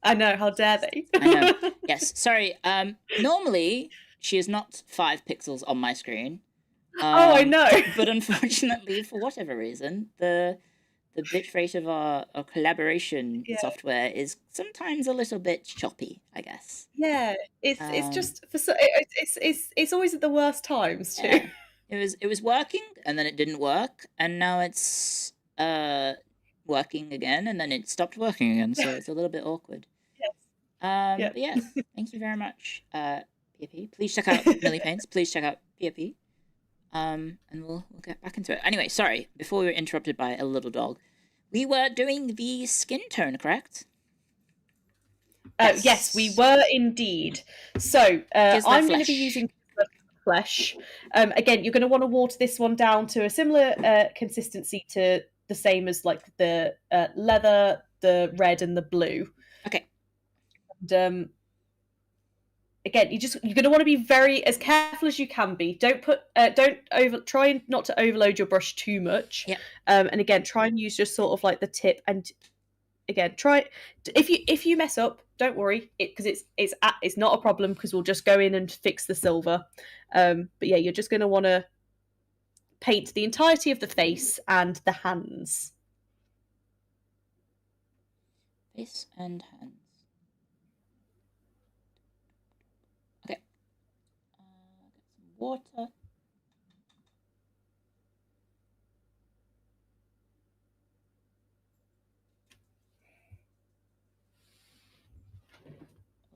I know. How dare they? I know. Yes. Sorry. Normally she is not 5 pixels on my screen. Oh, I know. But unfortunately, for whatever reason, the bitrate of our collaboration software is sometimes a little bit choppy, I guess. Yeah, it's just it's always at the worst times too. Yeah. It was working and then it didn't work, and now it's working again and then it stopped working again. So it's a little bit awkward. Yes. But yes, thank you very much, PFP. Please check out Millie Paints. Please check out PFP. And we'll get back into it. Anyway, sorry, before we were interrupted by a little dog, we were doing the skin tone, correct? Yes, we were indeed. So I'm going to be using flesh. Again, you're going to want to water this one down to a similar consistency to the same as like the leather, the red, and the blue. Okay. And, again, you're going to want to be very as careful as you can be. Try not to overload your brush too much. Yeah. And again, try and use just sort of like the tip. And again, try if you mess up, don't worry, because it's not a problem because we'll just go in and fix the silver. But yeah, you're just going to want to paint the entirety of the face and the hands. Face and hands. Water. That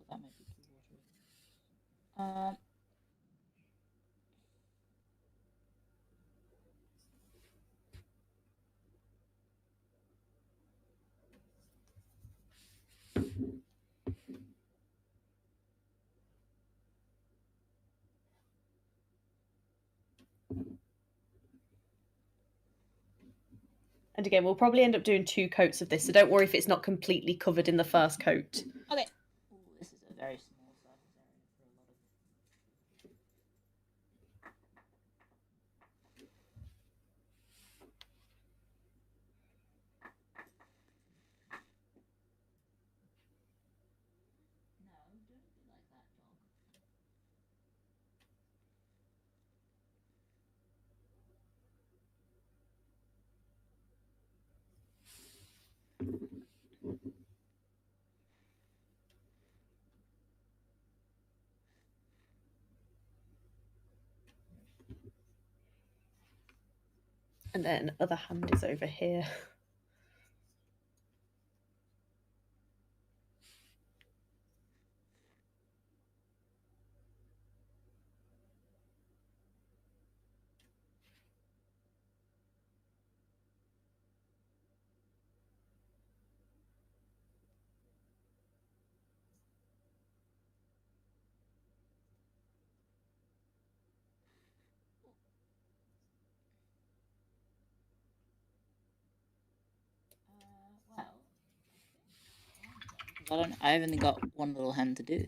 might be too watery. And again, we'll probably end up doing 2 coats of this, so don't worry if it's not completely covered in the first coat. Okay. Ooh, this is a very small surface area for a lot of... No, don't be like that, dog. And then other hand is over here. Well, I've only got one little hand to do.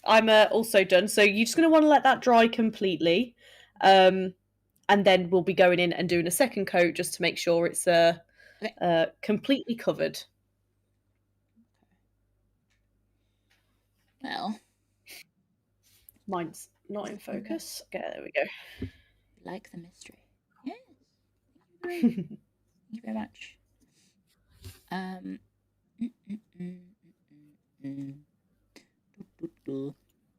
I'm also done. So you're just going to want to let that dry completely. And then we'll be going in and doing a second coat just to make sure it's completely covered. Well, mine's not in focus. Okay, there we go. Like the mystery. Yes. Thank you very much.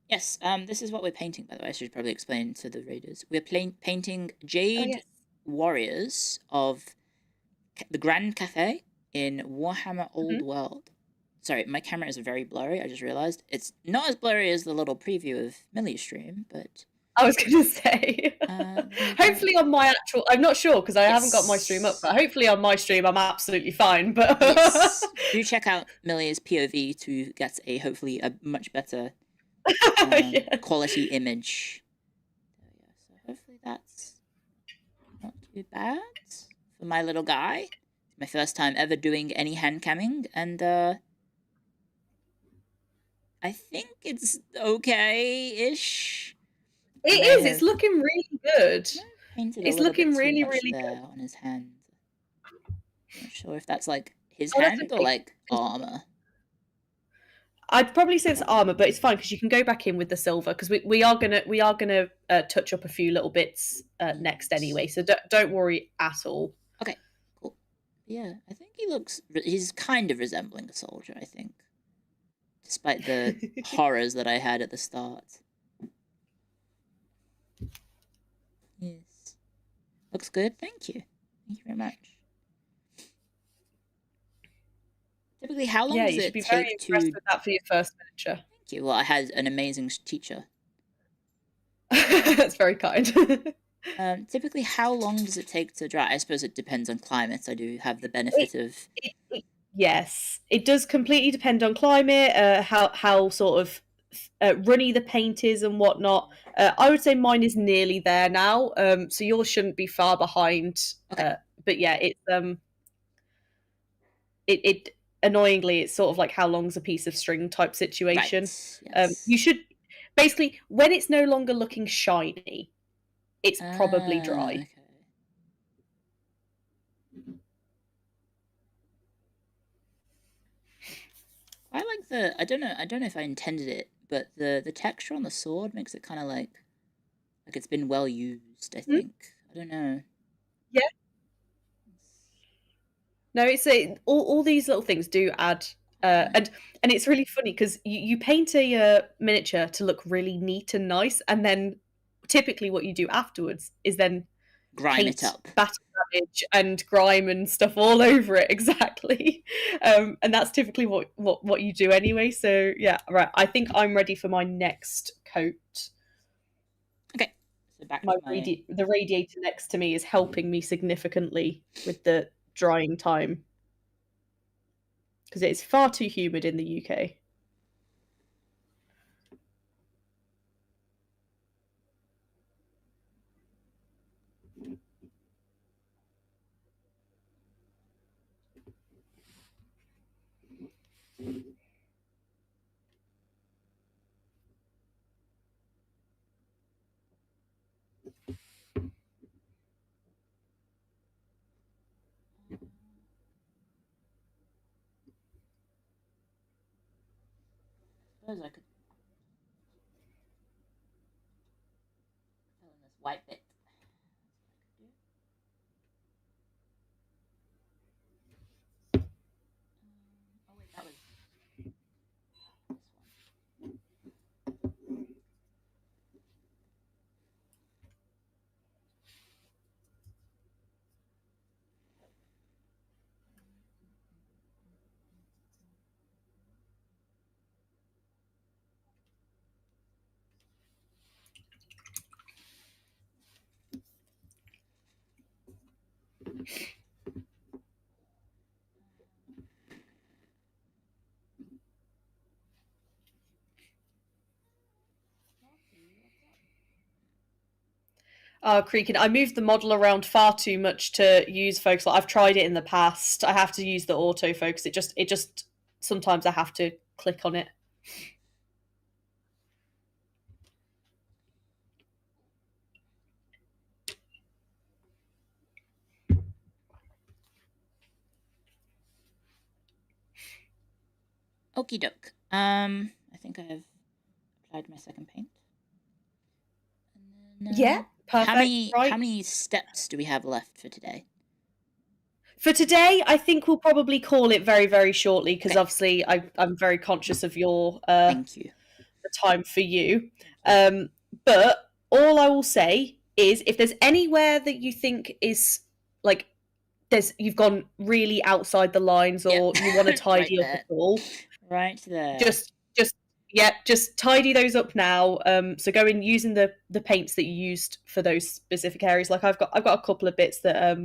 Yes, this is what we're painting, by the way. I should probably explain to the readers. We're painting Jade Warriors of the Grand Cafe in Warhammer Old World. Sorry, my camera is very blurry, I just realised. It's not as blurry as the little preview of Millie's stream, but... I was going to say. Hopefully on my actual... I'm not sure, because I haven't got my stream up, but hopefully on my stream I'm absolutely fine. But yes. Do check out Millie's POV to get hopefully a much better quality image. So hopefully that's not too bad for my little guy. It's my first time ever doing any hand camming, and I think it's okay-ish. It is. It's looking really good. It's looking really, really good on his hand. I'm not sure if that's like his hand or like armor. I'd probably say it's armor, but it's fine because you can go back in with the silver because we are gonna touch up a few little bits next anyway. So don't worry at all. Okay, cool. Yeah, I think he's kind of resembling a soldier. I think, despite the horrors that I had at the start. Yes, looks good. Thank you. Thank you very much. Typically, how long does it take very impressed with that for your first miniature? Thank you. Well, I had an amazing teacher. That's very kind. Typically, how long does it take to dry? I suppose it depends on climate. I do have the benefit of... Yes, it does completely depend on climate, how sort of runny the paint is and whatnot. I would say mine is nearly there now, so yours shouldn't be far behind. Okay. But yeah, it annoyingly, it's sort of like how long's a piece of string type situation. Right. Yes. You should basically, when it's no longer looking shiny, it's probably dry. Okay. I like the... I don't know if I intended it, but the texture on the sword makes it kind of like it's been well used, I think. I don't know. Yeah. No, it's all these little things do add, and it's really funny because you paint a miniature to look really neat and nice, and then typically what you do afterwards is then grime it up. Battle damage and grime and stuff all over it. Exactly. And that's typically what you do anyway. So yeah, right. I think I'm ready for my next coat. Okay. So back the radiator next to me is helping me significantly with the drying time because it's far too humid in the UK. I suppose I could fill in this white bit. Oh wait, that was this one. Creaking. I moved the model around far too much to use focus. I've tried it in the past. I have to use the autofocus. It just sometimes I have to click on it. Okie doke. I think I have applied my second paint. And then, yeah, perfect. How many steps do we have left for today? For today, I think we'll probably call it very, very shortly because obviously I'm very conscious of your thank you. The time for you. But all I will say is if there's anywhere that you think is like you've gone really outside the lines or you want to tidy right up at all. Right there. Just tidy those up now. So go in using the paints that you used for those specific areas. Like I've got a couple of bits that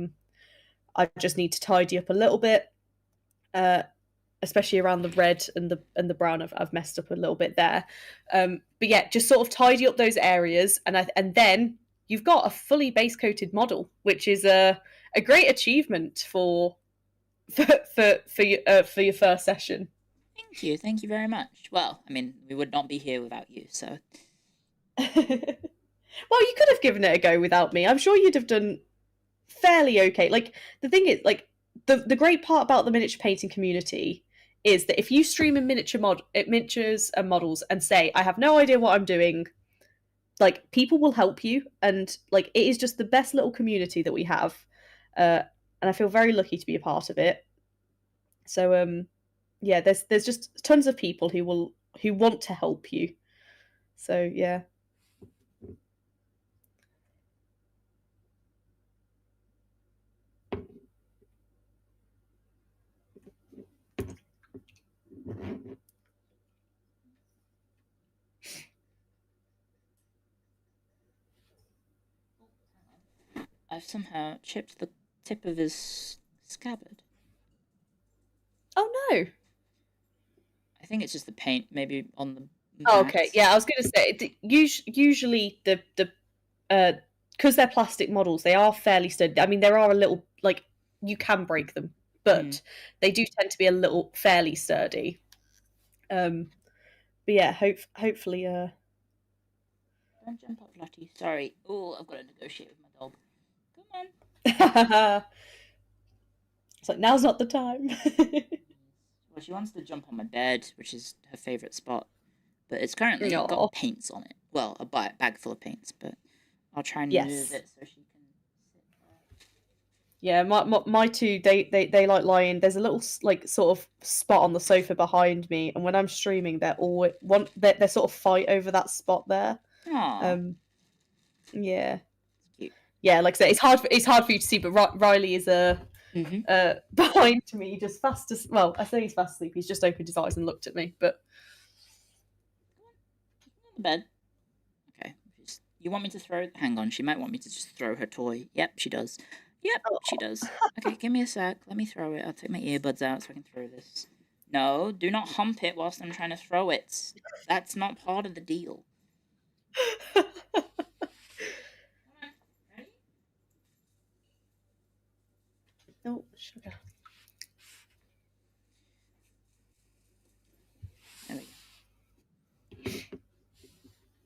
I just need to tidy up a little bit. Especially around the red and the brown, I've messed up a little bit there. But yeah, just sort of tidy up those areas, and then you've got a fully base coated model, which is a great achievement for your first session. Thank you very much. Well, I mean, we would not be here without you, so. Well, you could have given it a go without me. I'm sure you'd have done fairly okay. Like the thing is, like the great part about the miniature painting community is that if you stream in miniatures and models and say, I have no idea what I'm doing, like people will help you, and like it is just the best little community that we have, and I feel very lucky to be a part of it. So yeah, there's just tons of people who want to help you. So yeah. I've somehow chipped the tip of his scabbard. Oh no. I think it's just the paint, maybe on the Oh, okay. Yeah, I was going to say usually the because they're plastic models, they are fairly sturdy. I mean, there are a little like you can break them, but they do tend to be a little fairly sturdy. But yeah, hopefully. Don't jump up, Lottie. Sorry. Oh, I've got to negotiate with my dog. Come on. It's like now's not the time. Well, she wants to jump on my bed, which is her favourite spot, but it's currently got paints on it. Well, a bag full of paints, but I'll try and move it so she can sit there. Yeah, my two, they like lying. There's a little like sort of spot on the sofa behind me, and when I'm streaming, they're sort of fight over that spot there. Aww. Yeah. Cute. yeah, like I said, it's hard for you to see, but Riley is behind me, just fast as well. I say he's fast asleep. He's just opened his eyes and looked at me. But bed. Okay. You want me to throw? Hang on. She might want me to just throw her toy. Yep, she does. Yep, she does. Okay, give me a sec. Let me throw it. I'll take my earbuds out so I can throw this. No, do not hump it whilst I'm trying to throw it. That's not part of the deal. Oh, sugar. There we go.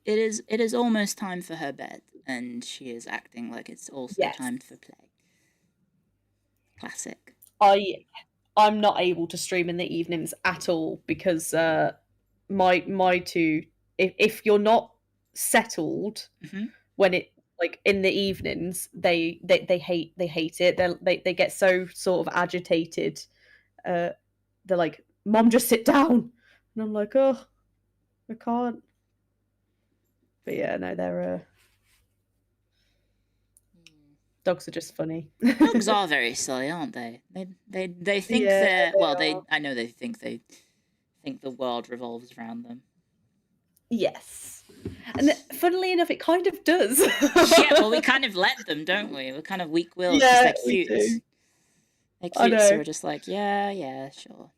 It is almost time for her bed, and she is acting like it's also time for play. Classic. I'm not able to stream in the evenings at all because my two, if you're not settled when it like in the evenings, they hate it. They get so sort of agitated. They're like, "Mom, just sit down," and I'm like, "Oh, I can't." But yeah, no, they're dogs are just funny. Dogs are very silly, aren't they? They think I know they think the world revolves around them. Yes. And funnily enough, it kind of does. Yeah, well, we kind of let them, don't we? We're kind of weak-willed because they're cute. They're cute, so we're just like, yeah, sure.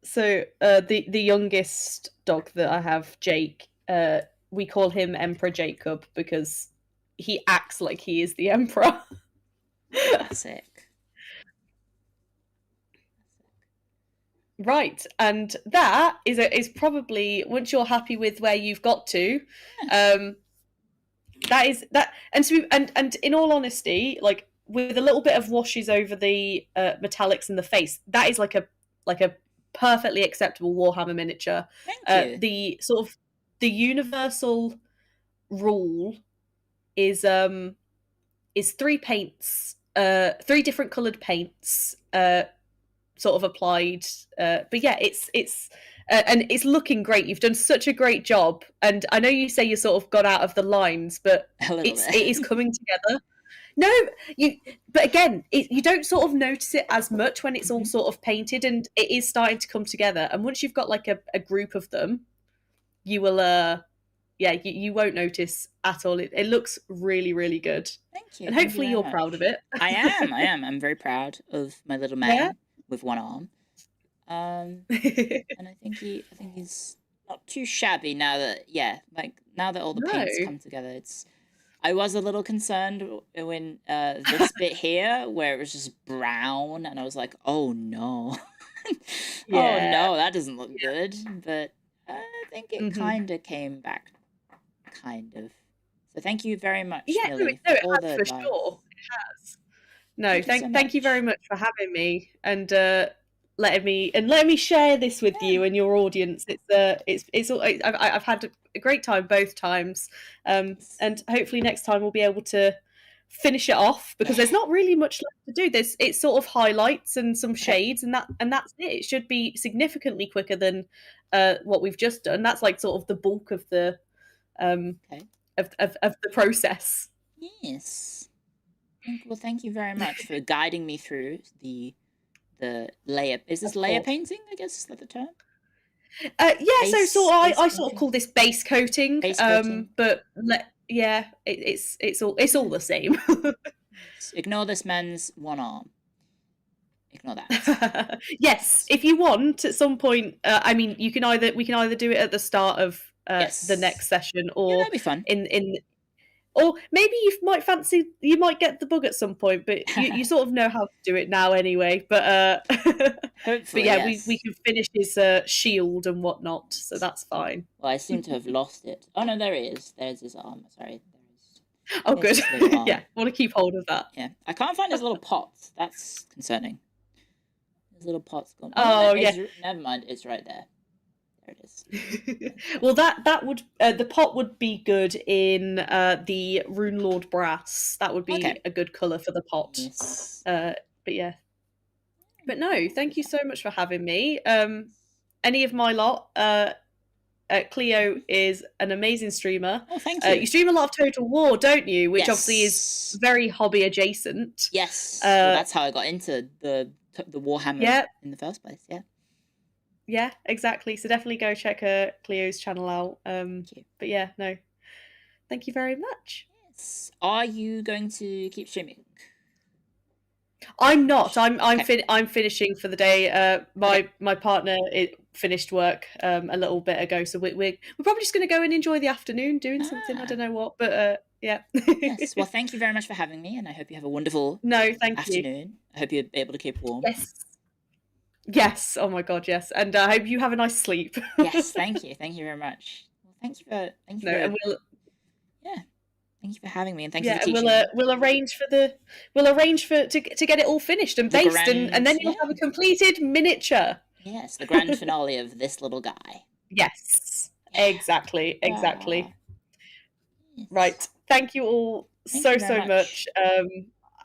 So the youngest dog that I have, Jake, we call him Emperor Jacob because he acts like he is the emperor. Classic. Right, and that is probably, once you're happy with where you've got to, that is that. And in all honesty, like with a little bit of washes over the metallics and the face, that is like a perfectly acceptable Warhammer miniature. Thank you. The sort of the universal rule is 3 paints, 3 different coloured paints, sort of applied. But yeah, it's and it's looking great. You've done such a great job, and I know you say you sort of got out of the lines, but it is coming together. No, but again, you don't sort of notice it as much when it's all sort of painted, and it is starting to come together. And once you've got like a group of them, you will, you won't notice at all. It looks really, really good. Thank you. And hopefully you're proud of it. I am. I'm very proud of my little man with one arm. And I think he's not too shabby now that all the paints come together. I was a little concerned when this bit here, where it was just brown, and I was like, oh no. Oh no, that doesn't look good. But I think it kind of came back, kind of. So thank you very much, Millie, for all the advice. Sure. It has. No, thank you very much for having me and letting me share this with you and your audience. I've had a great time both times, and hopefully next time we'll be able to finish it off because there's not really much left to do. It's sort of highlights and some shades, and that's it. It should be significantly quicker than what we've just done. That's like sort of the bulk of the of the process. Yes. Well, thank you very much for guiding me through the layer. Is this layer painting? I guess is that the term? I sort of call this base coating. But it's all the same. Ignore this man's one arm. Ignore that. Yes, if you want at some point. I mean, we can either do it at the start of the next session, or that'd be fun. Or maybe you might get the bug at some point, but you sort of know how to do it now anyway. But hopefully, we can finish his shield and whatnot, so that's fine. Well, I seem to have lost it. Oh no, there he is. There's his arm. Sorry. Oh, good. Yeah, want to keep hold of that. Yeah, I can't find his little pots. That's concerning. His little pot's gone. Oh yeah. Never mind. It's right there. There it is. Well, that would the pot would be good in the Rune Lord brass. That would be a good colour for the pot. Yes. But yeah. But no, thank you so much for having me. Any of my lot, Clio is an amazing streamer. Oh, thank you. You stream a lot of Total War, don't you? Which yes. obviously is very hobby adjacent. Yes. Well, that's how I got into the Warhammer in the first place. Yeah. Yeah, exactly. So definitely go check Clio's channel out. But yeah, no. Thank you very much. Yes. Are you going to keep streaming? I'm not. I'm finishing for the day. My partner finished work a little bit ago, so we're probably just going to go and enjoy the afternoon doing something. I don't know what, but yeah. Yes. Well, thank you very much for having me, and I hope you have a wonderful afternoon. You. I hope you're able to keep warm. Yes. Oh my God, yes. And I hope you have a nice sleep. Yes. Thank you. Thank you very much. Well, thank you for. Thank you for having me, and thank you for teaching me. We'll arrange to get it all finished and based, and then you'll have a completed miniature. Yes, the grand finale of this little guy. Yes, exactly. Yes. Right. Thank you all so much.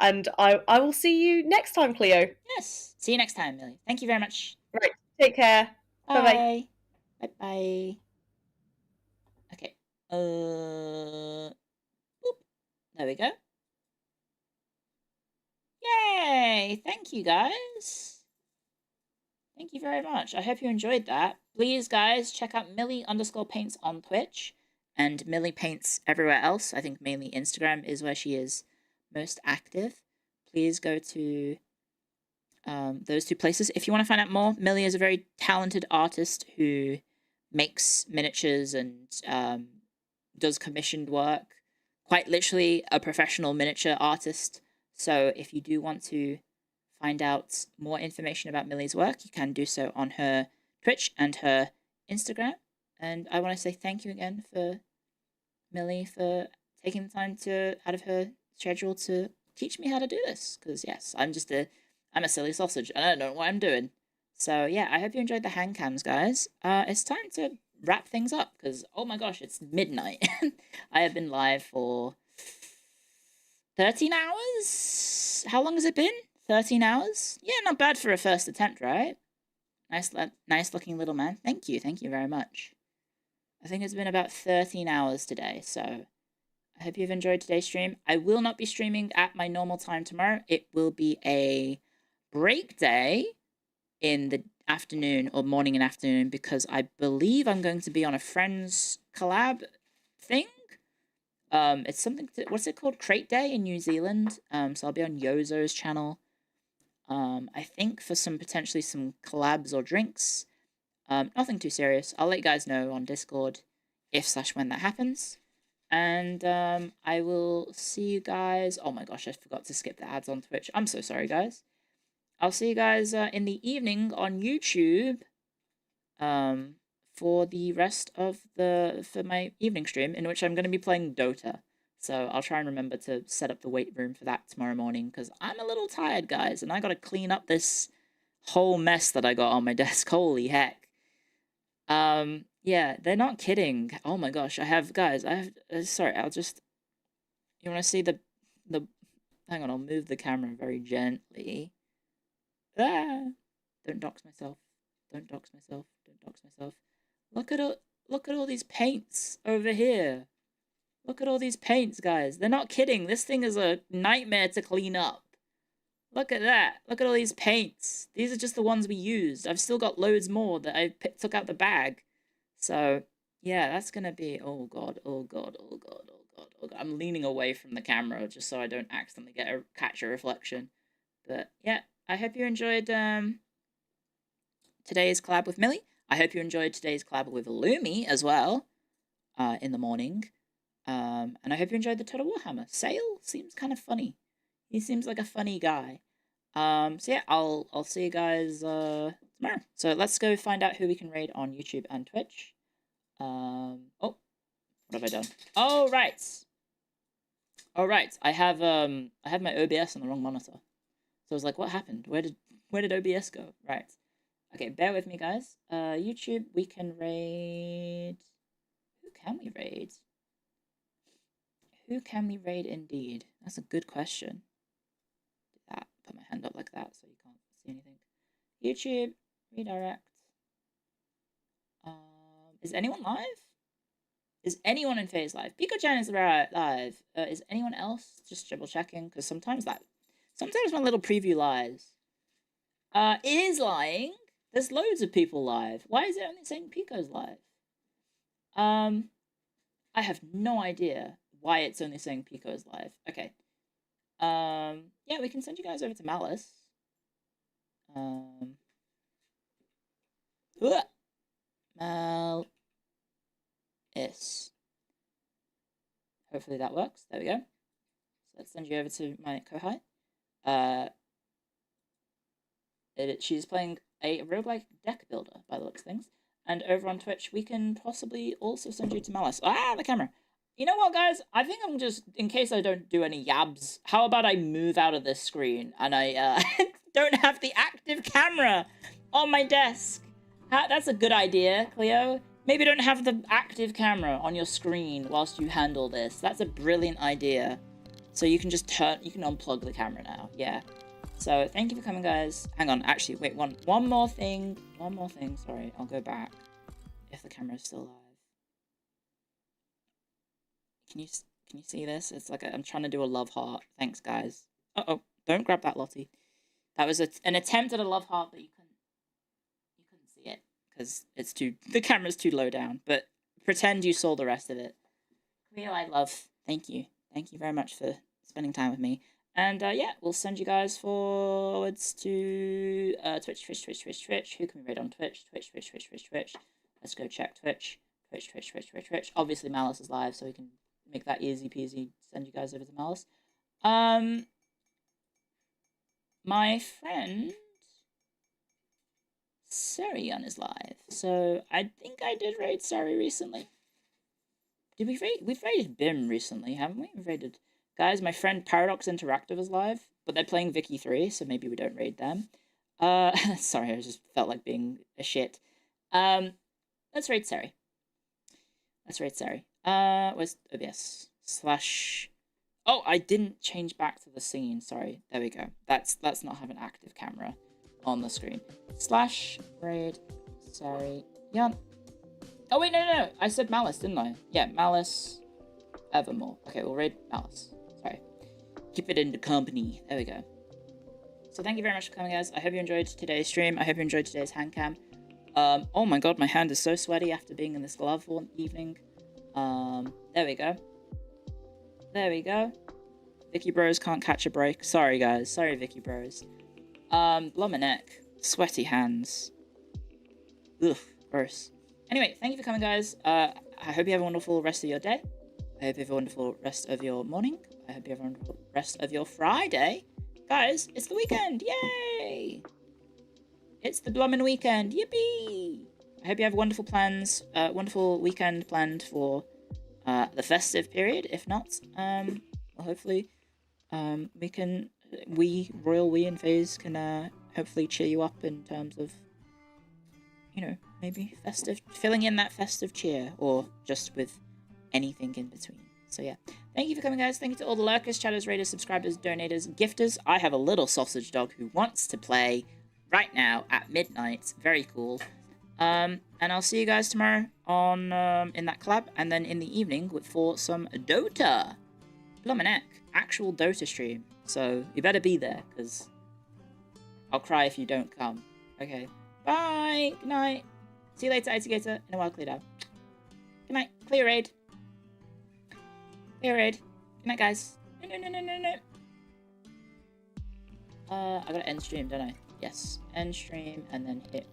And I will see you next time, Clio. Yes. See you next time, Millie. Thank you very much. Right. Take care. Bye. Bye. Okay. Boop. There we go. Yay! Thank you, guys. Thank you very much. I hope you enjoyed that. Please, guys, check out Millie_paints on Twitch and Millie Paints everywhere else. I think mainly Instagram is where she is most active. Please go to those two places. If you want to find out more, Millie is a very talented artist who makes miniatures and does commissioned work. Quite literally a professional miniature artist. So if you do want to find out more information about Millie's work, you can do so on her Twitch and her Instagram. And I want to say thank you again for Millie for taking the time out of her schedule to teach me how to do this. Because yes, I'm a silly sausage and I don't know what I'm doing. So yeah, I hope you enjoyed the hand cams, guys. It's time to wrap things up because oh my gosh, it's midnight. I have been live for 13 hours. How long has it been? 13 hours? Yeah, not bad for a first attempt, right? Nice looking little man. Thank you very much. I think it's been about 13 hours today, so I hope you've enjoyed today's stream. I will not be streaming at my normal time tomorrow. It will be a break day in the afternoon or morning and afternoon because I believe I'm going to be on a friend's collab thing. It's something what's it called? Crate Day in New Zealand. So I'll be on Yozo's channel. I think for potentially some collabs or drinks. Nothing too serious. I'll let you guys know on Discord if/when that happens. And I will see you guys. Oh my gosh, I forgot to skip the ads on Twitch. I'm so sorry, guys. I'll see you guys in the evening on YouTube for the rest of for my evening stream, in which I'm going to be playing Dota. So I'll try and remember to set up the weight room for that tomorrow morning, because I'm a little tired, guys, and I got to clean up this whole mess that I got on my desk. Holy heck. Yeah, they're not kidding. Oh my gosh, sorry, you want to see the, hang on, I'll move the camera very gently. Don't dox myself. Look at all these paints over here. Look at all these paints, guys. They're not kidding. This thing is a nightmare to clean up. Look at that. Look at all these paints. These are just the ones we used. I've still got loads more that I took out the bag. So, yeah, that's gonna be... Oh, God. I'm leaning away from the camera just so I don't accidentally catch a reflection. But, yeah, I hope you enjoyed today's collab with Millie. I hope you enjoyed today's collab with Lumi as well in the morning. And I hope you enjoyed the Total Warhammer. Sale seems kind of funny. He seems like a funny guy. So yeah, I'll see you guys tomorrow. So let's go find out who we can raid on YouTube and Twitch. Oh, what have I done? Oh right. I have my OBS on the wrong monitor. So I was like, what happened? Where did OBS go? Right. Okay, bear with me, guys. YouTube, we can raid. Who can we raid? Who can we raid indeed? That's a good question. Do that. Put my hand up like that so you can't see anything. YouTube, redirect. Is anyone live? Is anyone in phase live? Pico-chan is live. Is anyone else? Just double checking, because sometimes my little preview lies. It is lying. There's loads of people live. Why is it only saying Pico's live? I have no idea why it's only saying Pico's live. Okay. Yeah, we can send you guys over to Malice. Malice. Hopefully that works. There we go. So let's send you over to my Kohai. She's playing a roguelike deck builder, by the looks of things. And over on Twitch, we can possibly also send you to Malice. Ah, the camera. You know what, guys? I think I'm just, in case I don't do any yabs, how about I move out of this screen and I don't have the active camera on my desk? That's a good idea, Clio. Maybe don't have the active camera on your screen whilst you handle this. That's a brilliant idea. So you can just you can unplug the camera now. Yeah. So thank you for coming, guys. Hang on, actually, wait, one more thing. One more thing, sorry. I'll go back if the camera's still live. Can you see this? It's like I'm trying to do a love heart. Thanks, guys. Uh-oh, don't grab that, Lottie. That was an attempt at a love heart, but you couldn't see it because the camera's too low down. But pretend you saw the rest of it. Cleo, I love. Thank you very much for spending time with me. And yeah, we'll send you guys forwards to Twitch. Who can we raid on Twitch? Twitch. Let's go check Twitch. Twitch. Obviously, Malice is live, so we can make that easy peasy. Send you guys over to Malice. My friend Serion is live, so I think I did raid Sari recently. Did we raid? We've raided BIM recently, haven't we? We've raided. Guys, my friend Paradox Interactive is live, but they're playing Vicky 3, so maybe we don't raid them. Sorry, I just felt like being a shit. Let's raid Sari. Where's OBS? / Oh, I didn't change back to the scene, sorry. There we go. Let's not have an active camera on the screen. / raid Sari. Yeah. Oh, wait, no. I said Malice, didn't I? Yeah, Malice Evermore. Okay, we'll raid Malice. Sorry. Keep it in the company. There we go. So thank you very much for coming, guys. I hope you enjoyed today's stream. I hope you enjoyed today's HANDCAM. Oh my god, my hand is so sweaty after being in this glove one evening. There we go. Vicky Bros can't catch a break. Sorry, guys. Sorry, Vicky Bros. Blow my neck. Sweaty hands. Ugh, gross. Anyway, thank you for coming, guys. I hope you have a wonderful rest of your day. I hope you have a wonderful rest of your morning. I hope you have a wonderful rest of your Friday. Guys, it's the weekend. Yay! It's the blummin' weekend. Yippee! I hope you have wonderful plans, wonderful weekend planned for the festive period. If not, well, hopefully Royal We and FaZe can hopefully cheer you up in terms of, you know, maybe filling in that festive cheer, or just with anything in between. So yeah, thank you for coming, guys. Thank you to all the lurkers, chatters, raiders, subscribers, donators, gifters. I have a little sausage dog who wants to play right now at midnight. Very cool. And I'll see you guys tomorrow on in that collab, and then in the evening for some Dota. Blummin' actual Dota stream. So you better be there, because I'll cry if you don't come. Okay. Bye. Good night. See you later, Itagator. In a while, cleared out. Good night. Clear raid. Clear raid. Good night, guys. No. I gotta end stream, don't I? Yes. End stream, and then hit